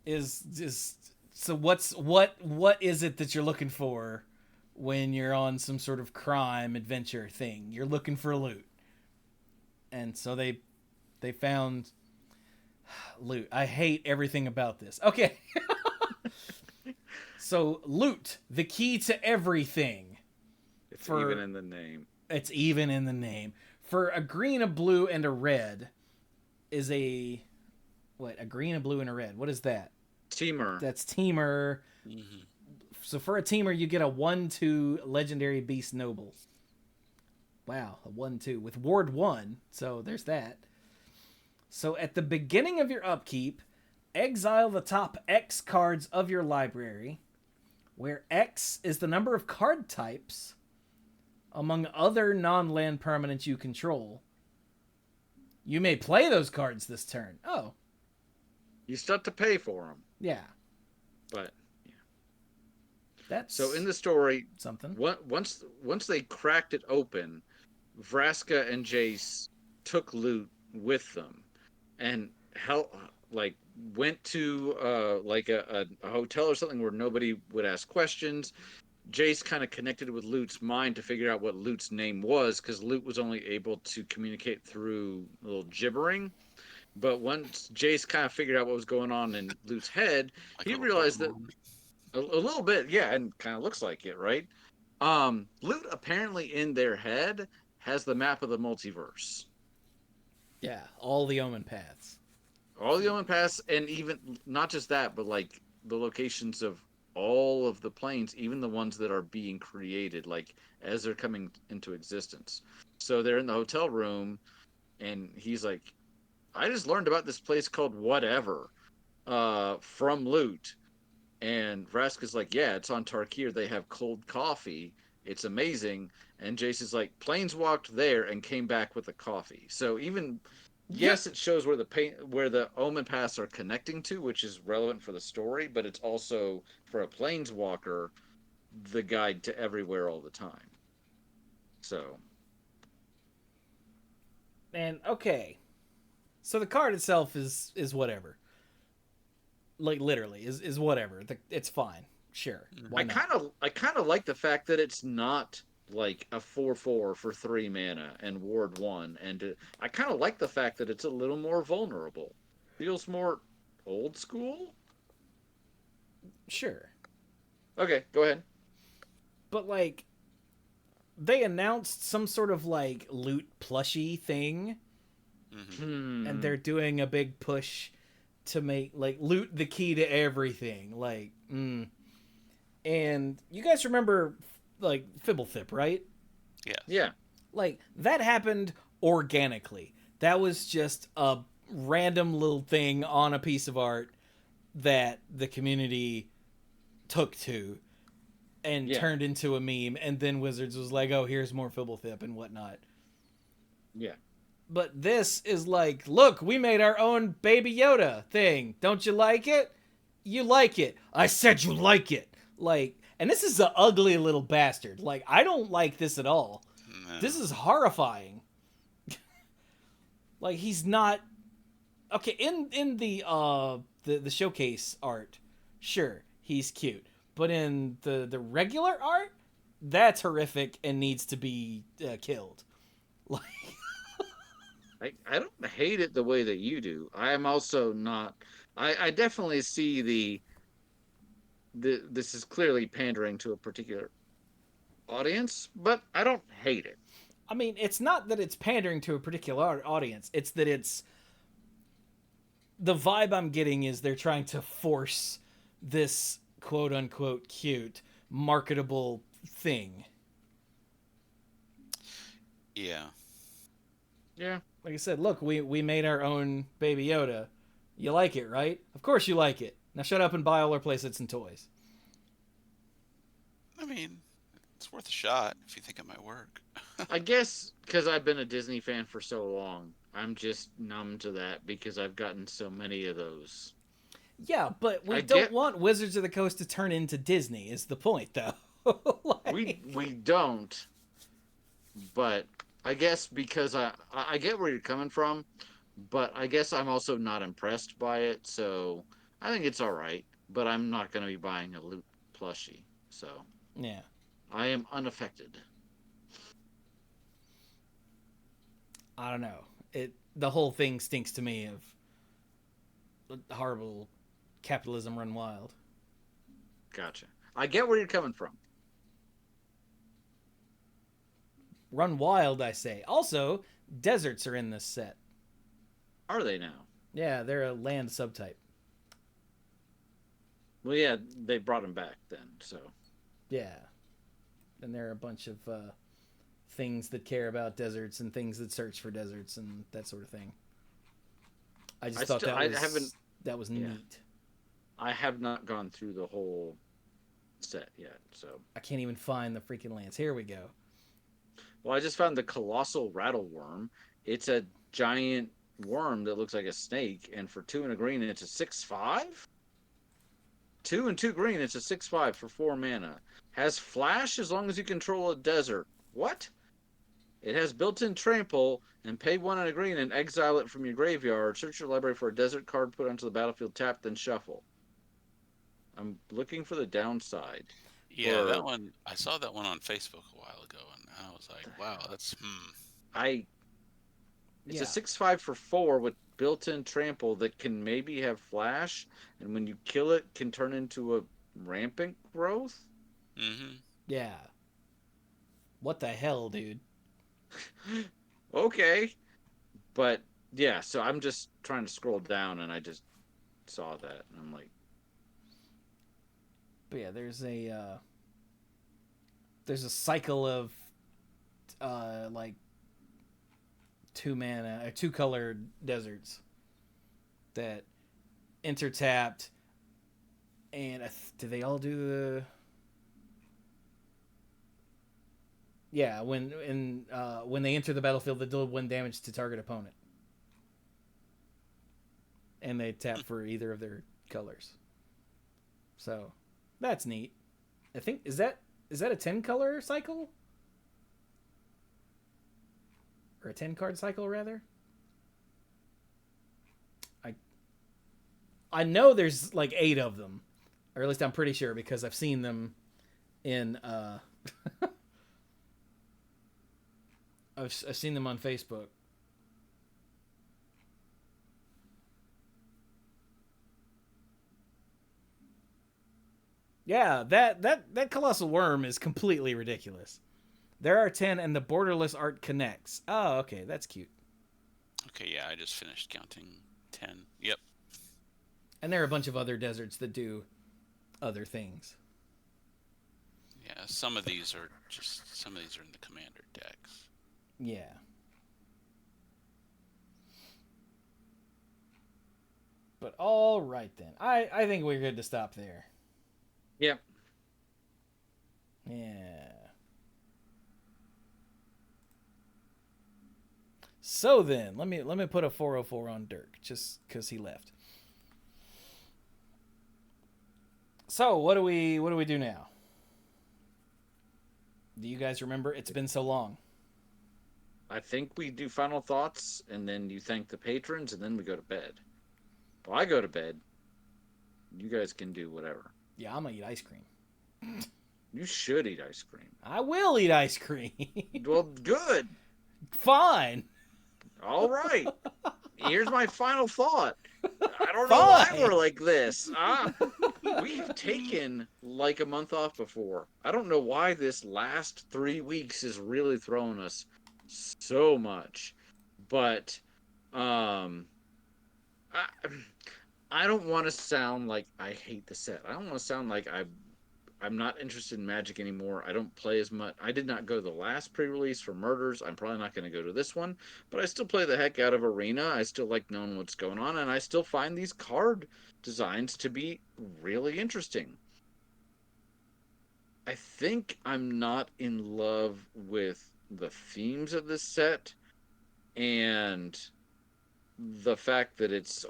A: is so what is it that you're looking for when you're on some sort of crime adventure thing? You're looking for loot. And so they found loot. I hate everything about this. Okay. So loot, the key to everything.
C: It's even in the name.
A: It's even in the name. For a green, a blue, and a red is a green, a blue, and a red. What is that?
C: Teamer.
A: That's Teamer.
B: Mm-hmm.
A: So for a Teamer, you get a 1/2 legendary beast noble. Wow, a 1/2 with ward 1. So there's that. So at the beginning of your upkeep, exile the top X cards of your library, where X is the number of card types among other non-land permanents you control. You may play those cards this turn. Oh.
C: You still have to pay for them.
A: Yeah.
C: But, yeah.
A: That's
C: so in the story,
A: something.
C: Once they cracked it open, Vraska and Jace took loot with them and went to a hotel or something where nobody would ask questions. Jace kind of connected with Loot's mind to figure out what Loot's name was, because Loot was only able to communicate through a little gibbering. But once Jace kind of figured out what was going on in Loot's head, he realized that a little bit, yeah, and kind of looks like it, right? Loot apparently in their head has the map of the multiverse.
A: Yeah, all the Omen paths.
C: All the Omen paths, and even not just that, but like the locations of all of the planes, even the ones that are being created, like as they're coming into existence. So they're in the hotel room, and he's like, I just learned about this place called whatever from Loot. And Vraska's like, yeah, it's on Tarkir. They have cold coffee. It's amazing. And Jace is like, planes walked there and came back with the coffee. So even, yes, it shows where the Omen paths are connecting to, which is relevant for the story, but it's also, for a planeswalker, the guide to everywhere all the time. So.
A: And okay. So the card itself is whatever. Like literally is whatever. It's fine. Sure.
C: I kind of like the fact that it's not like a 4/4 for 3 mana and ward 1, and I kind of like the fact that it's a little more vulnerable. Feels more old school.
A: Sure.
C: Okay, go ahead.
A: But like, they announced some sort of like loot plushie thing, and they're doing a big push to make like loot the key to everything. Like, and you guys remember like Fibblethip, right?
B: Yeah.
C: Yeah.
A: Like that happened organically. That was just a random little thing on a piece of art that the community took to and turned into a meme, and then Wizards was like, oh, here's more Fibblethip and whatnot.
C: Yeah.
A: But this is like, look, we made our own Baby Yoda thing. Don't you like it? You like it. I said you like it. Like, and this is an ugly little bastard. Like, I don't like this at all. No. This is horrifying. Like, he's not... Okay, in the showcase art, sure, he's cute. But in the regular art, that's horrific and needs to be killed. Like...
C: I don't hate it the way that you do. I am also not... I definitely see this is clearly pandering to a particular audience, but I don't hate it.
A: I mean, it's not that it's pandering to a particular audience. It's that it's... The vibe I'm getting is they're trying to force this quote-unquote cute, marketable thing.
B: Yeah.
C: Yeah.
A: Like I said, look, we made our own Baby Yoda. You like it, right? Of course you like it. Now shut up and buy all our playsets and toys.
B: I mean, it's worth a shot if you think it might work.
C: I guess because I've been a Disney fan for so long, I'm just numb to that because I've gotten so many of those.
A: Yeah, but we don't want Wizards of the Coast to turn into Disney, is the point, though. Like...
C: We don't. But I guess because I get where you're coming from, but I guess I'm also not impressed by it, so I think it's all right. But I'm not going to be buying a loot plushie, so
A: Yeah.
C: I am unaffected.
A: I don't know. The whole thing stinks to me of horrible capitalism run wild.
C: Gotcha. I get where you're coming from.
A: Run wild, I say. Also, deserts are in this set.
C: Are they now?
A: Yeah, they're a land subtype.
C: Well, yeah, they brought him back then, so.
A: Yeah. And there are a bunch of things that care about deserts and things that search for deserts and that sort of thing. I just thought that was
C: yeah.
A: neat.
C: I have not gone through the whole set yet, so.
A: I can't even find the freaking lands. Here we go.
C: Well, I just found the colossal rattle worm. It's a giant worm that looks like a snake, and for 2 and a green, it's a 6/5. 2 and 2 green, it's a 6/5 for 4 mana. Has flash as long as you control a desert. What? It has built-in trample, and pay 1 and a green and exile it from your graveyard. Search your library for a desert card, put onto the battlefield, tap, then shuffle. I'm looking for the downside.
B: Yeah, that one, I saw that one on Facebook a while ago, and I was like, wow, that's,
C: It's a 6/5 for 4 with built-in trample that can maybe have flash, and when you kill it, can turn into a rampant growth?
B: Mm-hmm.
A: Yeah. What the hell, dude?
C: Okay. But, yeah, so I'm just trying to scroll down, and I just saw that, and I'm like...
A: But yeah, there's a cycle of like 2-mana or 2-colored deserts that intertapped, and do they all do the? Yeah, when they enter the battlefield, they deal 1 damage to target opponent, and they tap for either of their colors. So that's neat. I think is that a 10-color cycle? Or a 10-card cycle, rather? I know there's like 8 of them. Or at least I'm pretty sure because I've seen them in... I've seen them on Facebook. Yeah, that colossal worm is completely ridiculous. There are 10, and the borderless art connects. Oh, okay, that's cute.
B: Okay, yeah, I just finished counting 10. Yep.
A: And there are a bunch of other deserts that do other things.
B: Yeah, some of these are in the commander decks.
A: Yeah. But all right then. I think we're good to stop there.
C: Yep.
A: Yeah. So then, let me put a 404 on Dirk just because he left. So what do we do now? Do you guys remember? It's been so long.
C: I think we do final thoughts, and then you thank the patrons, and then we go to bed. Well, I go to bed. You guys can do whatever.
A: Yeah, I'm gonna eat ice cream.
C: You should eat ice cream.
A: I will eat ice cream.
C: Well, good.
A: Fine.
C: All right. Here's my final thought. I don't know why we're like this. We've taken like a month off before. I don't know why this last 3 weeks is really throwing us so much. But I don't want to sound like I hate the set. I don't want to sound like I'm not interested in Magic anymore. I don't play as much. I did not go to the last pre-release for Murders. I'm probably not going to go to this one. But I still play the heck out of Arena. I still like knowing what's going on. And I still find these card designs to be really interesting. I think I'm not in love with the themes of this set. And the fact that it's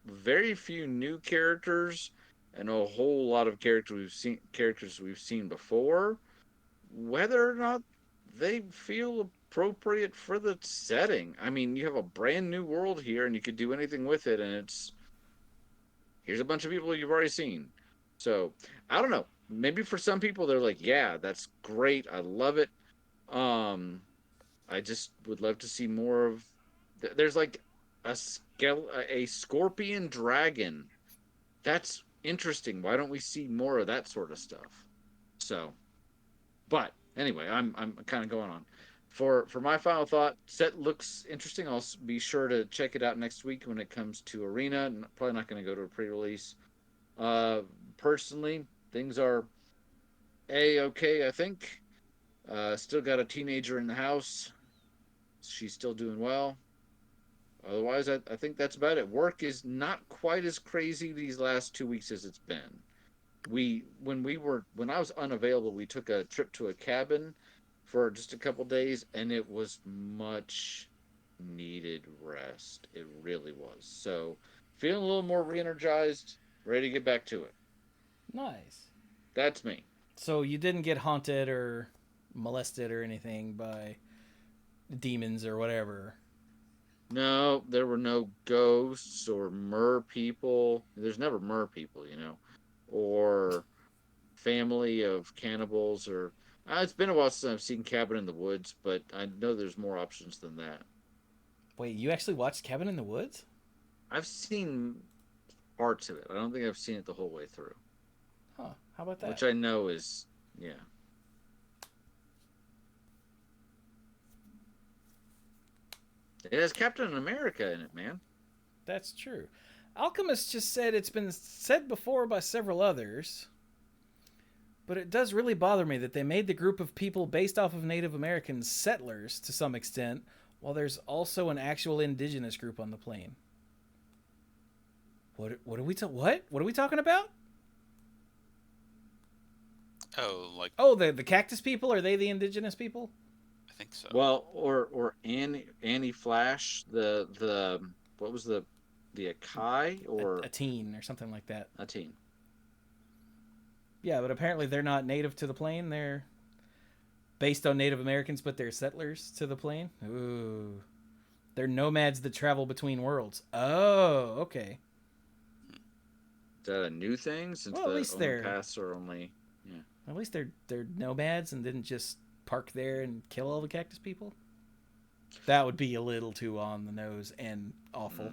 C: very few new characters and a whole lot of characters we've seen before. Whether or not they feel appropriate for the setting. I mean, you have a brand new world here, and you could do anything with it, and here's a bunch of people you've already seen. So I don't know. Maybe for some people they're like, yeah, that's great. I love it. Um, I just would love to see more of. There's like a scorpion dragon. That's interesting. Why don't we see more of that sort of stuff? So, but anyway, I'm kind of going on. For my final thought, set looks interesting. I'll be sure to check it out next week when it comes to Arena. Probably not going to go to a pre-release. Uh, Personally, things are okay. I think. Still got a teenager in the house. She's still doing well. Otherwise, I think that's about it. Work is not quite as crazy these last 2 weeks as it's been. When I was unavailable, we took a trip to a cabin for just a couple days, and it was much needed rest. It really was. So feeling a little more re-energized, ready to get back to it.
A: Nice.
C: That's me.
A: So you didn't get haunted or molested or anything by demons or whatever?
C: No, there were no ghosts or mer people. There's never mer people, or family of cannibals or. It's been a while since I've seen Cabin in the Woods, but I know there's more options than that.
A: Wait, you actually watched Cabin in the Woods?
C: I've seen parts of it. I don't think I've seen it the whole way through.
A: Huh, how about that?
C: Which I know is, yeah. It has Captain America in it, man.
A: That's true. Alchemist just said it's been said before by several others, but it does really bother me that they made the group of people based off of Native American settlers to some extent, while there's also an actual indigenous group on the plane. What are we talking about?
B: Oh,
A: the cactus people, are they the indigenous people?
B: I think so.
C: Well, or Annie Flash, the what was the Akai or
A: a teen or something like that.
C: A teen.
A: Yeah, but apparently they're not native to the plane. They're based on Native Americans, but they're settlers to the plane. Ooh. They're nomads that travel between worlds. Oh, okay.
C: Is that a new thing? Since
A: well, at least they're
C: paths are only. Yeah.
A: At least they're nomads and didn't just park there and kill all the cactus people. That would be a little too on the nose and awful.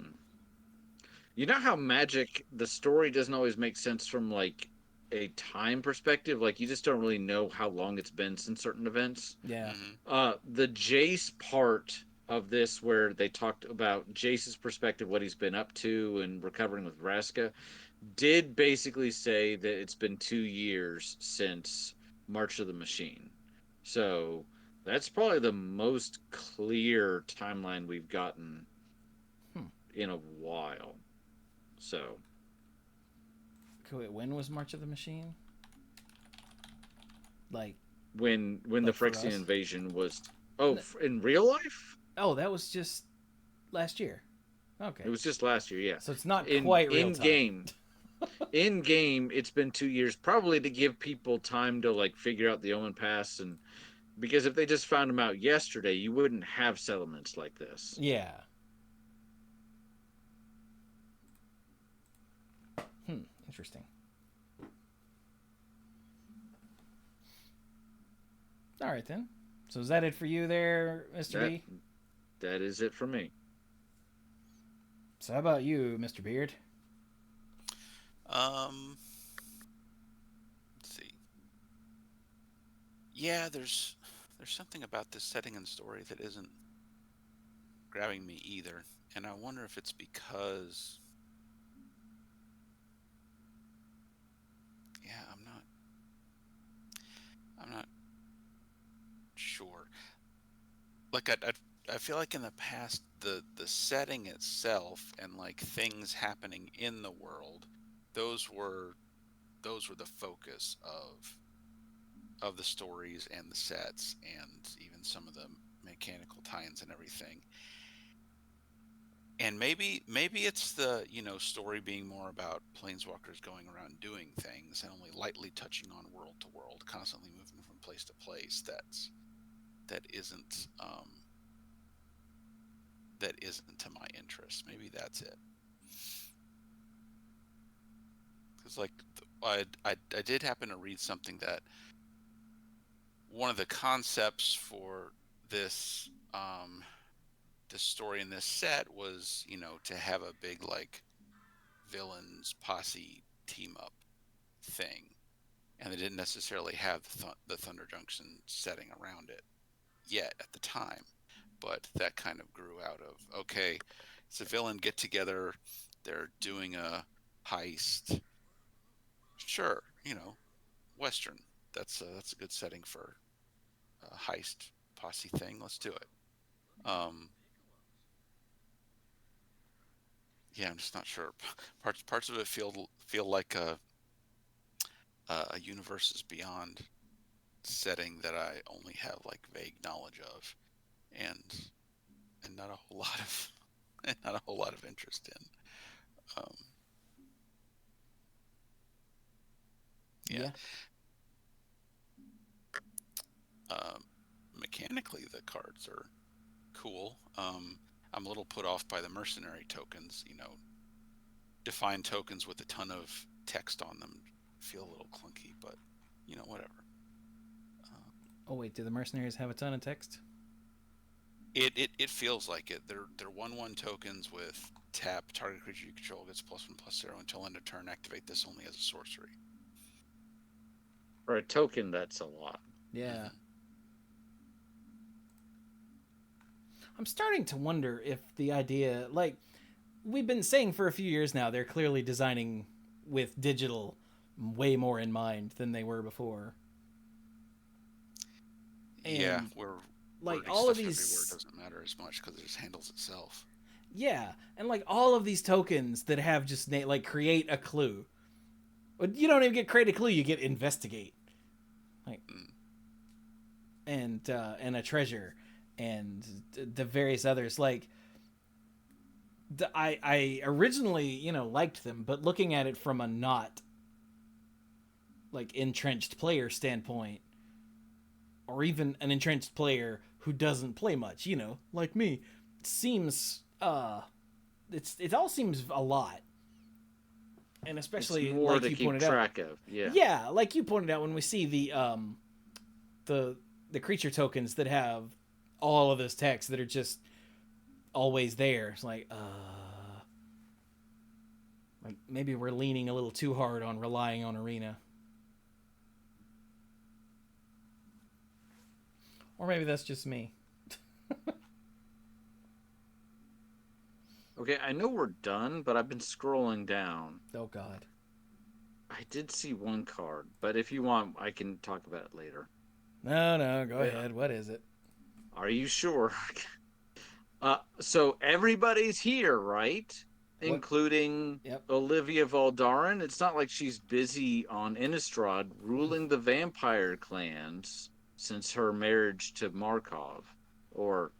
C: You know how magic, the story doesn't always make sense from like a time perspective. Like you just don't really know how long it's been since certain events.
A: Yeah.
C: The Jace part of this, where they talked about Jace's perspective, what he's been up to, and recovering with Vraska, did basically say that it's been 2 years since March of the Machine. So that's probably the most clear timeline we've gotten in a while. So.
A: Wait, when was March of the Machine? Like
C: when the Phyrexian invasion was. Oh, in real life?
A: Oh, that was just last year. Okay.
C: It was just last year, yeah.
A: So it's not quite real
C: in
A: time.
C: game. In game, it's been 2 years, probably to give people time to like figure out the Omen Pass, and because if they just found them out yesterday, you wouldn't have settlements like this.
A: Yeah. Interesting. All right then. So is that it for you there, Mr. B?
C: That is it for me.
A: So how about you, Mr. Beard?
B: Let's see. Yeah, there's something about this setting and story that isn't grabbing me either, and I wonder if it's because. Yeah, I'm not sure. Like I feel like in the past the setting itself and like things happening in the world, those were the focus of the stories and the sets and even some of the mechanical tie-ins and everything. And maybe it's the story being more about planeswalkers going around doing things and only lightly touching on world to world, constantly moving from place to place. that isn't to my interest. Maybe that's it. Because like I did happen to read something that one of the concepts for this this story in this set was, you know, to have a big like villains posse team up thing, and they didn't necessarily have the Thunder Junction setting around it yet at the time, but that kind of grew out of, okay, it's a villain get together, they're doing a heist, sure, you know, Western, that's a good setting for a heist posse thing, let's do it. Yeah, I'm just not sure. Parts of it feel like a universes beyond setting that I only have like vague knowledge of, and not a whole lot of not a whole lot of interest in. Yeah. Mechanically, the cards are cool. I'm a little put off by the mercenary tokens. You know, defined tokens with a ton of text on them feel a little clunky, but you know, whatever.
A: Oh wait, do the mercenaries have a ton of text?
B: It feels like it. They're 1/1 tokens with tap, target creature you control gets +1/+0 until end of turn. Activate this only as a sorcery.
C: For a token, that's a lot.
A: Yeah. Mm-hmm. I'm starting to wonder if the idea, like, we've been saying for a few years now, they're clearly designing with digital way more in mind than they were before. And
B: yeah, we're
A: like all of these
B: everywhere doesn't matter as much because it just handles itself.
A: Yeah, and like all of these tokens that have just like create a clue. But you don't even get create a clue, you get investigate. Like and a treasure and the various others, like I originally, you know, liked them, but looking at it from a not like entrenched player standpoint, or even an entrenched player who doesn't play much, you know, like me, it seems it all seems a lot. And especially
C: it's more
A: like
C: to
A: you
C: keep
A: pointed
C: track
A: out,
C: of. Yeah.
A: Yeah, like you pointed out, when we see the creature tokens that have all of this text that are just always there, it's like maybe we're leaning a little too hard on relying on Arena. Or maybe that's just me.
C: Okay, I know we're done, but I've been scrolling down.
A: Oh God.
C: I did see one card, but if you want, I can talk about it later.
A: No, go ahead. What is it?
C: Are you sure? So everybody's here, right?
A: What?
C: Including Olivia Valdarin. It's not like she's busy on Innistrad ruling the vampire clans since her marriage to Markov or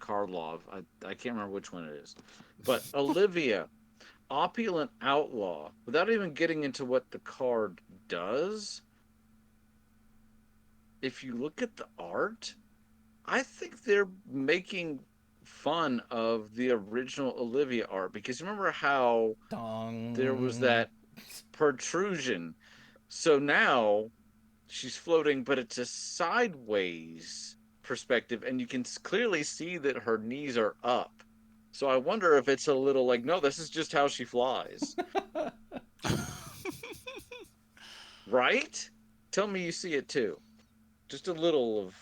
C: Karlov. I can't remember which one it is. But Olivia, opulent outlaw, without even getting into what the card does, if you look at the art, I think they're making fun of the original Olivia art, because remember how there was that protrusion. So now she's floating, but it's a sideways perspective, and you can clearly see that her knees are up. So I wonder if it's a little like, no, this is just how she flies. Right? Tell me you see it too. Just a little of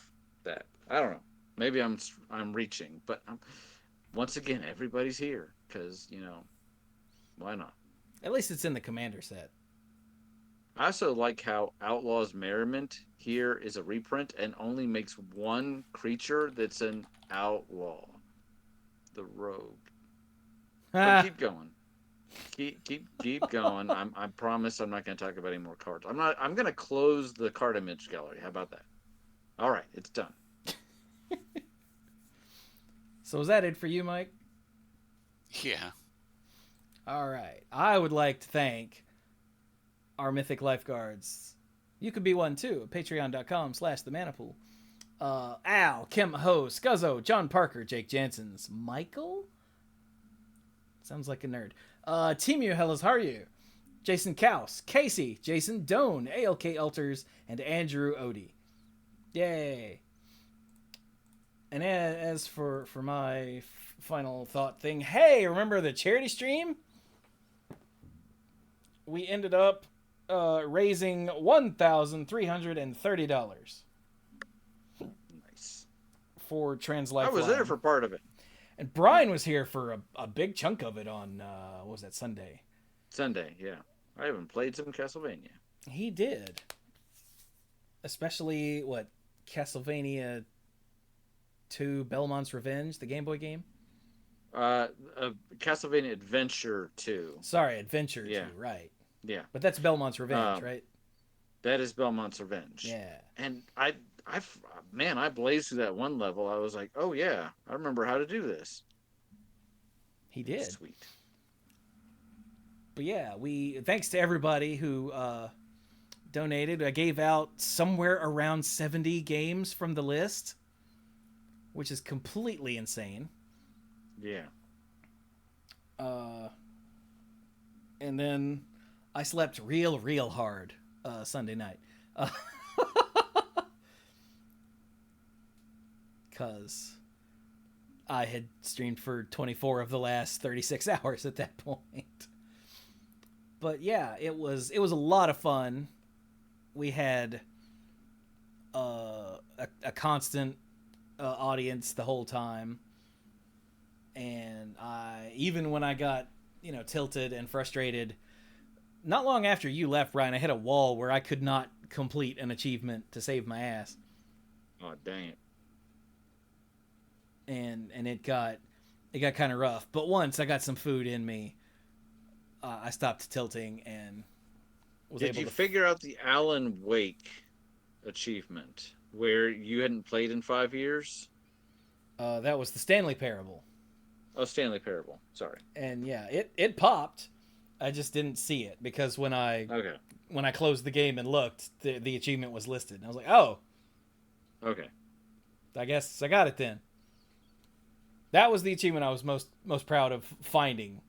C: that. I don't know. Maybe I'm reaching, but once again, everybody's here because, you know, why not?
A: At least it's in the commander set.
C: I also like how Outlaws Merriment here is a reprint and only makes one creature that's an outlaw, the rogue. But keep going. Keep going. I promise I'm not going to talk about any more cards. I'm going to close the card image gallery. How about that? All right, it's done.
A: So is that it for you, Mike?
B: Yeah.
A: All right. I would like to thank our mythic lifeguards. You could be one too at patreon.com/themanapool. Al, Kim Ho, Scuzzo, John Parker, Jake Jansen's, Michael? Sounds like a nerd. Timu Hellas, how are you? Jason Kaus, Casey, Jason Doan, ALK Alters, and Andrew Odie. Yay. And as for my final thought thing, hey, remember the charity stream? We ended up raising $1,330.
C: Nice.
A: For Trans Lifeline.
C: I was there for part of it.
A: And Brian was here for a big chunk of it on, what was that, Sunday?
C: Sunday, yeah. I even played some Castlevania.
A: He did. Especially, Castlevania 2 Belmont's Revenge, the Game Boy game?
C: Castlevania Adventure 2.
A: Sorry, Adventure 2, right.
C: Yeah.
A: But that's Belmont's Revenge, right?
C: That is Belmont's Revenge.
A: Yeah.
C: And I blazed through that one level. I was like, oh yeah, I remember how to do this.
A: He did.
C: Sweet.
A: But yeah, thanks to everybody who donated. I gave out somewhere around 70 games from the list, which is completely insane.
C: Yeah.
A: And then I slept real hard Sunday night. Because I had streamed for 24 of the last 36 hours at that point. But yeah, it was a lot of fun. We had a constant audience the whole time. And even when I got, tilted and frustrated, not long after you left, Brian, I hit a wall where I could not complete an achievement to save my ass.
C: Oh, dang it.
A: And it got kind of rough. But once I got some food in me, I stopped tilting and was able to...
C: Did you figure out the Alan Wake achievement where you hadn't played in 5 years?
A: That was the Stanley Parable.
C: Oh, Stanley Parable. Sorry.
A: And yeah, it popped. I just didn't see it because when I closed the game and looked, the achievement was listed. And I was like, oh.
C: Okay.
A: I guess I got it then. That was the achievement I was most proud of finding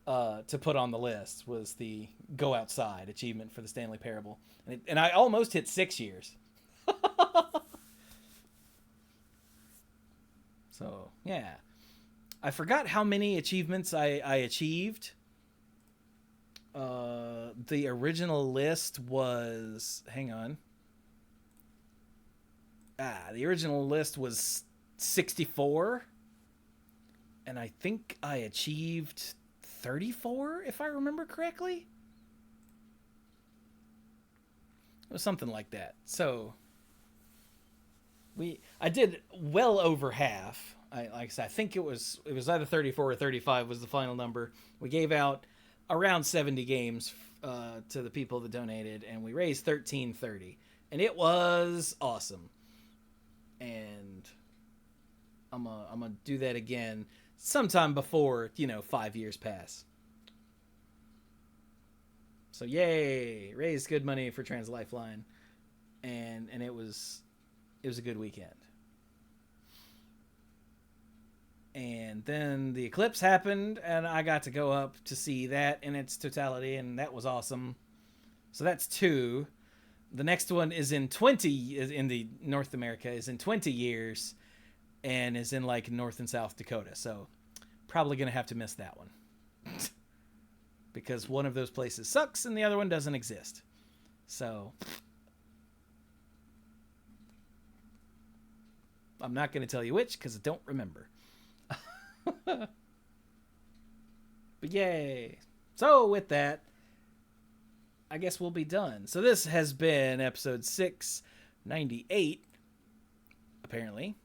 A: to put on the list, was the Go Outside achievement for the Stanley Parable. And I almost hit 6 years. So, yeah. I forgot how many achievements I achieved. The original list was... Hang on. The original list was 64. And I think I achieved 34, if I remember correctly. It was something like that. So I did well over half. Like I said, I think it was either 34 or 35 was the final number. We gave out around 70 games to the people that donated, and we raised $1,330, and it was awesome. And I'm gonna do that again sometime before 5 years pass. So yay, raised good money for Trans Lifeline, and it was a good weekend. And then the eclipse happened, and I got to go up to see that in its totality, and that was awesome. So that's 2. The next one is in the North America, is in 20 years, and is in North and South Dakota. So probably going to have to miss that one. Because one of those places sucks, and the other one doesn't exist. So I'm not going to tell you which, because I don't remember. But yay. So with that, I guess we'll be done. So this has been episode 698, apparently,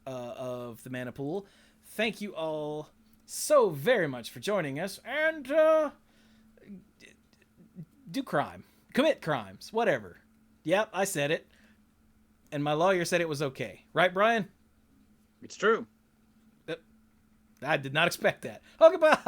A: of the Mana Pool. Thank you all so very much for joining us, and do crime. Commit crimes. Whatever. Yep, I said it. And my lawyer said it was okay. Right, Brian?
C: It's true.
A: I did not expect that. Oh, goodbye.